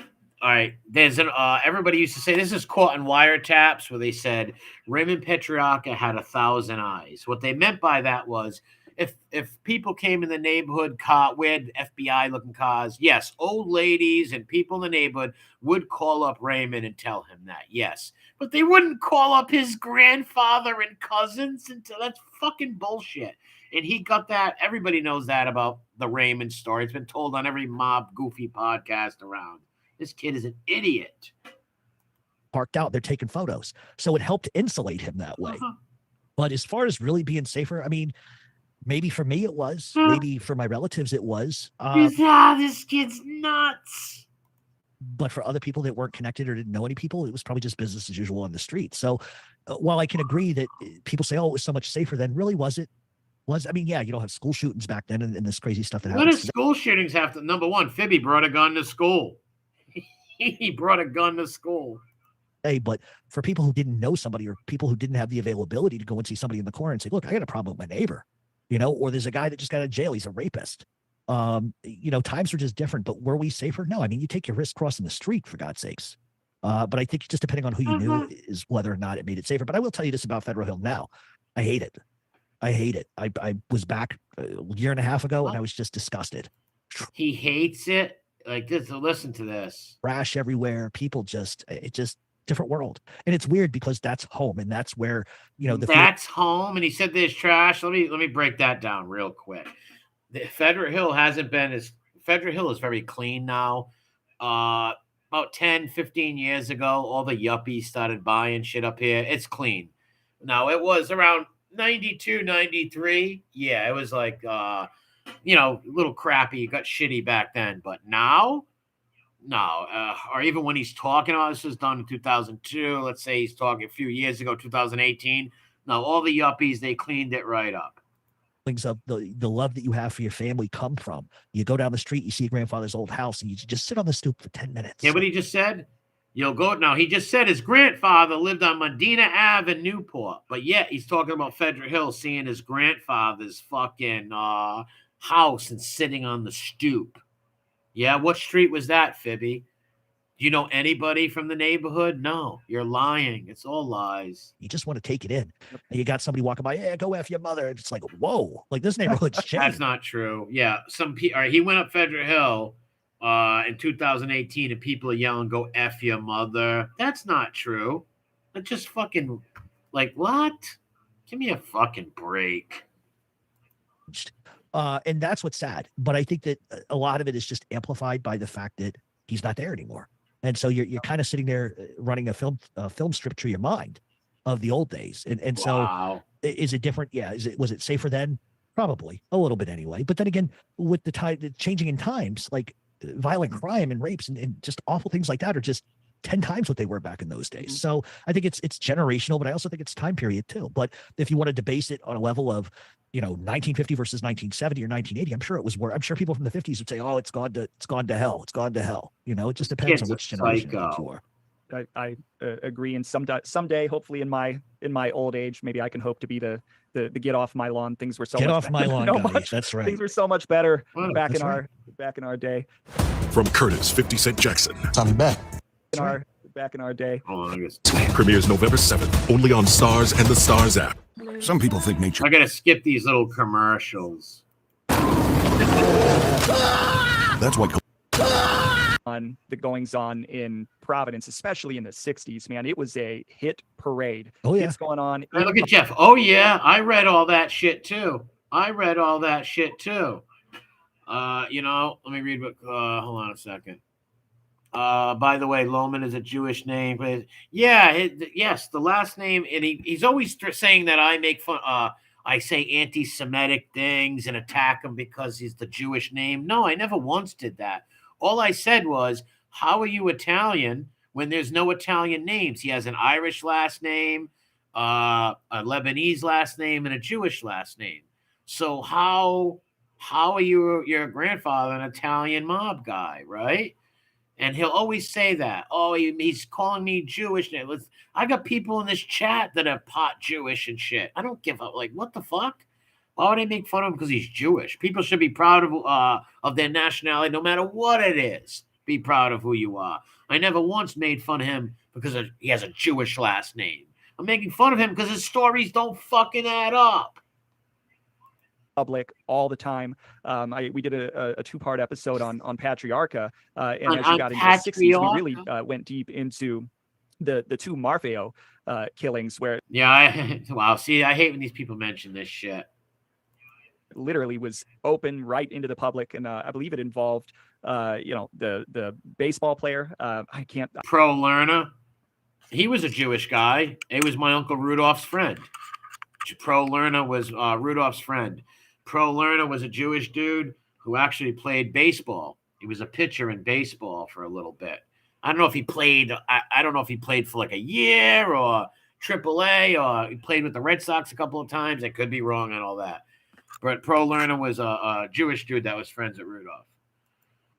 all right. There's everybody used to say this is caught in wiretaps where they said Raymond Petrarca had 1,000 eyes. What they meant by that was if people came in the neighborhood with FBI looking cars, yes, old ladies and people in the neighborhood would call up Raymond and tell him that. Yes. But they wouldn't call up his grandfather and cousins until that's fucking bullshit. And he got that. Everybody knows that about the Raymond story. It's been told on every mob goofy podcast around. This kid is an idiot. Parked out. They're taking photos. So it helped insulate him that way. But as far as really being safer, I mean, maybe for me it was. Maybe for my relatives it was. This kid's nuts. But for other people that weren't connected or didn't know any people, it was probably just business as usual on the street. So while I can agree that people say, oh, it was so much safer then, really was it? I mean, yeah, you don't have school shootings back then and this crazy stuff that What happens does today. school shootings have to? Number one, Fibby brought a gun to school. He brought a gun to school. But for people who didn't know somebody or people who didn't have the availability to go and see somebody in the corner and say, look, I got a problem with my neighbor, or there's a guy that just got out of jail. He's a rapist. Times were just different, but were we safer? No. I mean, you take your risk crossing the street, for God's sakes. But I think just depending on who you knew is whether or not it made it safer. But I will tell you this about Federal Hill now. I hate it. I was back a year and a half ago, and I was just disgusted. He hates it. Like this. Listen to this. Trash everywhere. People just different world. And it's weird because that's home, and that's where, that's home. And he said there's trash. Let me break that down real quick. The Federal Hill Federal Hill is very clean now. About 10, 15 years ago, all the yuppies started buying shit up here. It's clean. Now, it was around 92, 93. Yeah, it was like, a little crappy. It got shitty back then. But now, no. Or even when he's talking about this was done in 2002. Let's say he's talking a few years ago, 2018. No, all the yuppies, they cleaned it right up. Of the love that you have for your family come from. You go down the street, you see your grandfather's old house, and you just sit on the stoop for 10 minutes. Yeah, what he just said? You'll go now. He just said his grandfather lived on Medina Ave in Newport, but yet he's talking about Federal Hill, seeing his grandfather's fucking house and sitting on the stoop. Yeah, what street was that, Fibby? Do you know anybody from the neighborhood? No, you're lying. It's all lies. You just want to take it in. And you got somebody walking by, yeah, go F your mother. It's like, whoa, like this neighborhood's changed. That's not true. Yeah, all right, he went up Federal Hill in 2018 and people are yelling, go F your mother. That's not true. That's just fucking, like, what? Give me a fucking break. And that's what's sad. But I think that a lot of it is just amplified by the fact that he's not there anymore. And so you're kind of sitting there running a film strip through your mind of the old days. And so is it different? Yeah. Was it safer then? Probably a little bit anyway. But then again, with the changing in times, like violent crime and rapes and just awful things like that are just 10 times what they were back in those days. So I think it's generational, but I also think it's time period too. But if you wanted to base it on a level of, 1950 versus 1970 or 1980, I'm sure it was worse. I'm sure people from the 50s would say, oh, it's gone to hell. It's gone to hell. It just depends on which generation you are. I agree. And someday, hopefully in my old age, maybe I can hope to be the get off my lawn. Things were so get much off my lawn guy. That's right. Things were so much better back in our day. From Curtis 50 Cent Jackson. Tommy back. Back in our day. Premieres November 7th, only on Stars and the Stars app. Some people think nature. I gotta skip these little commercials. That's why. On the goings on in Providence, especially in the 60s, man, it was a hit parade. Oh yeah, it's going on. Hey, look at Jeff. Oh yeah, I read all that shit too. Let me read what. Hold on a second. By the way, Lowmen is a Jewish name. Yeah, yes, the last name, and he's always saying that I make fun. I say anti-Semitic things and attack him because he's the Jewish name. No, I never once did that. All I said was, how are you Italian when there's no Italian names? He has an Irish last name, a Lebanese last name, and a Jewish last name. So how are you, your grandfather, an Italian mob guy, right? And he'll always say that. Oh, he's calling me Jewish. I got people in this chat that are pot Jewish and shit. I don't give up. Like, what the fuck? Why would I make fun of him because he's Jewish? People should be proud of their nationality, no matter what it is. Be proud of who you are. I never once made fun of him because he has a Jewish last name. I'm making fun of him because his stories don't fucking add up. Public all the time. We did a two-part episode on Patriarcha, and as you got into the 60s, we really went deep into the two Mafia killings where wow. See, I hate when these people mention this shit. Literally was open right into the public, and I believe it involved the baseball player. I can't Pro Lerner. He was a Jewish guy. It was my uncle Rudolph's friend. Pro Lerner was Rudolph's friend. Pro Lerner was a Jewish dude who actually played baseball He was a pitcher in baseball for a little bit. I don't know if he played. I don't know if he played for like a year or AAA or he played with the Red Sox a couple of times. I could be wrong on all that. But Pro Lerner was a Jewish dude that was friends with Rudolph.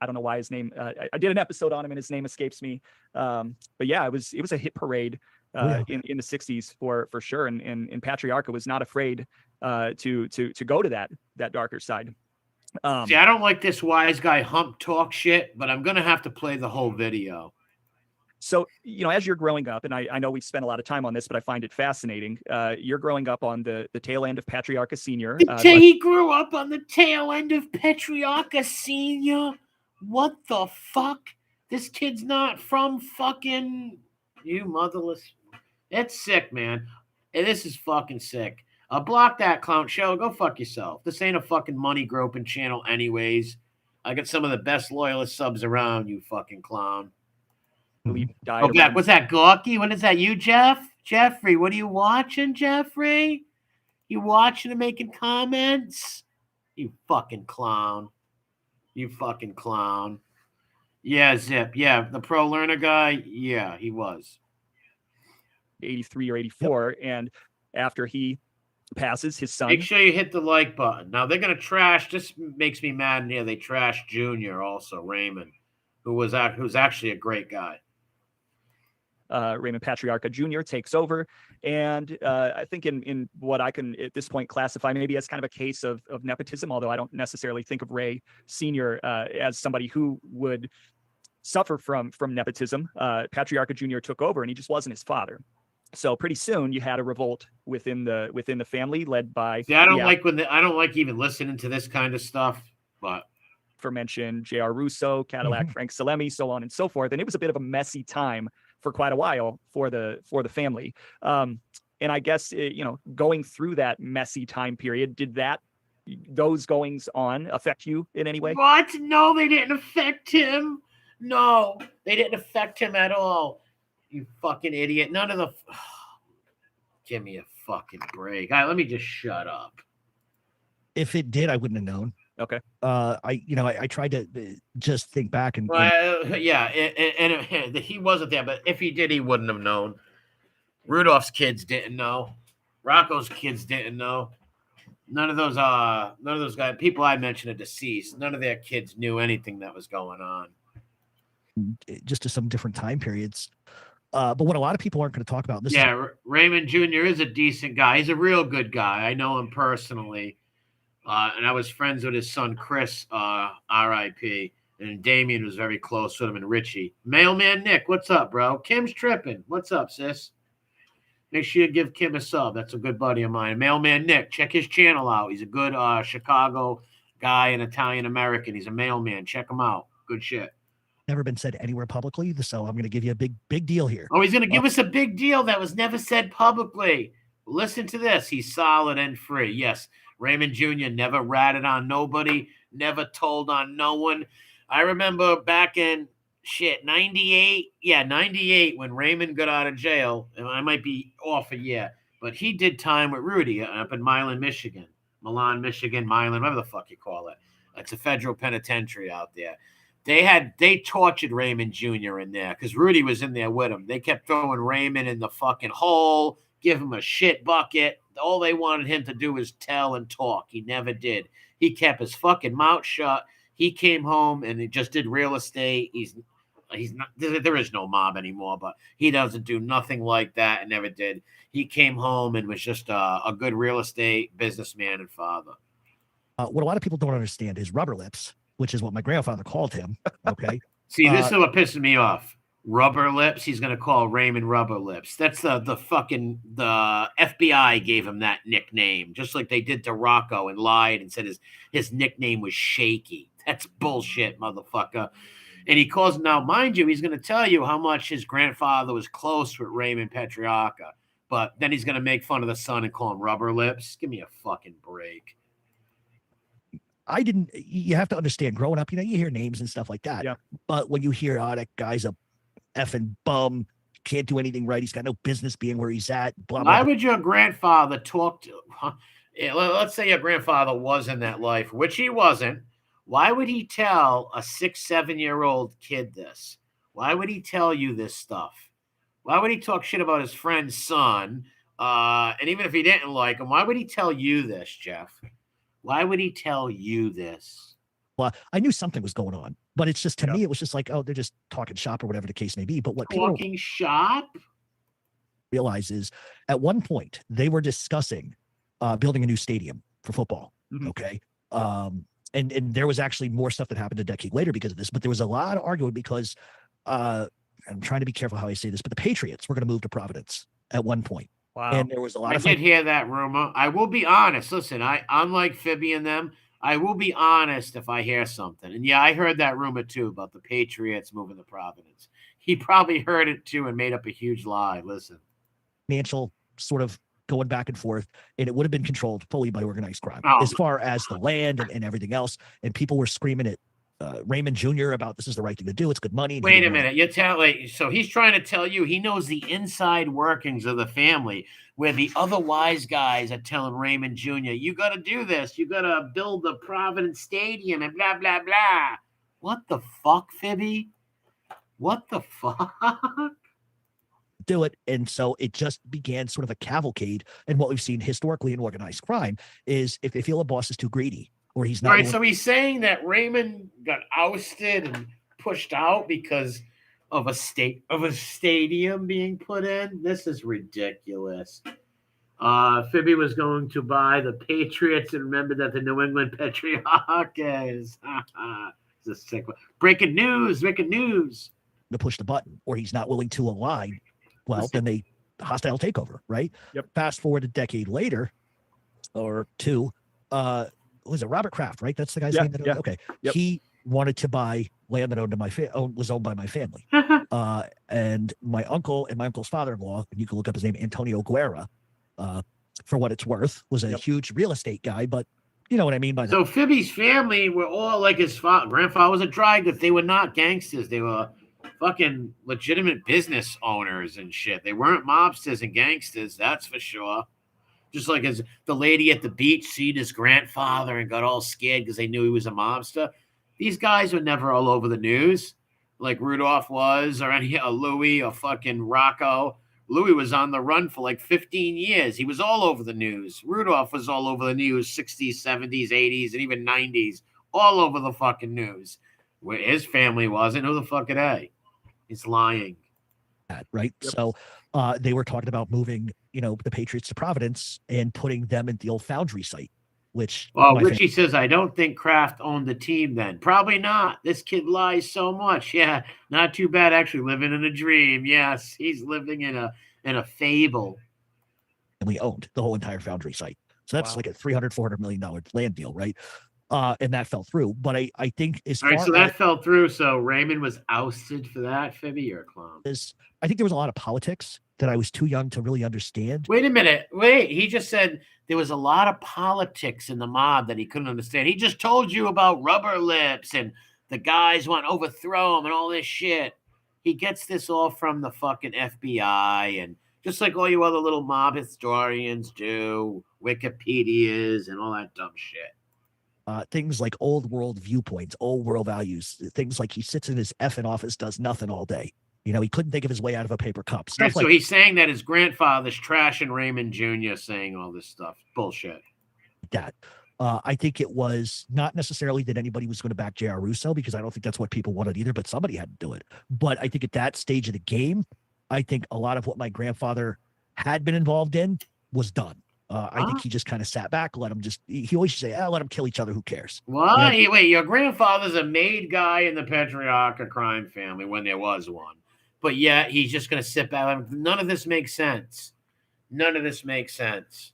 I don't know why his name. I did an episode on him, and his name escapes me. But yeah, it was a hit parade in the '60s for sure. And Patriarca was not afraid to go to that darker side. See, I don't like this wise guy hump talk shit, but I'm gonna have to play the whole video. So, as you're growing up, and I know we've spent a lot of time on this, but I find it fascinating. You're growing up on the tail end of Patriarca Senior. He grew up on the tail end of Patriarca Senior. What the fuck? This kid's not from fucking you motherless. It's sick, man. And this is fucking sick. Block that clown show. Go fuck yourself. This ain't a fucking money groping channel anyways. I got some of the best loyalist subs around, you fucking clown. Oh, Black, what's that, Gawky? What is that, you, Jeff? Jeffrey, what are you watching, Jeffrey? You watching and making comments? You fucking clown. You fucking clown. Yeah, Zip. Yeah, the Pro Learner guy. Yeah, he was. 83 or 84. Yep. And after he passes, his son. Make sure you hit the like button. Now, they're going to trash. This makes me mad. Yeah, they trashed Junior also, Raymond, who's actually a great guy. Raymond Patriarca Jr. takes over. And I think in what I can at this point classify maybe as kind of a case of nepotism, although I don't necessarily think of Ray Sr. As somebody who would suffer from nepotism. Patriarca Jr. took over and he just wasn't his father. So pretty soon you had a revolt within the family led by. See, I don't like even listening to this kind of stuff, but aforementioned J.R. Russo, Cadillac, Frank Salemi, so on and so forth. And it was a bit of a messy time for quite a while for the family. And I guess, going through that messy time period, did those goings on affect you in any way? What? No, they didn't affect him. No, they didn't affect him at all. You fucking idiot. None of the... Give me a fucking break. All right, let me just shut up. If it did, I wouldn't have known. Okay. I tried to just think back and he wasn't there, but if he did, he wouldn't have known. Rudolph's kids didn't know. Rocco's kids didn't know. None of those guys, people I mentioned are deceased. None of their kids knew anything that was going on. Just to some different time periods. But what a lot of people aren't going to talk about this. Raymond Jr. is a decent guy. He's a real good guy. I know him personally. And I was friends with his son, Chris, R.I.P. And Damien was very close with him, and Richie. Mailman Nick, what's up, bro? Kim's tripping. What's up, sis? Make sure you give Kim a sub. That's a good buddy of mine. Mailman Nick, check his channel out. He's a good Chicago guy, an Italian-American. He's a mailman. Check him out. Good shit. Never been said anywhere publicly, so I'm going to give you a big deal here. Oh, he's going to give us a big deal that was never said publicly. Listen to this. He's solid and free. Yes. Raymond Jr. never ratted on nobody, never told on no one. I remember back in 98. Yeah, 98 when Raymond got out of jail. And I might be off a year, but he did time with Rudy up in Milan, Michigan. Milan, Michigan, Milan, whatever the fuck you call it. It's a federal penitentiary out there. They tortured Raymond Jr. in there because Rudy was in there with him. They kept throwing Raymond in the fucking hole, give him a shit bucket. All they wanted him to do was tell and talk. He never did. He kept his fucking mouth shut. He came home and he just did real estate. He's not. There is no mob anymore, but he doesn't do nothing like that and never did. He came home and was just a good real estate businessman and father. What a lot of people don't understand is rubber lips, which is what my grandfather called him. Okay. See, this is what pisses me off. Rubber lips. He's going to call Raymond Rubber Lips. That's the FBI gave him that nickname, just like they did to Rocco and lied and said his nickname was Shaky. That's bullshit, motherfucker. And he calls him now. Mind you, he's going to tell you how much his grandfather was close with Raymond Patriarca, but then he's going to make fun of the son and call him Rubber Lips. Give me a fucking break. You have to understand, growing up, you hear names and stuff like that. Yeah. But when you hear, that guy's a effing bum, can't do anything right, he's got no business being where he's at, blah, blah, Why would your grandfather talk to, let's say your grandfather was in that life, which he wasn't. Why would he tell a 6, 7-year-old kid this? Why would he tell you this stuff? Why would he talk shit about his friend's son? And even if he didn't like him, why would he tell you this, Jeff? Why would he tell you this? Well, I knew something was going on, but it's just, to me, it was just like, oh, they're just talking shop or whatever the case may be. But what people Talking shop? realize is at one point they were discussing building a new stadium for football. Okay. And there was actually more stuff that happened a decade later because of this, but there was a lot of arguing because I'm trying to be careful how I say this, but the Patriots were going to move to Providence at one point. Wow. And there was a lot I of did hear that rumor. I will be honest. Listen, unlike Fibby and them, I will be honest if I hear something. And yeah, I heard that rumor too about the Patriots moving to Providence. He probably heard it too and made up a huge lie. Listen. financial sort of going back and forth, and it would have been controlled fully by organized crime Oh. as far as the land and everything else. And people were screaming at Raymond Jr. about this is the right thing to do. It's good money. and he Wait a didn't want minute. You're telling, so he's trying to tell you he knows the inside workings of the family, where the other wise guys are telling Raymond Jr., you got to do this. You got to build the Providence Stadium and blah, blah, blah. What the fuck, Fibby? What the fuck? do it. And so it just began sort of a cavalcade. And what we've seen historically in organized crime is if they feel a boss is too greedy or he's not. All right, so he's saying that Raymond got ousted and pushed out because of a stadium being put in. This is ridiculous. Fibby was going to buy the Patriots and remember that the New England Patriots is a sick one. Breaking news. to push the button or he's not willing to align, well, then they hostile takeover, right? Yep. Fast forward a decade later or two, was it Robert Kraft, right? That's the guy's name. Okay. Yep. He wanted to buy land that was owned by my family. And my uncle and my uncle's father-in-law, and you can look up his name, Antonio Guerra, for what it's worth, was a huge real estate guy, but you know what I mean by that. So Fibby's family were all like his grandfather was a dry goods. They were not gangsters. They were fucking legitimate business owners and shit. They weren't mobsters and gangsters, that's for sure. Just like as the lady at the beach seen his grandfather and got all scared because they knew he was a mobster. These guys were never all over the news like Rudolph was or any Louis or fucking Rocco. Louis was on the run for like 15 years. He was all over the news. Rudolph was all over the news, 60s, 70s, 80s, and even 90s, all over the fucking news. Where his family wasn't, who the fuck are they? He's lying. Right. Yep. So they were talking about moving, the Patriots to Providence and putting them at the old Foundry site, which. Well, Richie says, I don't think Kraft owned the team then. Probably not. This kid lies so much. Yeah, not too bad. Actually living in a dream. Yes, he's living in a fable. And we owned the whole entire Foundry site. So that's Wow. like a $300-400 million land deal, right? And that fell through. But I think as All right, far so that fell through. So Raymond was ousted for that. Fibby, you're a clown. as I think there was a lot of politics that I was too young to really understand. Wait a minute. Wait, he just said there was a lot of politics in the mob that he couldn't understand. He just told you about rubber lips and the guys want to overthrow him and all this shit. He gets this all from the fucking FBI and just like all you other little mob historians do, Wikipedias and all that dumb shit. Things like old world viewpoints, old world values, things like he sits in his effing office, does nothing all day. He couldn't think of his way out of a paper cup. Stuff Right, so like he's saying that his grandfather's trashing Raymond Jr., saying all this stuff. Bullshit. that. I think it was not necessarily that anybody was going to back J.R. Russo because I don't think that's what people wanted either, but somebody had to do it. But I think at that stage of the game, I think a lot of what my grandfather had been involved in was done. I think he just kind of sat back, let him he always used to say, let them kill each other. Who cares? What? Wait, your grandfather's a made guy in the Patriarcha crime family when there was one. But yet he's just going to sit back. None of this makes sense. None of this makes sense.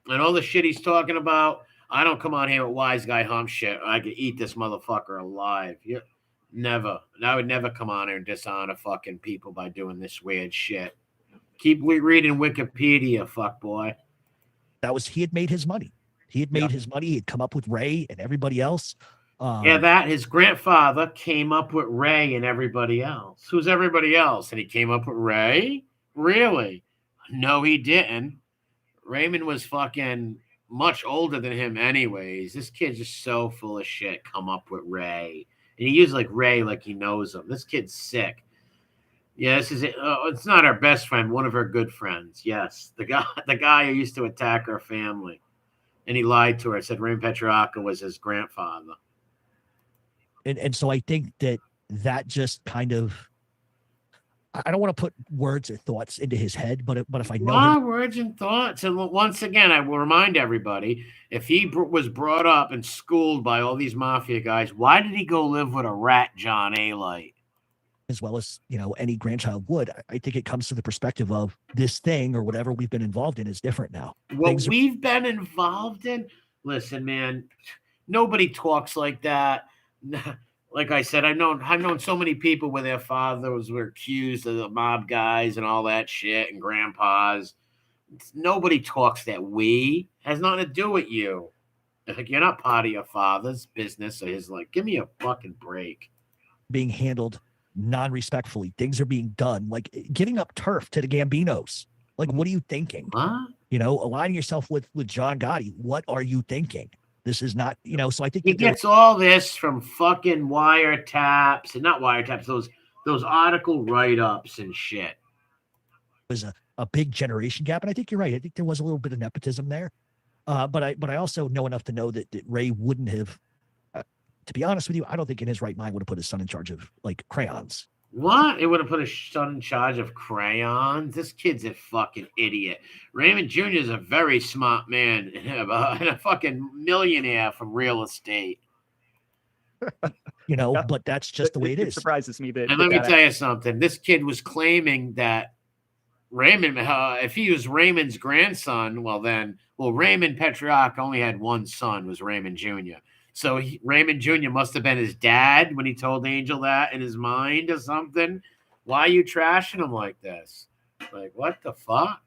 And all the shit he's talking about, I don't come on here with wise guy hump shit. I could eat this motherfucker alive. Never. I would never come on here and dishonor fucking people by doing this weird shit. Keep reading Wikipedia, fuck boy. He had made his money. He had made his money. He had come up with Ray and everybody else. His grandfather came up with Ray and everybody else. Who's everybody else? And he came up with Ray? Really? No, he didn't. Raymond was fucking much older than him anyways. This kid's just so full of shit. Come up with Ray. And he used like Ray like he knows him. This kid's sick. Yeah, this is it. It's not our best friend, one of her good friends. Yes, the guy who used to attack her family, and he lied to her. Said Rain Petrarca was his grandfather. And so I think that just kind of, I don't want to put words or thoughts into his head, but if I know him, Words and thoughts. And once again, I will remind everybody: if he was brought up and schooled by all these mafia guys, why did he go live with a rat, John A-Light? as well as, any grandchild would, I think it comes to the perspective of this thing or whatever we've been involved in is different now. What we've been involved in. Listen, man, nobody talks like that. Like I said, I've known so many people where their fathers were accused of the mob guys and all that shit, and grandpas. Nobody talks that way. Has nothing to do with you. Like, you're not part of your father's business or his. Like, give me a fucking break. Being handled non-respectfully, things are being done, like giving up turf to the Gambinos. Like, what are you thinking? Huh? Aligning yourself with John Gotti. What are you thinking? This is not, so I think he gets all this from fucking wiretaps, and not wiretaps, those article write-ups and shit. Was a big generation gap, and I think you're right. I think there was a little bit of nepotism there, but I also know enough to know that Ray wouldn't have. To be honest with you, I don't think in his right mind would have put his son in charge of like crayons. What? It would have put his son in charge of crayons? This kid's a fucking idiot. Raymond Jr. is a very smart man and a fucking millionaire from real estate. Yeah. But that's just the way it is. It surprises me that. And let me tell you something. This kid was claiming that Raymond, if he was Raymond's grandson, Raymond Petrarca only had one son, was Raymond Jr. So Raymond Jr. must have been his dad when he told Angel that in his mind or something. Why are you trashing him like this? Like, what the fuck?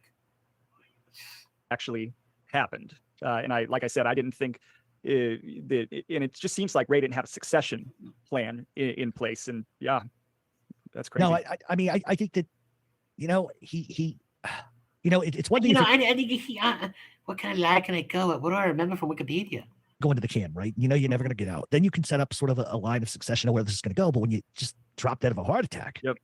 Actually happened. And like I said, I didn't think and it just seems like Ray didn't have a succession plan in place. And yeah, that's crazy. No, I mean, I think that, he it's one thing. I think what kind of lie can I go at? What do I remember from Wikipedia? Go into the can, right? You're never going to get out. Then you can set up sort of a line of succession of where this is going to go. But when you just drop dead of a heart attack, yep.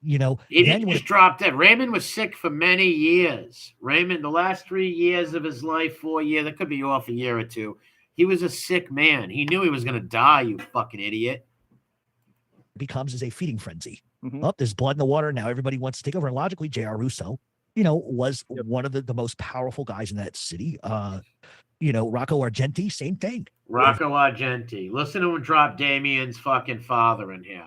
He didn't just drop dead. Raymond was sick for many years. Raymond, the last 3 years of his life, 4 years, that could be off a year or two. He was a sick man. He knew he was going to die, you fucking idiot. Becomes as a feeding frenzy. Mm-hmm. Oh, there's blood in the water. Now everybody wants to take over. And logically, J.R. Russo, was one of the most powerful guys in that city. Rocco Argenti, same thing. Rocco Argenti. Listen to him drop Damien's fucking father in here.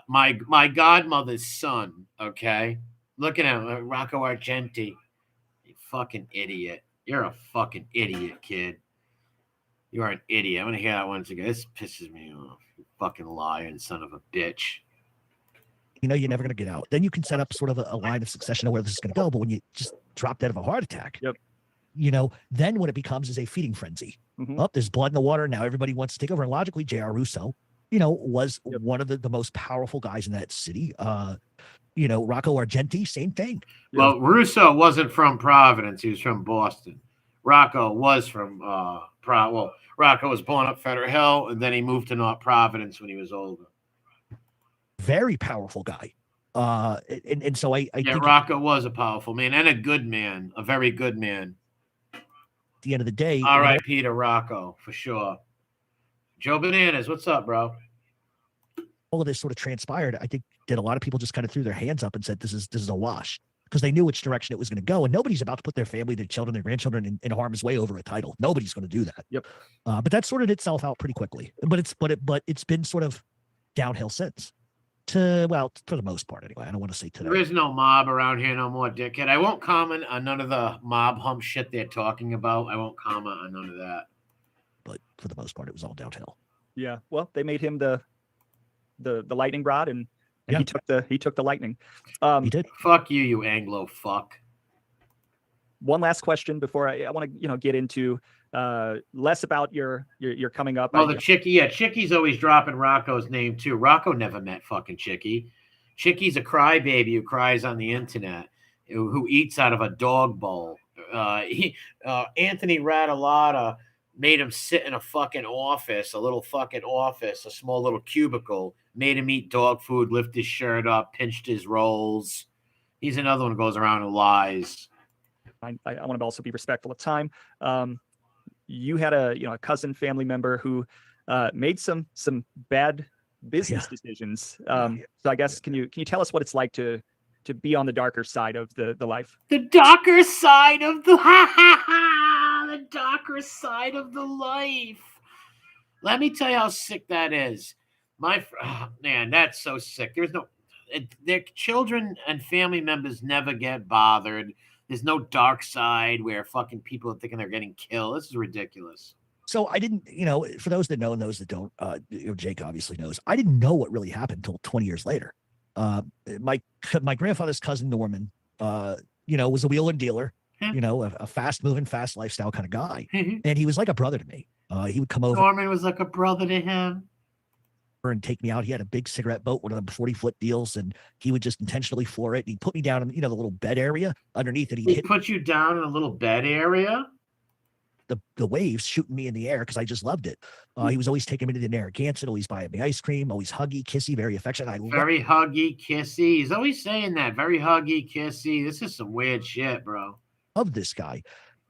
My godmother's son, okay? Look at him, Rocco Argenti. You fucking idiot. You're a fucking idiot, kid. You are an idiot. I'm going to hear that once again. This pisses me off. You fucking lying son of a bitch. You're never going to get out. Then you can set up sort of a line of succession of where this is going to go. But when you just drop dead of a heart attack, yep. Then what it becomes is a feeding frenzy. Mm-hmm. Oh, there's blood in the water. Now everybody wants to take over. And logically, J.R. Russo, was one of the most powerful guys in that city. Rocco Argenti, same thing. Well, Russo wasn't from Providence. He was from Boston. Rocco was from Rocco was born up Federal Hill, and then he moved to North Providence when he was older. Very powerful guy. And so I think Rocco was a powerful man and a good man, a very good man. At the end of the day, all right, Peter Rocco, for sure. Joe Bananas, what's up, bro? All of this sort of transpired. I think that a lot of people just kind of threw their hands up and said, this is a wash, because they knew which direction it was going to go. And nobody's about to put their family, their children, their grandchildren in harm's way over a title. Nobody's going to do that. Yep. But that sorted itself out pretty quickly. But it's been sort of downhill since. For the most part, anyway. I don't want to say today. There is no mob around here no more, dickhead. I won't comment on none of the mob hump shit they're talking about. I won't comment on none of that. But for the most part, it was all downhill. Yeah. Well, they made him the lightning rod, and yeah. he took the lightning. He did. Fuck you, you Anglo fuck. One last question before I want to get into less about your coming up. Oh, the Chickie. Yeah, Chickie's always dropping Rocco's name too. Rocco never met fucking Chickie. Chickie's a crybaby who cries on the internet, who eats out of a dog bowl. Anthony Radalotta made him sit in a fucking office, a little fucking office, a small little cubicle, made him eat dog food, lift his shirt up, pinched his rolls. He's another one who goes around and lies. I want to also be respectful of time. You had a cousin, family member who made some bad business decisions. So I guess can you tell us what it's like to be on the darker side of the life? The darker side of the the darker side of the life. Let me tell you how sick that is. Man, that's so sick. There's no their children and family members never get bothered. There's no dark side where fucking people are thinking they're getting killed. This is ridiculous. So I didn't, for those that know and those that don't, Jake obviously knows, I didn't know what really happened until 20 years later. My grandfather's cousin, Norman, was a wheeler and dealer, a fast moving, fast lifestyle kind of guy. And he was like a brother to me. He would come over. Norman was like a brother to him. And take me out. He had a big cigarette boat, one of them 40-foot deals, and he would just intentionally floor it. And he'd put me down in, the little bed area underneath it. He'd put you down in a little bed area? The waves shooting me in the air because I just loved it. He was always taking me to the Narragansett, always buying me ice cream, always huggy, kissy, very affectionate. Very huggy, kissy. He's always saying that. Very huggy, kissy. This is some weird shit, bro. Of this guy.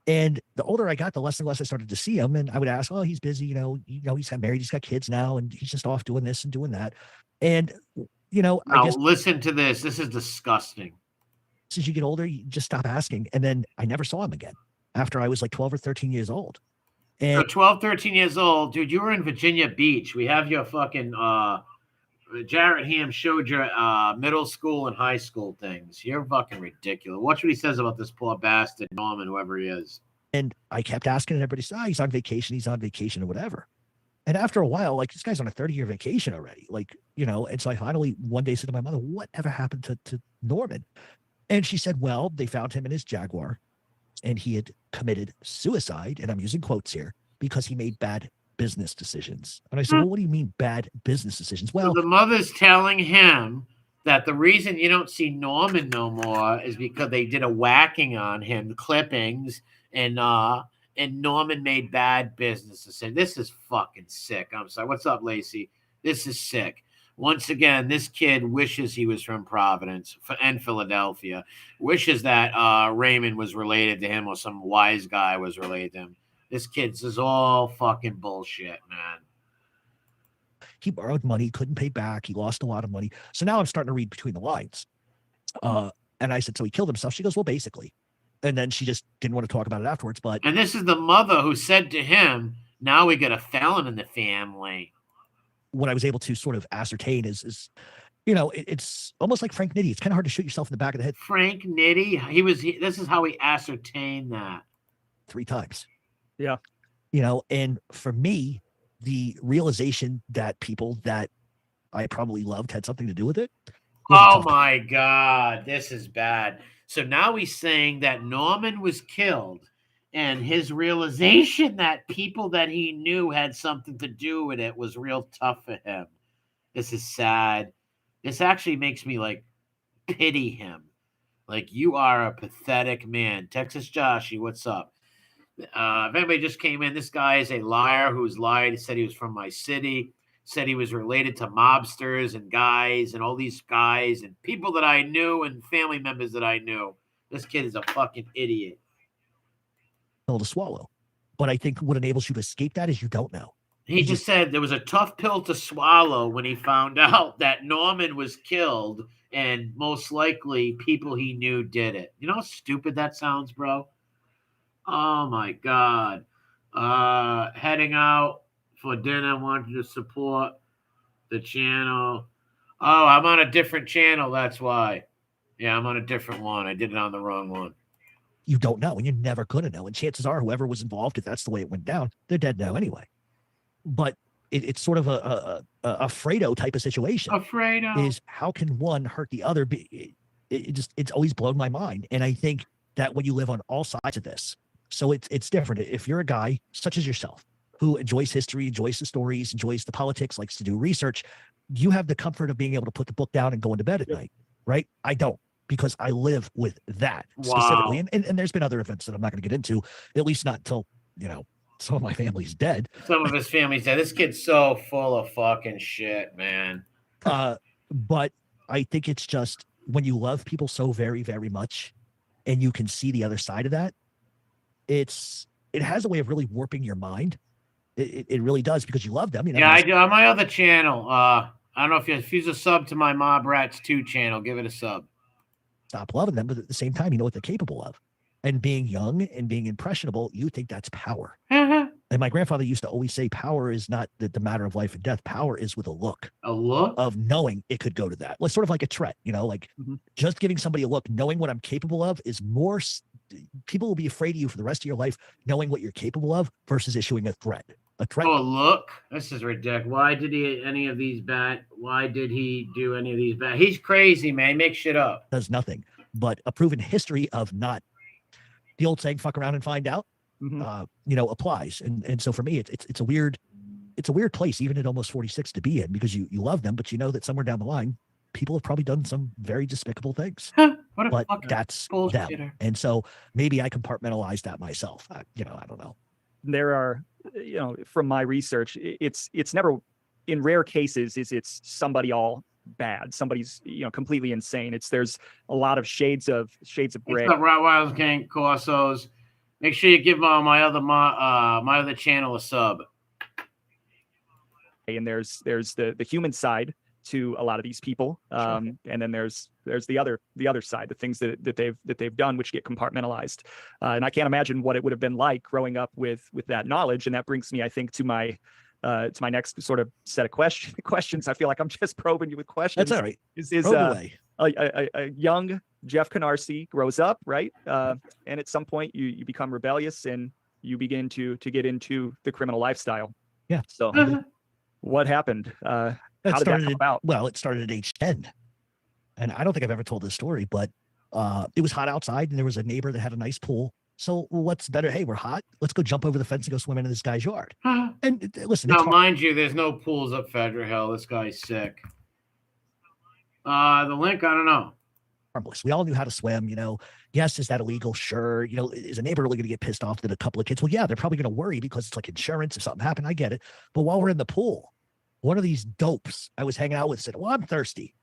And the older I got, the less and less I started to see him. And I would ask, oh, he's busy, he's got married, he's got kids now, and he's just off doing this and doing that. And, I guess listen to this. This is disgusting. As you get older, you just stop asking. And then I never saw him again after I was like 12 or 13 years old. And so 12, 13 years old, dude, you were in Virginia Beach. We have your fucking, Jarrett Ham showed your middle school and high school things. You're fucking ridiculous. Watch what he says about this poor bastard, Norman, whoever he is. And I kept asking, and everybody said, he's on vacation or whatever. And after a while, like, this guy's on a 30-year vacation already. And so I finally one day said to my mother, whatever happened to Norman? And she said, well, they found him in his Jaguar, and he had committed suicide, and I'm using quotes here, because he made bad business decisions. And I said, well, what do you mean bad business decisions? Well, so the mother's telling him that the reason you don't see Norman no more is because they did a whacking on him, clippings, and Norman made bad business decisions. This is fucking sick. I'm sorry. What's up, Lacey? This is sick. Once again, this kid wishes he was from Providence and Philadelphia, wishes that Raymond was related to him or some wise guy was related to him. This kid's is all fucking bullshit, man. He borrowed money, couldn't pay back. He lost a lot of money. So now I'm starting to read between the lines. And I said, so he killed himself. She goes, well, basically. And then she just didn't want to talk about it afterwards. And this is the mother who said to him, now we got a felon in the family. What I was able to sort of ascertain is it's almost like Frank Nitti. It's kind of hard to shoot yourself in the back of the head. Frank Nitti, this is how he ascertained that. 3 times. Yeah. And for me, the realization that people that I probably loved had something to do with it. Oh my God, this is bad. So now he's saying that Norman was killed, and his realization that people that he knew had something to do with it was real tough for him. This is sad. This actually makes me pity him. You are a pathetic man. Texas Joshy, what's up? If anybody just came in, this guy is a liar who's lied. He said he was from my city, said he was related to mobsters and guys and all these guys and people that I knew and family members that I knew. This kid is a fucking idiot. Pill to swallow. But I think what enables you to escape that is you don't know. He just said there was a tough pill to swallow when he found out that Norman was killed and most likely people he knew did it. You know how stupid that sounds, bro? Oh my God. Heading out for dinner, wanted to support the channel. Oh, I'm on a different channel. That's why. Yeah, I'm on a different one. I did it on the wrong one. You don't know, and you're never going to know. And chances are whoever was involved, if that's the way it went down, they're dead now anyway. But it's sort of a Fredo type of situation. Fredo is how can one hurt the other? It's always blown my mind. And I think that when you live on all sides of this, so it's different. If you're a guy such as yourself who enjoys history, enjoys the stories, enjoys the politics, likes to do research, you have the comfort of being able to put the book down and go into bed at night, right? I don't. because I live with that Wow. specifically. And there's been other events that I'm not going to get into, at least not until, you know, some of my family's dead. Some of his family's dead. This kid's so full of fucking shit, man. But I think it's just when you love people so very, very much and you can see the other side of that, it has a way of really warping your mind. It really does, because you love them. You know, Yeah, I do. On my other channel, I don't know if you're a sub to my Mob Rats 2 channel, give it a sub. Stop loving them, but at the same time, you know what they're capable of. And being young and being impressionable, you think that's power. And my grandfather used to always say, power is not the matter of life and death. Power is with a look. A look? Of knowing it could go to that. Like, sort of like a threat, you know, like just giving somebody a look, knowing what I'm capable of is more, people will be afraid of you for the rest of your life, knowing what you're capable of versus issuing a threat. A threat. Oh, look, this is ridiculous. Why did he do any of these bad? He's crazy, man. He makes shit up. Does nothing, but a proven history of not, the old saying, fuck around and find out, you know, applies. And so for me, it's a weird place, even at almost 46, to be in, because you love them, but you know that somewhere down the line, people have probably done some very despicable things. But that's them. And so maybe I compartmentalize that myself. You know, I don't know. There are, you know, from my research, it's never, in rare cases, it's somebody all bad. Somebody's, you know, completely insane. There's a lot of shades of gray. What's up, Rottweilers Gang, Corsos? Make sure you give my other channel a sub. And there's the human side to a lot of these people, and then there's the other side, the things that they've done, which get compartmentalized. And I can't imagine what it would have been like growing up with that knowledge. And that brings me, I think, to my next sort of set of questions. I feel like I'm just probing you with questions. That's all right. Is a young Jeff Canarsie grows up, right? And at some point you become rebellious and you begin to get into the criminal lifestyle. Yeah. So what happened? How did that come about? Well, it started at age 10. And I don't think I've ever told this story, but it was hot outside and there was a neighbor that had a nice pool. So what's better? Hey, we're hot. Let's go jump over the fence and go swim into this guy's yard. And listen, now, mind you, there's no pools up Federal Hill. This guy's sick. The link, I don't know. Harmless. We all knew how to swim, you know. Yes, is that illegal? Sure. You know, is a neighbor really going to get pissed off that a couple of kids? Well, yeah, they're probably going to worry because it's like insurance. If something happened, I get it. But while we're in the pool, one of these dopes I was hanging out with said, well, I'm thirsty.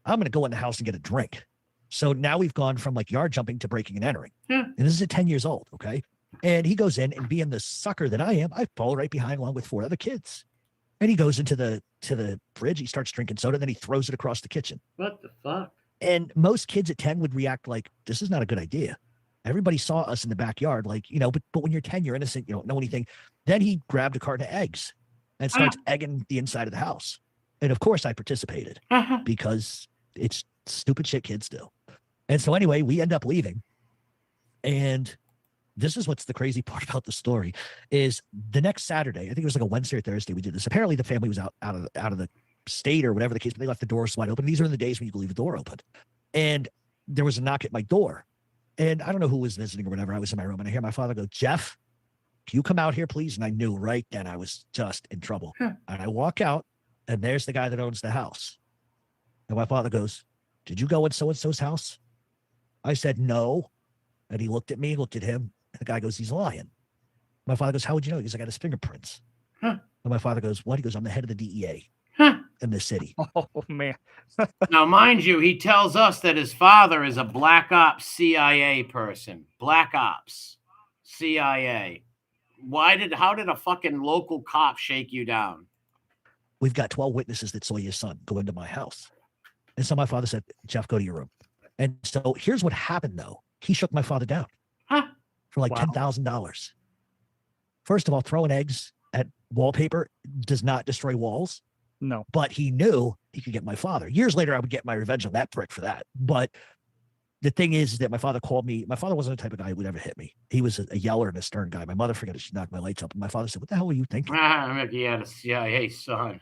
I'm going to go in the house and get a drink. So now we've gone from like yard jumping to breaking and entering. And this is at 10 years old. Okay. And he goes in, and being the sucker that I am, I follow right behind along with 4 other kids. And he goes into the fridge. He starts drinking soda. Then he throws it across the kitchen. What the fuck? And most kids at 10 would react like, this is not a good idea. Everybody saw us in the backyard. Like, you know, but when you're 10, you're innocent. You don't know anything. Then he grabbed a carton of eggs and starts egging the inside of the house. And of course I participated because it's stupid shit kids do. And so anyway, we end up leaving. And this is what's the crazy part about the story is the next Saturday, I think it was like a Wednesday or Thursday, we did this. Apparently the family was out of the state or whatever the case, but they left the doors wide open. These are in the days when you could leave the door open. And there was a knock at my door. And I don't know who was visiting or whatever. I was in my room and I hear my father go, Jeff, can you come out here, please? And I knew right then I was just in trouble. And I walk out and there's the guy that owns the house. And my father goes, did you go in so-and-so's house? I said, no. And he looked at me, looked at him. And the guy goes, he's lying. My father goes, how would you know? He goes, I got his fingerprints. And my father goes, what? He goes, I'm the head of the DEA in this city. Oh, man. Now, mind you, he tells us that his father is a Black Ops CIA person. Black Ops CIA. How did a fucking local cop shake you down? We've got 12 witnesses that saw your son go into my house. And so my father said, Jeff, go to your room. And so here's what happened, though. He shook my father down for like $10,000. First of all, throwing eggs at wallpaper does not destroy walls. No. But he knew he could get my father. Years later, I would get my revenge on that prick for that. But the thing is that my father called me. My father wasn't the type of guy who would ever hit me. He was a yeller and a stern guy. My mother forgot she knocked my lights up. And my father said, what the hell were you thinking? He had a CIA son.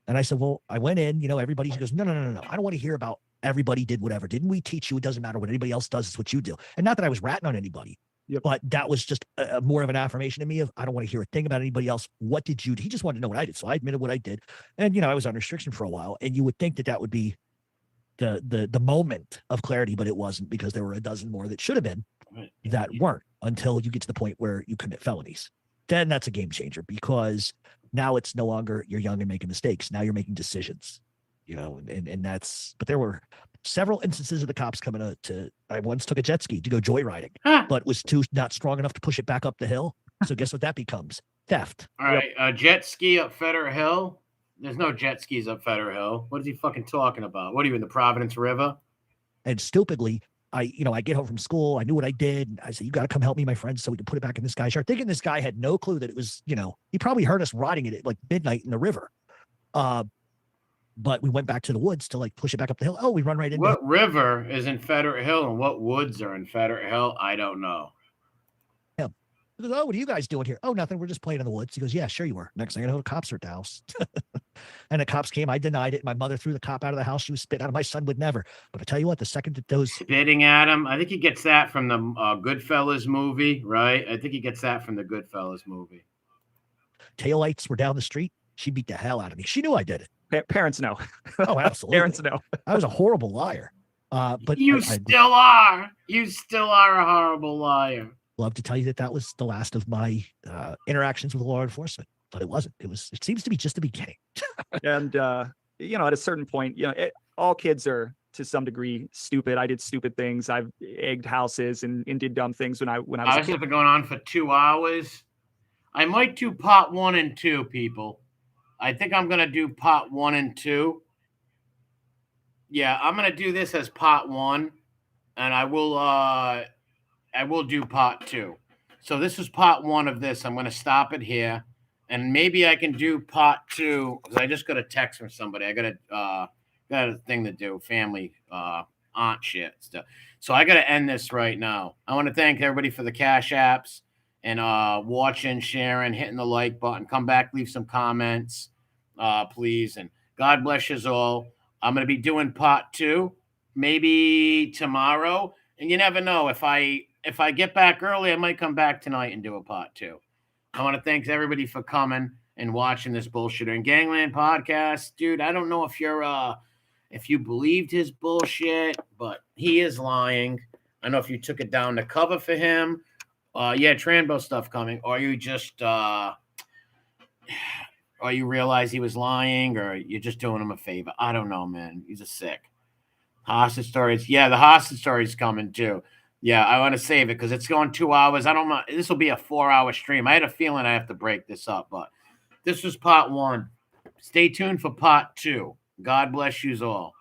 And I said, well, I went in, you know, everybody goes, no. I don't want to hear about everybody did whatever. Didn't we teach you? It doesn't matter what anybody else does. It's what you do. And not that I was ratting on anybody, but that was just more of an affirmation to me of, I don't want to hear a thing about anybody else. What did you do? He just wanted to know what I did. So I admitted what I did. And, you know, I was on restriction for a while. And you would think that would be the moment of clarity, but it wasn't, because there were a dozen more that should have been that weren't, until you get to the point where you commit felonies. Then that's a game changer, because now it's no longer you're young and making mistakes. Now you're making decisions, and that's, but there were several instances of the cops coming to I once took a jet ski to go joyriding, but was not strong enough to push it back up the hill. So guess what that becomes? Theft. All right, jet ski up Federer Hill. There's no jet skis up Federer Hill. What is he fucking talking about? What are you, in the Providence River? And stupidly, I get home from school. I knew what I did. And I said, you got to come help me, my friend, so we can put it back in this guy's yard. Thinking this guy had no clue that it was, he probably heard us rotting it at like midnight in the river. But we went back to the woods to like push it back up the hill. Oh, we run right into what river is in Federer Hill and what woods are in Federer Hill? I don't know. He goes, oh, what are you guys doing here? Oh, nothing. We're just playing in the woods. He goes, yeah, sure you were. Next thing I know, the cops are at the house. And the cops came. I denied it. My mother threw the cop out of the house. She was spitting out. My son would never. But I tell you what, the second that those spitting at him, I think he gets that from the Goodfellas movie, right? I think he gets that from the Goodfellas movie. Taillights were down the street. She beat the hell out of me. She knew I did it. Parents know. Oh, absolutely. Parents know. I was a horrible liar. But you still are. You still are a horrible liar. Love to tell you that was the last of my interactions with law enforcement, but it wasn't. It seems to be just the beginning. And at a certain point, all kids are to some degree stupid. I did stupid things. I've egged houses and did dumb things when I was a kid. Been going on for 2 hours. I might do part 1 and 2, people. I think I'm gonna do part 1 and 2. Yeah, I'm gonna do this as part 1, and I will do part 2. So this is part 1 of this. I'm going to stop it here, and maybe I can do part 2 because I just got a text from somebody. I got a thing to do, family aunt shit stuff. So I got to end this right now. I want to thank everybody for the Cash Apps and watching, sharing, hitting the like button. Come back, leave some comments, please, and God bless you all. I'm going to be doing part 2 maybe tomorrow, and you never know. If I get back early, I might come back tonight and do a part 2. I want to thank everybody for coming and watching this bullshitter and Gangland podcast. Dude, I don't know if you believed his bullshit, but he is lying. I don't know if you took it down to cover for him. Tranbo stuff coming, or you just or you realize he was lying, or you're just doing him a favor. I don't know, man. He's a sick. Hostage stories. Yeah, the hostage story's coming too. Yeah, I want to save it because it's going 2 hours. I don't know. This will be a 4-hour stream. I had a feeling I have to break this up, but this was part 1. Stay tuned for part 2. God bless you all.